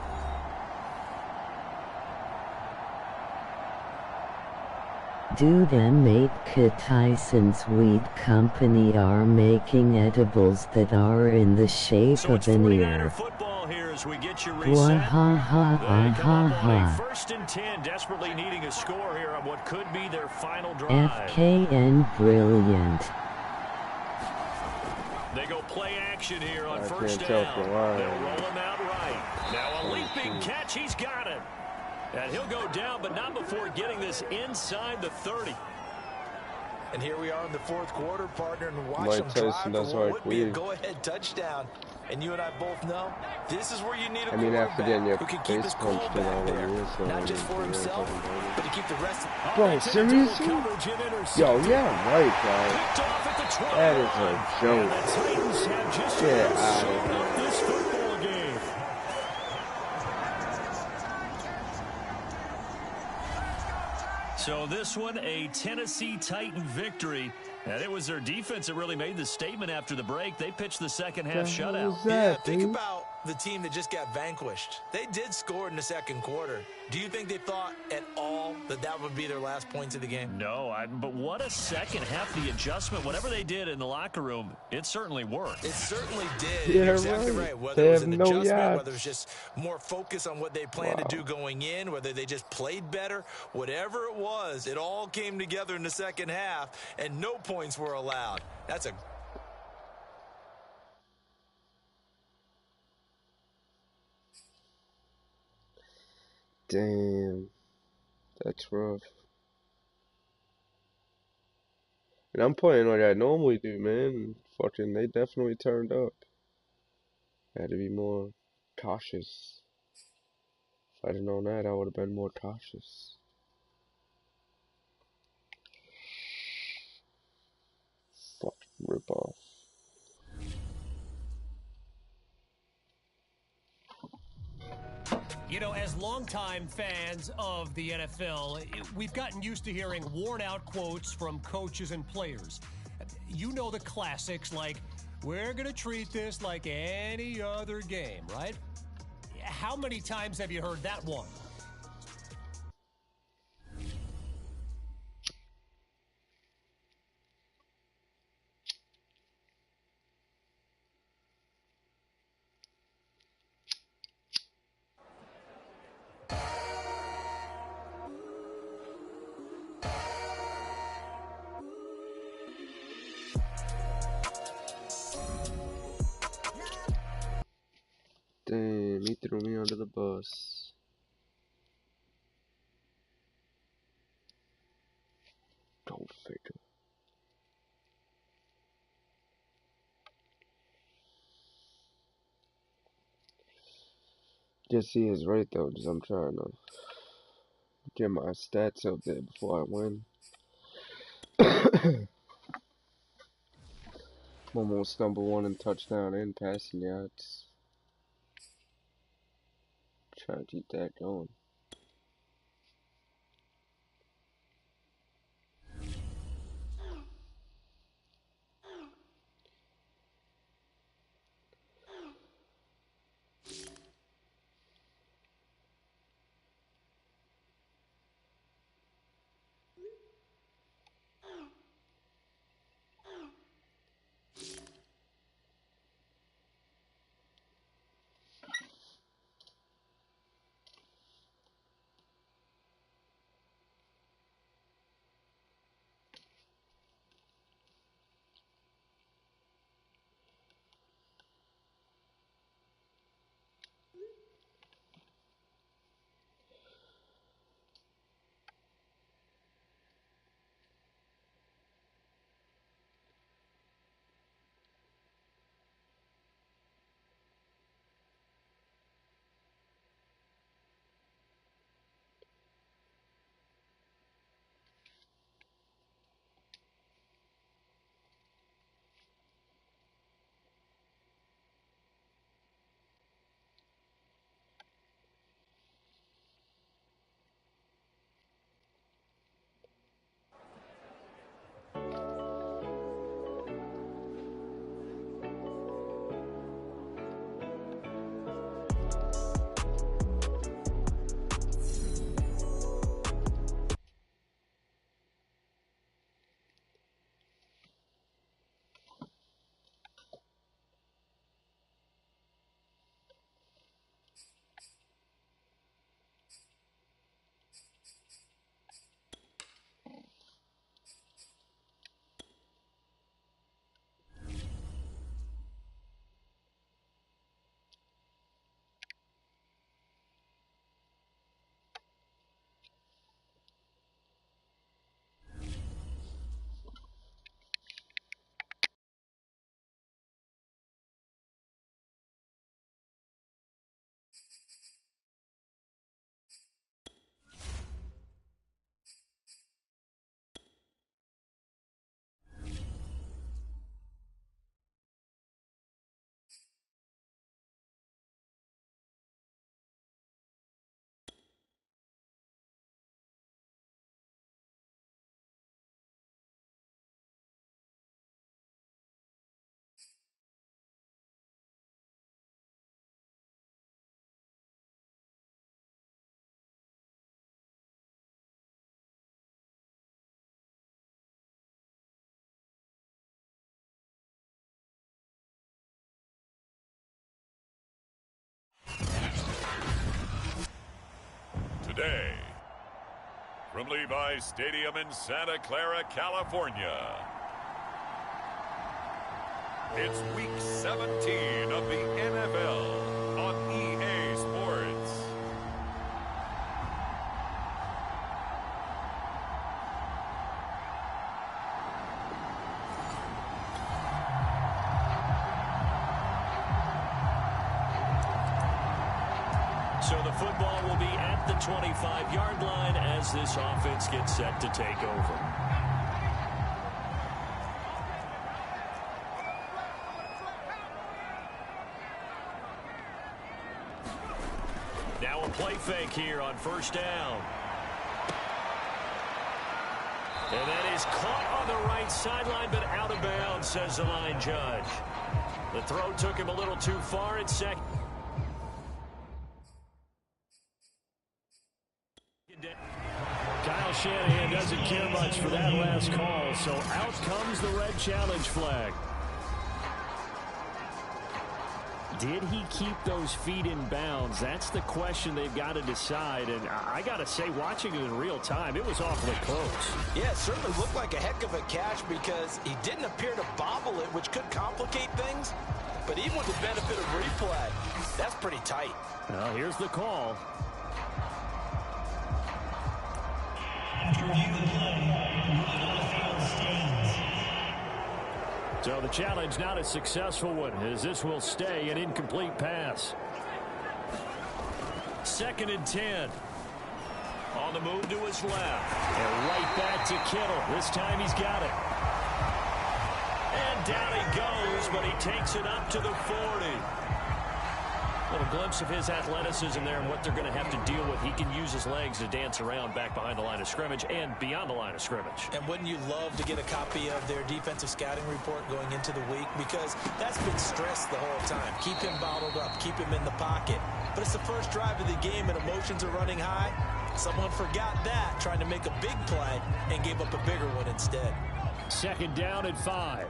Do them make Tyson's Weed Company are making edibles that are in the shape So of an ear. Football here as we get you Wah reset. ha ha ha ha ha. First and 10, desperately needing a score here on what could be their final drive. FKN brilliant. They go play action here on I first can't tell down. for why. They'll roll him out right. Now a leaping catch. He's got it. And he'll go down, but not before getting this inside the 30. And here we are in the fourth quarter, partner, and watch Mike them Tyson drive does for what like would be a weed. go-ahead touchdown. And you and I both know this is where you need a I mean, after getting your quarterback who can keep face his cool punched in all back the there. years, so Not just for himself, but to keep the rest of Bro, seriously? Yo, yeah, right, guys. That is a joke. Get out of here. This football game. So this one, a Tennessee Titan victory. And it was their defense that really made the statement after the break. They pitched the second half shutout. Think about the team that just got vanquished. They did score in the second quarter. Do you think they thought at all that that would be their last points of the game? No, but what a second half. The adjustment, whatever they did in the locker room, it certainly worked. It certainly did. Yeah, You're exactly right. right. Whether They it was have an no adjustment, yards. whether it was just more focus on what they planned to do going in, whether they just played better, whatever it was, it all came together in the second half, and no points were allowed. That's a Damn. That's rough. And I'm playing like I normally do, man. Fucking, they definitely turned up. Had to be more cautious. If I'd have known that, I would have been more cautious. Fucking rip off. You know, as longtime fans of the NFL, we've gotten used to hearing worn-out quotes from coaches and players. You know the classics like, we're going to treat this like any other game, right? How many times have you heard that one? Damn, he threw me under the bus. Go figure. Just he is right though, just I'm trying to get my stats up there before I win. Almost number one in touchdown and passing yards. Try to keep that going. day. From Levi's Stadium in Santa Clara, California, it's Week 17 of the NFL on EA Sports. So the football will be at the 25-yard line as this offense gets set to take over. Now a play fake here on first down. And that is caught on the right sideline, but out of bounds, says the line judge. The throw took him a little too far at second. Kyle Shanahan doesn't care much for that last call, so out comes the red challenge flag. Did he keep those feet in bounds? That's the question they've got to decide. And I got to say, watching it in real time, it was awfully close. Yeah, it certainly looked like a heck of a catch because he didn't appear to bobble it, which could complicate things. But even with the benefit of replay, that's pretty tight. Well, here's the call. So the challenge not a successful one, as this will stay an incomplete pass. 2nd and 10. On the move to his left. And right back to Kittle. This time he's got it. And down he goes, but he takes it up to the 40. A little glimpse of his athleticism there and what they're going to have to deal with. He can use his legs to dance around back behind the line of scrimmage and beyond the line of scrimmage. And wouldn't you love to get a copy of their defensive scouting report going into the week? Because that's been stressed the whole time. Keep him bottled up. Keep him in the pocket. But it's the first drive of the game and emotions are running high. Someone forgot that, trying to make a big play and gave up a bigger one instead. 2nd down and 5.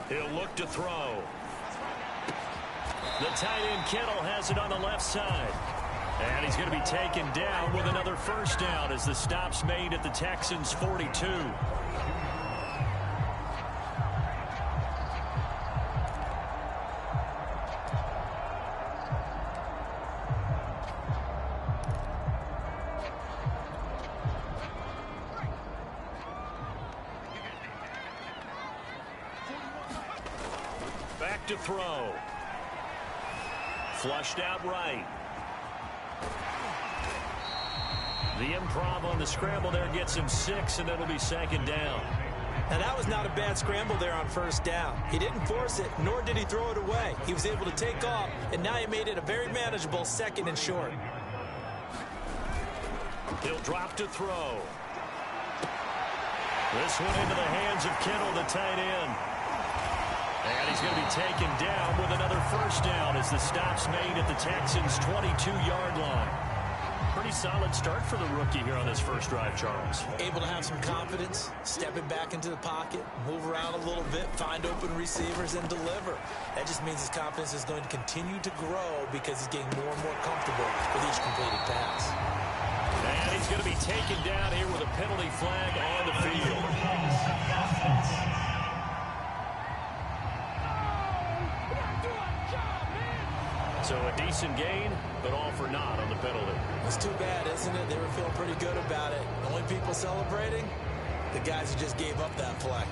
He'll look to throw. The tight end Kittle has it on the left side. And he's going to be taken down with another first down as the stop's made at the Texans' 42. Back to throw. Flushed out right. The improv on the scramble there gets him 6, and it'll be 2nd down. Now, that was not a bad scramble there on first down. He didn't force it, nor did he throw it away. He was able to take off, and now he made it a very manageable 2nd and short. He'll drop to throw. This one into the hands of Kittle, the tight end. And he's going to be taken down with another first down as the stop's made at the Texans' 22-yard line. Pretty solid start for the rookie here on this first drive, Charles. Able to have some confidence, stepping back into the pocket, move around a little bit, find open receivers, and deliver. That just means his confidence is going to continue to grow because he's getting more and more comfortable with each completed pass. And he's going to be taken down here with a penalty flag on the field. So a decent gain, but all for naught on the penalty. It's too bad, isn't it? They were feeling pretty good about it. The only people celebrating, the guys who just gave up that play.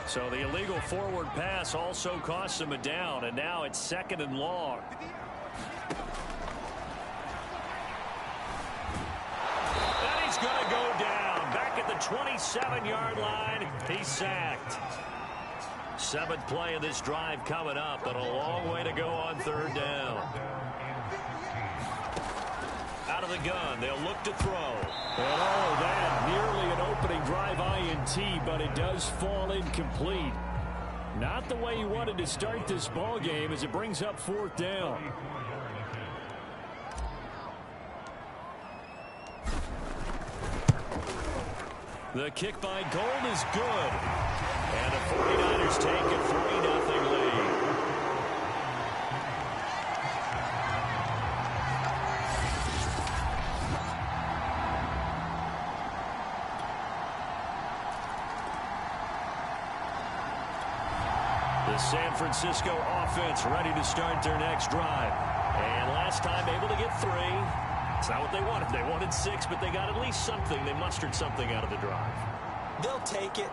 So the illegal forward pass also costs him a down, and now it's 2nd and long. And he's going to go down. Back at the 27-yard line, he's sacked. 7th play of this drive coming up, but a long way to go on 3rd down. Out of the gun. They'll look to throw. And all of that, nearly an opening drive INT, but it does fall incomplete. Not the way you wanted to start this ball game as it brings up 4th down. The kick by Gold is good. And the 49ers take a 3-0 lead. The San Francisco offense ready to start their next drive. And last time able to get 3. It's not what they wanted. They wanted 6, but they got at least something. They mustered something out of the drive. They'll take it.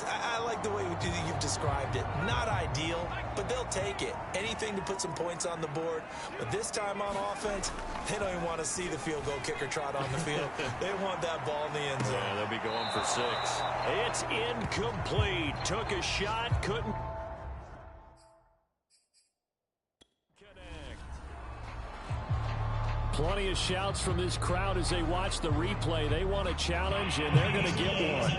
I like the way you've described it. Not ideal, but they'll take it. Anything to put some points on the board. But this time on offense, they don't even want to see the field goal kicker trot on the field. They want that ball in the end zone. Yeah, they'll be going for 6. It's incomplete. Took a shot, couldn't. Plenty of shouts from this crowd as they watch the replay. They want a challenge, and they're going to get one.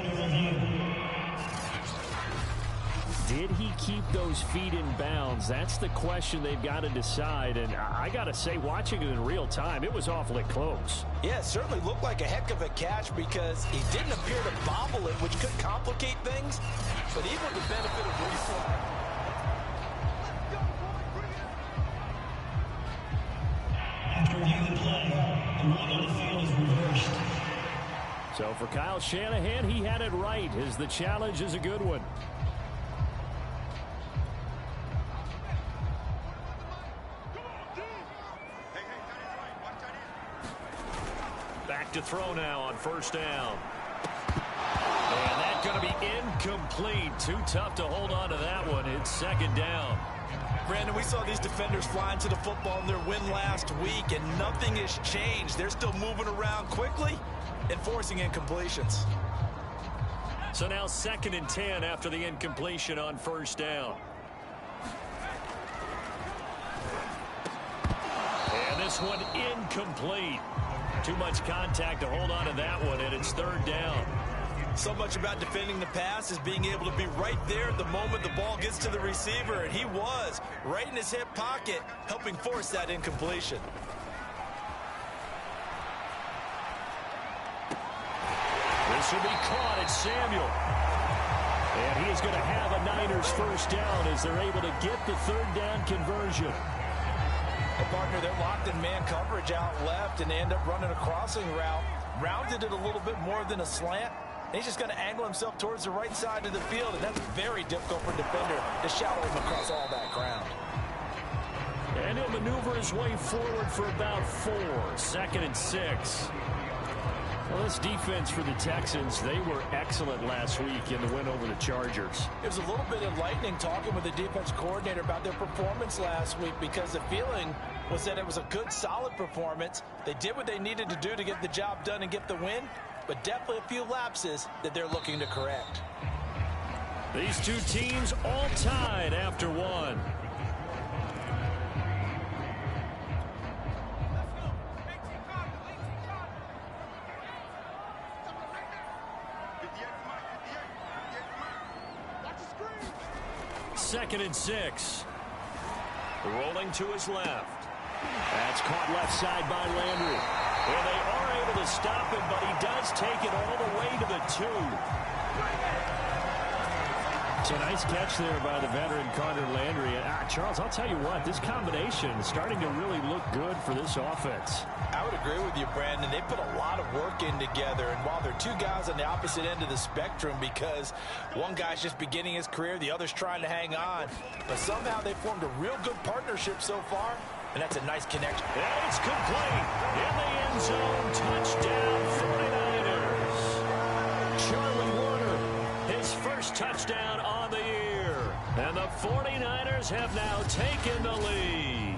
Did he keep those feet in bounds? That's the question they've got to decide. And I got to say, watching it in real time, it was awfully close. Yeah, it certainly looked like a heck of a catch because he didn't appear to bobble it, which could complicate things. But even with the benefit of replay. After review the play, the run on the field is reversed. So for Kyle Shanahan, he had it right, as the challenge is a good one. Back to throw now on 1st down. And that's going to be incomplete. Too tough to hold on to that one. It's 2nd down. Brandon, we saw these defenders flying to the football in their win last week, and nothing has changed. They're still moving around quickly and forcing incompletions. So now 2nd and 10 after the incompletion on 1st down. And this one incomplete. Too much contact to hold on to that one, and it's 3rd down. So much about defending the pass is being able to be right there the moment the ball gets to the receiver, and he was right in his hip pocket, helping force that incompletion. This will be caught at Samuel. And he is going to have a Niners 1st down as they're able to get the 3rd down conversion. Hey, partner, they're locked in man coverage out left, and they end up running a crossing route. Rounded it a little bit more than a slant. He's just going to angle himself towards the right side of the field, and that's very difficult for a defender to shadow him across all that ground. And he'll maneuver his way forward for about 4. 2nd and 6. Well, this defense for the Texans, they were excellent last week in the win over the Chargers. It was a little bit enlightening talking with the defense coordinator about their performance last week because the feeling was that it was a good, solid performance. They did what they needed to do to get the job done and get the win, but definitely a few lapses that they're looking to correct. These two teams all tied after 1. Second and 6. Rolling to his left. That's caught left side by Landry. And they are able to stop him, but he does take it all the way to the 2. It's a nice catch there by the veteran Carter Landry. Charles, I'll tell you what, this combination is starting to really look good for this offense. I would agree with you, Brandon. They put a lot of work in together, and while they're two guys on the opposite end of the spectrum because one guy's just beginning his career, the other's trying to hang on, but somehow they formed a real good partnership so far, and that's a nice connection. And it's complete. In the end zone, touchdown 49ers. Charlie Warner, his first touchdown on the year. And the 49ers have now taken the lead.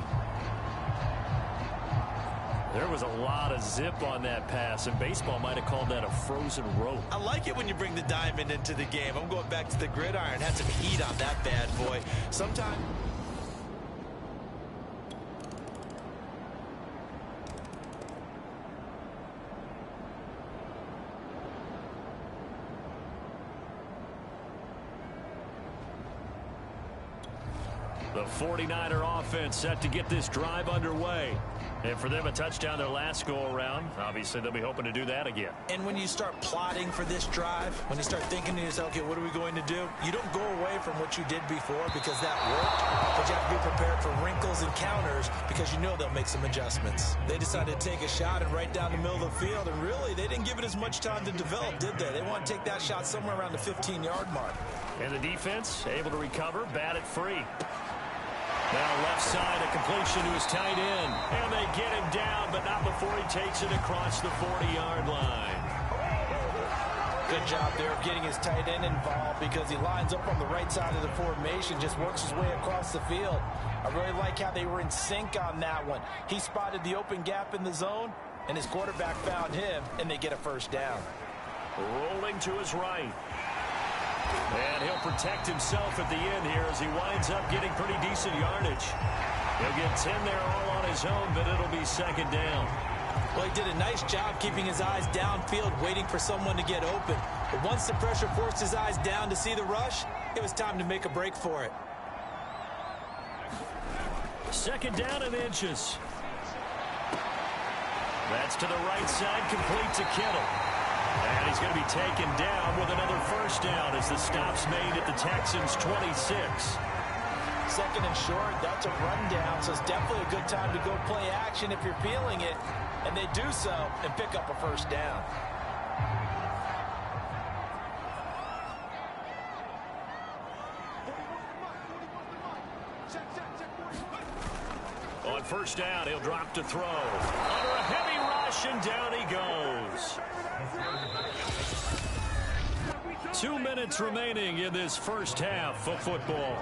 There was a lot of zip on that pass, and baseball might have called that a frozen rope. I like it when you bring the diamond into the game. I'm going back to the gridiron. Had some heat on that bad boy. Sometimes... The 49er offense set to get this drive underway. And for them, a touchdown their last go-around. Obviously, they'll be hoping to do that again. And when you start plotting for this drive, when you start thinking to yourself, okay, what are we going to do? You don't go away from what you did before because that worked, but you have to be prepared for wrinkles and counters because you know they'll make some adjustments. They decided to take a shot and right down the middle of the field, and really, they didn't give it as much time to develop, did they? They want to take that shot somewhere around the 15-yard mark. And the defense able to recover, bat it free. Now left side, a completion to his tight end. And they get him down, but not before he takes it across the 40-yard line. Good job there of getting his tight end involved because he lines up on the right side of the formation, just works his way across the field. I really like how they were in sync on that one. He spotted the open gap in the zone, and his quarterback found him, and they get a first down. Rolling to his right. And he'll protect himself at the end here as he winds up getting pretty decent yardage. He'll get 10 there all on his own, but it'll be second down. Well, he did a nice job keeping his eyes downfield, waiting for someone to get open. But once the pressure forced his eyes down to see the rush, it was time to make a break for it. Second down and inches. That's to the right side, complete to Kittle. And he's going to be taken down with another first down as the stop's made at the Texans' 26. Second and short, that's a rundown, so it's definitely a good time to go play action if you're feeling it. And they do so and pick up a first down. On first down, he'll drop to throw. Under a heavy rush, and down he goes. 2 minutes remaining in this first half of football.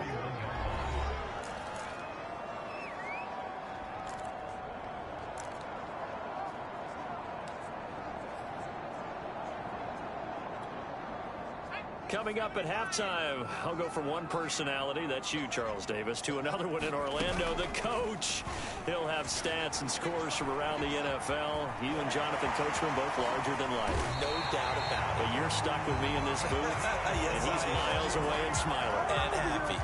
Coming up at halftime, I'll go from one personality, that's you, Charles Davis, to another one in Orlando, the coach. He'll have stats and scores from around the NFL. You and Jonathan Coachman both larger than life. No doubt about it. But you're stuck with me in this booth, yes, and he's miles away and smiling. And happy.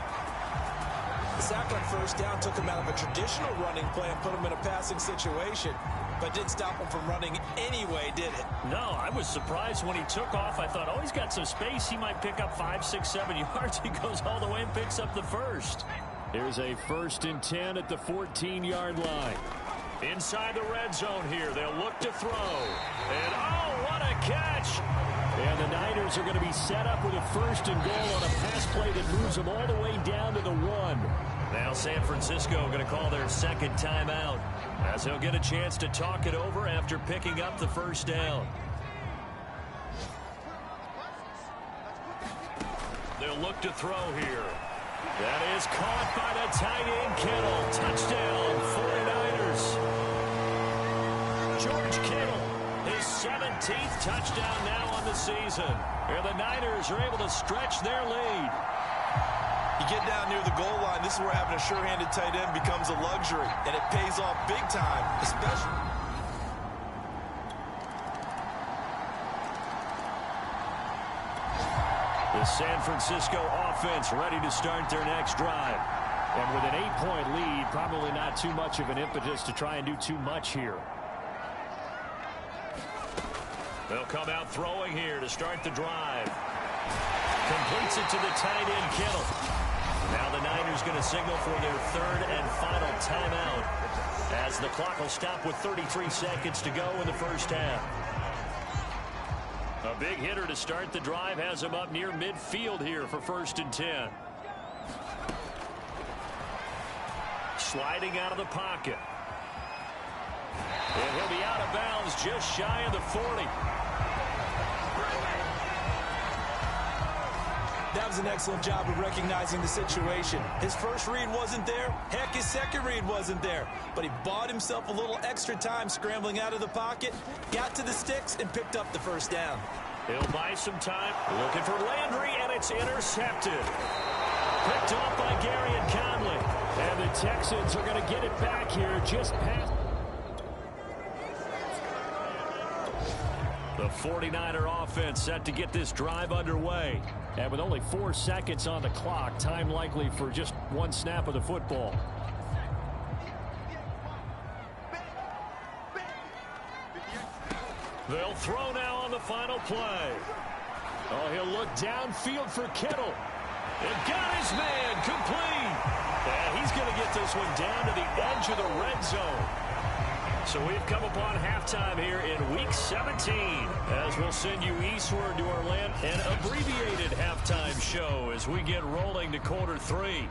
The sack on first down took him out of a traditional running play and put him in a passing situation. But didn't stop him from running anyway, did it? No, I was surprised when he took off. I thought, oh, he's got some space. He might pick up 5, 6, 7 yards. He goes all the way and picks up the first. Here's a 1st and 10 at the 14-yard line. Inside the red zone here. They'll look to throw. And, oh, what a catch. And the Niners are going to be set up with a 1st and goal on a pass play that moves them all the way down to the 1. Now San Francisco going to call their second timeout as he'll get a chance to talk it over after picking up the first down. They'll look to throw here. That is caught by the tight end, Kittle. Touchdown, 49ers. George Kittle, his 17th touchdown now on the season. And the Niners are able to stretch their lead. You get down near the goal line, this is where having a sure-handed tight end becomes a luxury, and it pays off big time, especially. The San Francisco offense ready to start their next drive. And with an 8-point lead, probably not too much of an impetus to try and do too much here. They'll come out throwing here to start the drive. Completes it to the tight end, Kittle. Now the Niners going to signal for their 3rd and final timeout as the clock will stop with 33 seconds to go in the first half. A big hitter to start the drive has him up near midfield here for 1st and 10. Sliding out of the pocket. And he'll be out of bounds just shy of the 40. That was an excellent job of recognizing the situation. His first read wasn't there. Heck, his second read wasn't there. But he bought himself a little extra time scrambling out of the pocket, got to the sticks, and picked up the first down. He'll buy some time. Looking for Landry, and it's intercepted. Picked off by Gary and Conley. And the Texans are going to get it back here just past. The 49er offense set to get this drive underway. And with only 4 seconds on the clock, time likely for just one snap of the football. They'll throw now on the final play. Oh, he'll look downfield for Kittle. And got his man complete. And he's going to get this one down to the edge of the red zone. So we've come upon halftime here in Week 17 as we'll send you eastward to our land, an abbreviated halftime show as we get rolling to quarter 3.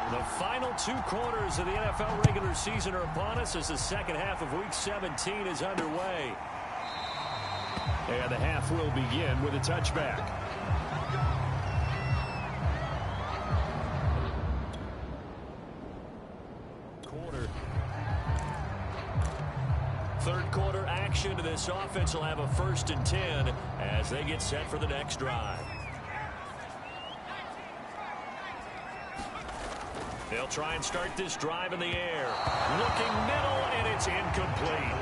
The final 2 quarters of the NFL regular season are upon us as the second half of Week 17 is underway. And the half will begin with a touchback. Third quarter action to this offense will have a 1st and 10 as they get set for the next drive. They'll try and start this drive in the air. Looking middle, and it's incomplete.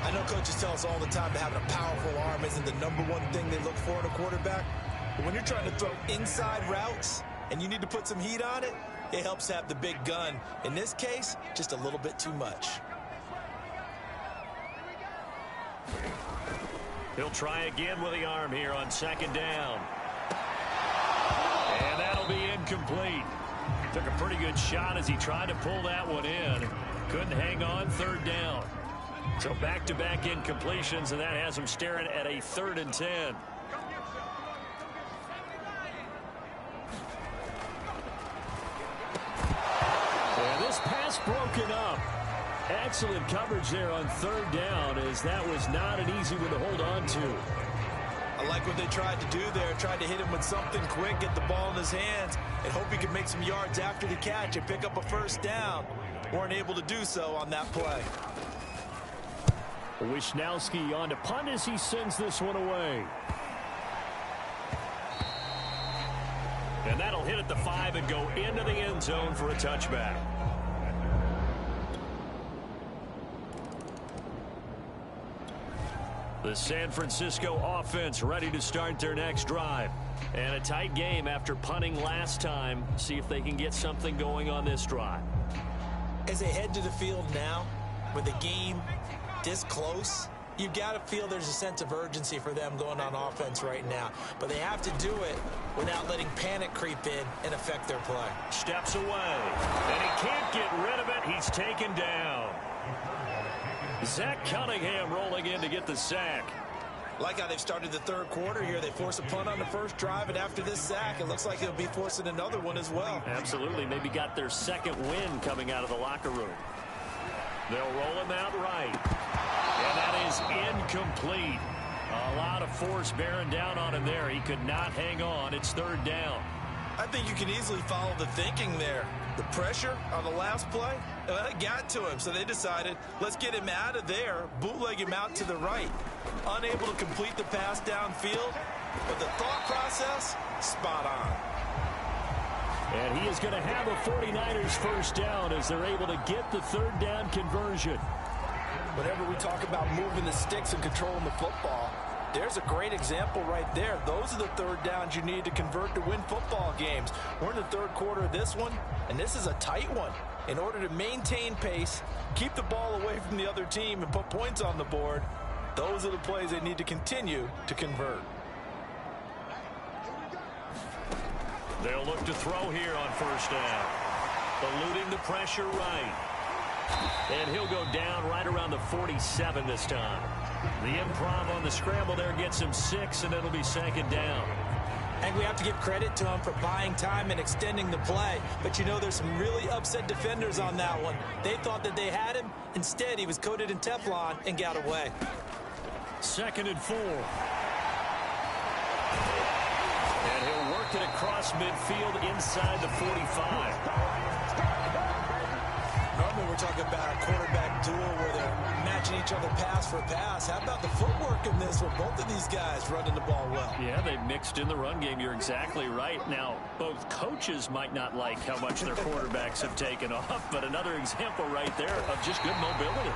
I know coaches tell us all the time that having a powerful arm isn't the #1 thing they look for in a quarterback. But when you're trying to throw inside routes and you need to put some heat on it, it helps have the big gun. In this case, just a little bit too much. He'll try again with the arm here on 2nd down. And that'll be incomplete. Took a pretty good shot as he tried to pull that one in. Couldn't hang on 3rd down. So back-to-back incompletions, and that has him staring at a 3rd and 10. And this pass broken up. Excellent coverage there on 3rd down, as that was not an easy one to hold on to. I like what they tried to do there. Tried to hit him with something quick, get the ball in his hands, and hope he could make some yards after the catch and pick up a 1st down. Weren't able to do so on that play. Wisnowski on to punt as he sends this one away. And that'll hit at the 5 and go into the end zone for a touchback. The San Francisco offense ready to start their next drive. And a tight game after punting last time. See if they can get something going on this drive. As they head to the field now, with the game this close, you've got to feel there's a sense of urgency for them going on offense right now. But they have to do it without letting panic creep in and affect their play. Steps away, and he can't get rid of it. He's taken down. Zach Cunningham rolling in to get the sack. Like how they've started the 3rd quarter here. They force a punt on the 1st drive, and after this sack, it looks like they'll be forcing another one as well. Absolutely. Maybe got their 2nd win coming out of the locker room. They'll roll him out right. And that is incomplete. A lot of force bearing down on him there. He could not hang on. It's 3rd down. I think you can easily follow the thinking there. The pressure on the last play, it got to him, so they decided, let's get him out of there, bootleg him out to the right. Unable to complete the pass downfield, but the thought process, spot on. And he is going to have a 49ers 1st down as they're able to get the 3rd down conversion. Whenever we talk about moving the sticks and controlling the football, there's a great example right there. Those are the 3rd downs you need to convert to win football games. We're in the 3rd quarter of this one, and this is a tight one. In order to maintain pace, keep the ball away from the other team, and put points on the board, those are the plays they need to continue to convert. They'll look to throw here on 1st down. Eluding the pressure right. And he'll go down right around the 47 this time. The improv on the scramble there gets him 6, and it'll be 2nd down. And we have to give credit to him for buying time and extending the play. But you know, there's some really upset defenders on that one. They thought that they had him. Instead, he was coated in Teflon and got away. 2nd and 4. And he'll work it across midfield inside the 45. Normally we're talking about a quarterback duel where they're matched watching each other pass for pass. How about the footwork in this with both of these guys running the ball well? Yeah, they've mixed in the run game. You're exactly right. Now, both coaches might not like how much their quarterbacks have taken off, but another example right there of just good mobility.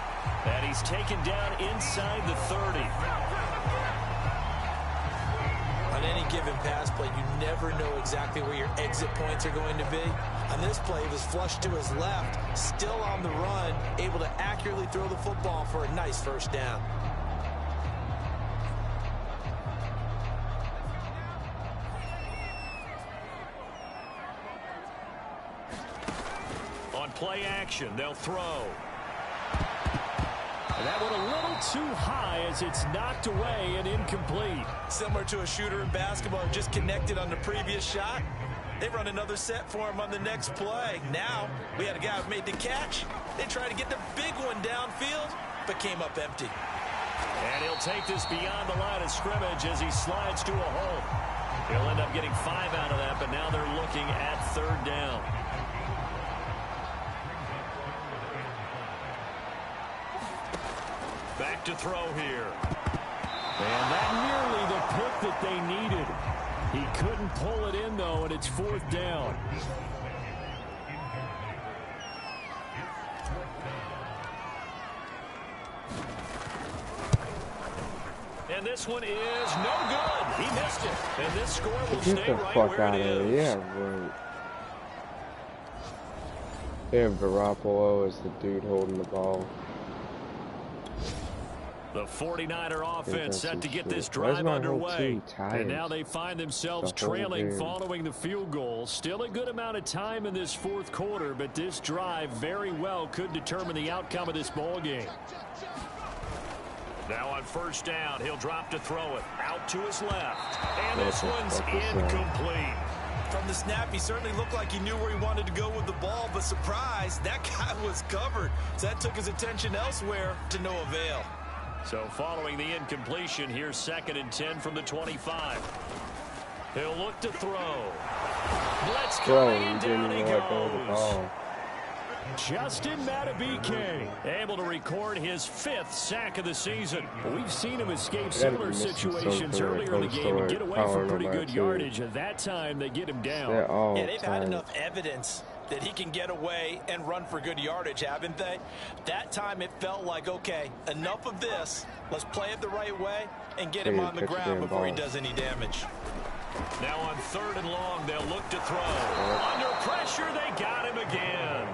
And he's taken down inside the 30. On any given pass play, you never know exactly where your exit points are going to be. On this play, he was flushed to his left, still on the run, able to accurately throw the football for a nice first down. On play action, they'll throw. And that one a little too high as it's knocked away and incomplete. Similar to a shooter in basketball who just connected on the previous shot. They run another set for him on the next play. Now, we had a guy who made the catch. They tried to get the big one downfield, but came up empty. And he'll take this beyond the line of scrimmage as he slides to a hole. He'll end up getting 5 out of that, but now they're looking at 3rd down. Back to throw here. And that nearly the pick that they needed. He couldn't pull it in, though, and it's 4th down. And this one is no good. He missed it. And this score will stay right where it is. Yeah, right. They have Garoppolo as the dude holding the ball. The 49er offense set to get this drive underway. And now they find themselves trailing following the field goal. Still a good amount of time in this 4th quarter, but this drive very well could determine the outcome of this ball game. Now on 1st down, he'll drop to throw it. Out to his left. And this one's incomplete. From the snap, he certainly looked like he knew where he wanted to go with the ball, but surprise, that guy was covered. So that took his attention elsewhere to no avail. So following the incompletion, here's 2nd and 10 from the 25. He'll look to throw. Blitz coming, and down he goes. Justin Matabike able to record his 5th sack of the season. We've seen him escape similar situations earlier in the game and get away from pretty good yardage. At that time, they get him down. Yeah, they've had enough evidence that he can get away and run for good yardage, haven't they? That time it felt like, okay, enough of this. Let's play it the right way and get him on the ground before he does any damage. Now on 3rd and long, they'll look to throw. Under pressure, they got him again.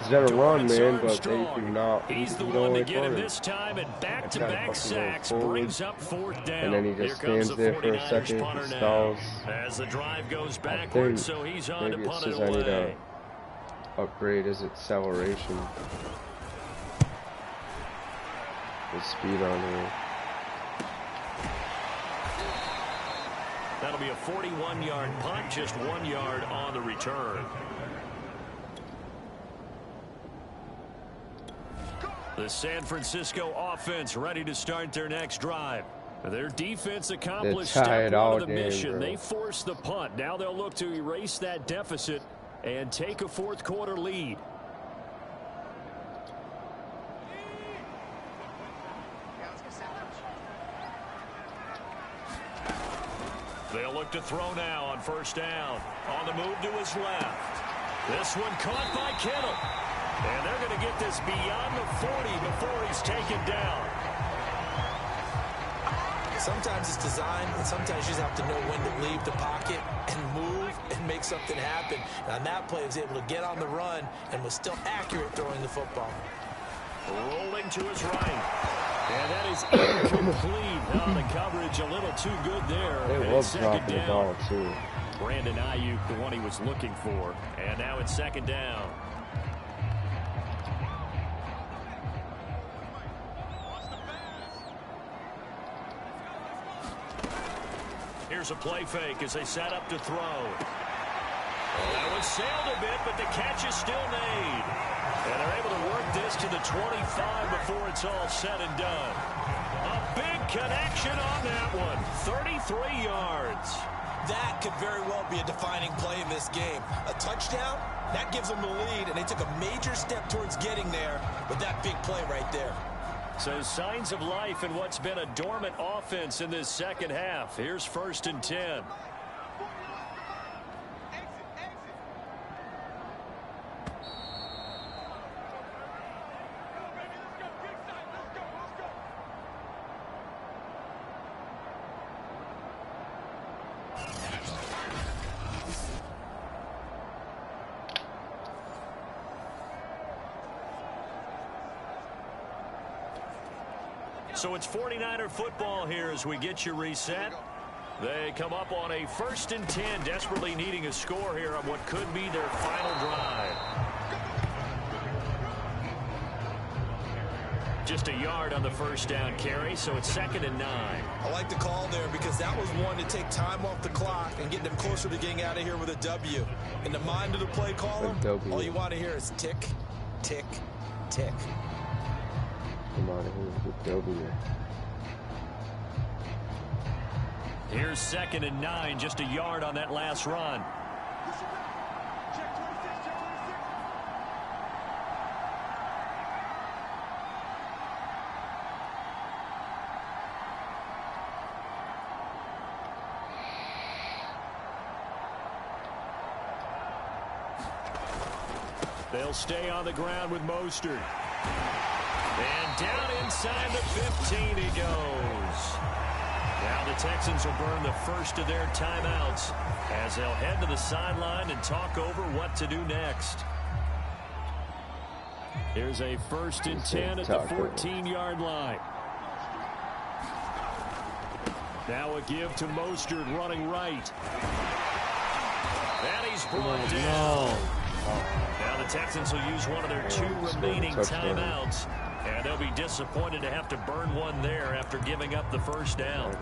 He's got a run, man, but they do not. He's the one to get him this time, and back-to-back sacks brings up 4th down. And then he just stands there for a second and stalls. As the drive goes backwards, so he's on to punt it I need away. to upgrade his acceleration. The speed on here. That'll be a 41-yard punt, just 1 yard on the return. The San Francisco offense ready to start their next drive. Their defense accomplished step 1 of the mission. They forced the punt. Now they'll look to erase that deficit and take a 4th quarter lead. They'll look to throw now on 1st down. On the move to his left. This one caught by Kittle. And they're going to get this beyond the 40 before he's taken down. Sometimes it's design, and sometimes you just have to know when to leave the pocket and move and make something happen. And on that play, he was able to get on the run and was still accurate throwing the football. Rolling to his right. And that is incomplete. The coverage a little too good there. They love dropping the ball, too. Brandon Ayuk, the one he was looking for. And now it's 2nd down. Here's a play fake as they set up to throw. That one sailed a bit, but the catch is still made. And they're able to work this to the 25 before it's all said and done. A big connection on that one. 33 yards. That could very well be a defining play in this game. A touchdown, that gives them the lead, and they took a major step towards getting there with that big play right there. So signs of life in what's been a dormant offense in this second half. Here's 1st and 10. So it's 49er football here as we get you reset. They come up on a 1st and 10, desperately needing a score here on what could be their final drive. Just a yard on the 1st down carry, so it's 2nd and 9. I like the call there because that was one to take time off the clock and get them closer to getting out of here with a W. In the mind of the play caller, all you want to hear is tick, tick, tick. Come on, here's the W. Here's 2nd and 9, just a yard on that last run. They'll stay on the ground with Mostert. And down inside the 15 he goes. Now the Texans will burn the first of their timeouts as they'll head to the sideline and talk over what to do next. Here's a 1st and 10 at the 14-yard line. Now a give to Mostert running right. And he's brought down. Now the Texans will use one of their 2 remaining timeouts. And they'll be disappointed to have to burn one there after giving up the 1st down.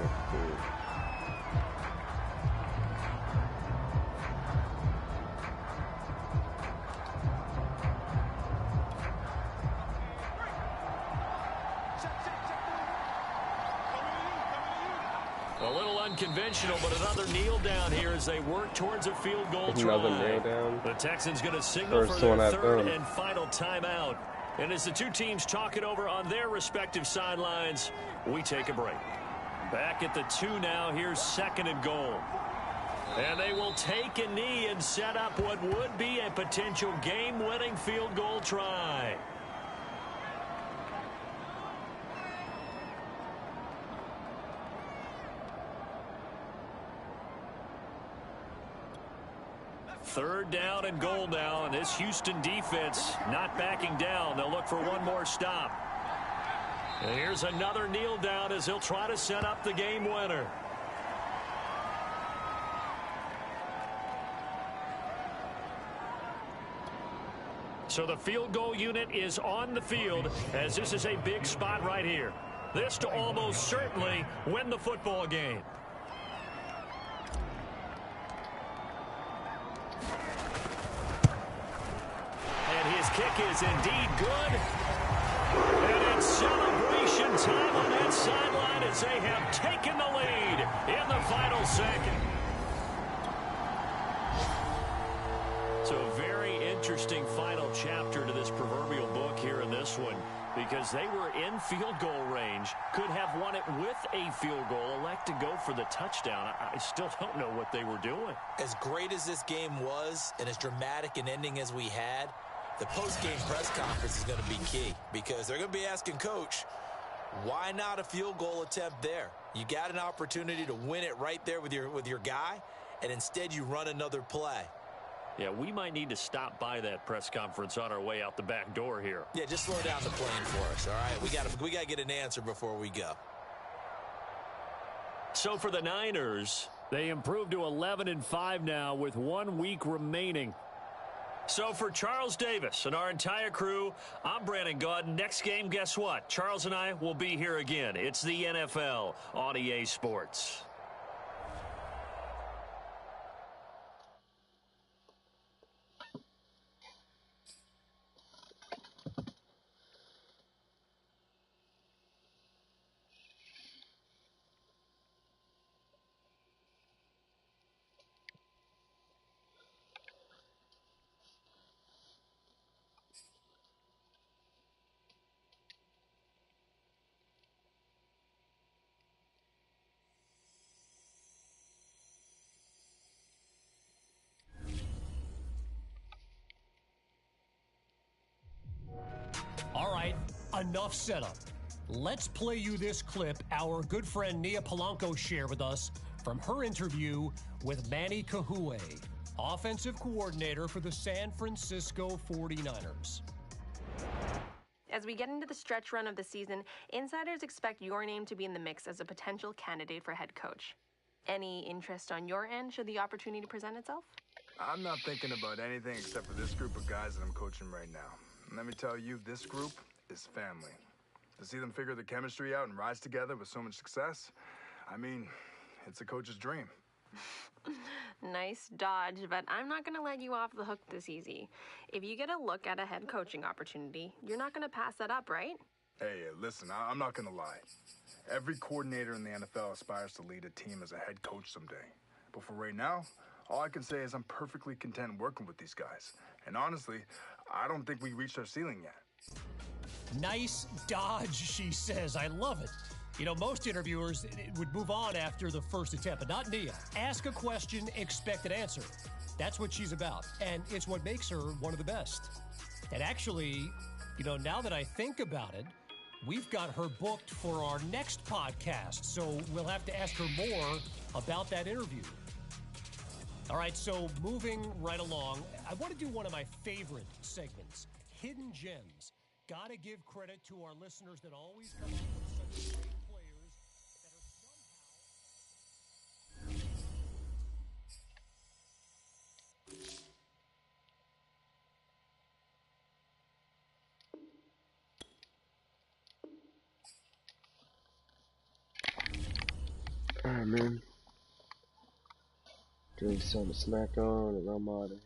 A little unconventional, but another kneel down here as they work towards a field goal try. Another kneel down. The Texans going to signal for their 3rd and final timeout. And as the 2 teams talk it over on their respective sidelines, we take a break. Back at the 2 now, here's 2nd and goal. And they will take a knee and set up what would be a potential game-winning field goal try. Third down and goal now, and this Houston defense not backing down. They'll look for one more stop. And here's another kneel down as he'll try to set up the game winner. So the field goal unit is on the field as this is a big spot right here. This to almost certainly win the football game. Kick is indeed good. And it's celebration time on that sideline as they have taken the lead in the final second. So a very interesting final chapter to this proverbial book here in this one, because they were in field goal range, could have won it with a field goal, elect to go for the touchdown. I still don't know what they were doing. As great as this game was and as dramatic an ending as we had, the post-game press conference is going to be key because they're going to be asking Coach, why not a field goal attempt there? You got an opportunity to win it right there with your guy, and instead you run another play. Yeah, we might need to stop by that press conference on our way out the back door here. Yeah, just slow down the plane for us, all right? We got to get an answer before we go. So for the Niners, they improved to 11-5 now with 1 week remaining. So for Charles Davis and our entire crew, I'm Brandon Gaudin. Next game, guess what? Charles and I will be here again. It's the NFL on EA Sports. enough setup. Let's play you this clip our good friend Nia Polanco shared with us from her interview with Manny Kahue, offensive coordinator for the San Francisco 49ers. As we get into the stretch run of the season, insiders expect your name to be in the mix as a potential candidate for head coach. Any interest on your end should the opportunity present itself? I'm not thinking about anything except for this group of guys that I'm coaching right now. And let me tell you, this group is family. To see them figure the chemistry out and rise together with so much success, I mean, it's a coach's dream. Nice dodge, but I'm not going to let you off the hook this easy. If you get a look at a head coaching opportunity, you're not going to pass that up, right? Hey, listen, I'm not going to lie. Every coordinator in the NFL aspires to lead a team as a head coach someday. But for right now, all I can say is I'm perfectly content working with these guys. And honestly, I don't think we reached our ceiling yet. Nice dodge, she says. I love it. You know, most interviewers would move on after the first attempt, but not Nia. Ask a question, expect an answer. That's what she's about, and it's what makes her one of the best. And actually, you know, now that I think about it, we've got her booked for our next podcast, so we'll have to ask her more about that interview. All right, so moving right along, I want to do one of my favorite segments, Hidden Gems. Gotta give credit to our listeners that always come up with such great players that are Alright, man. Drink something to snack on, and I'm out of here.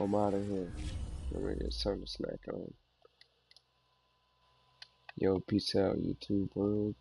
I'm out of here. Let me get something to snack on. Yo, peace out, YouTube world.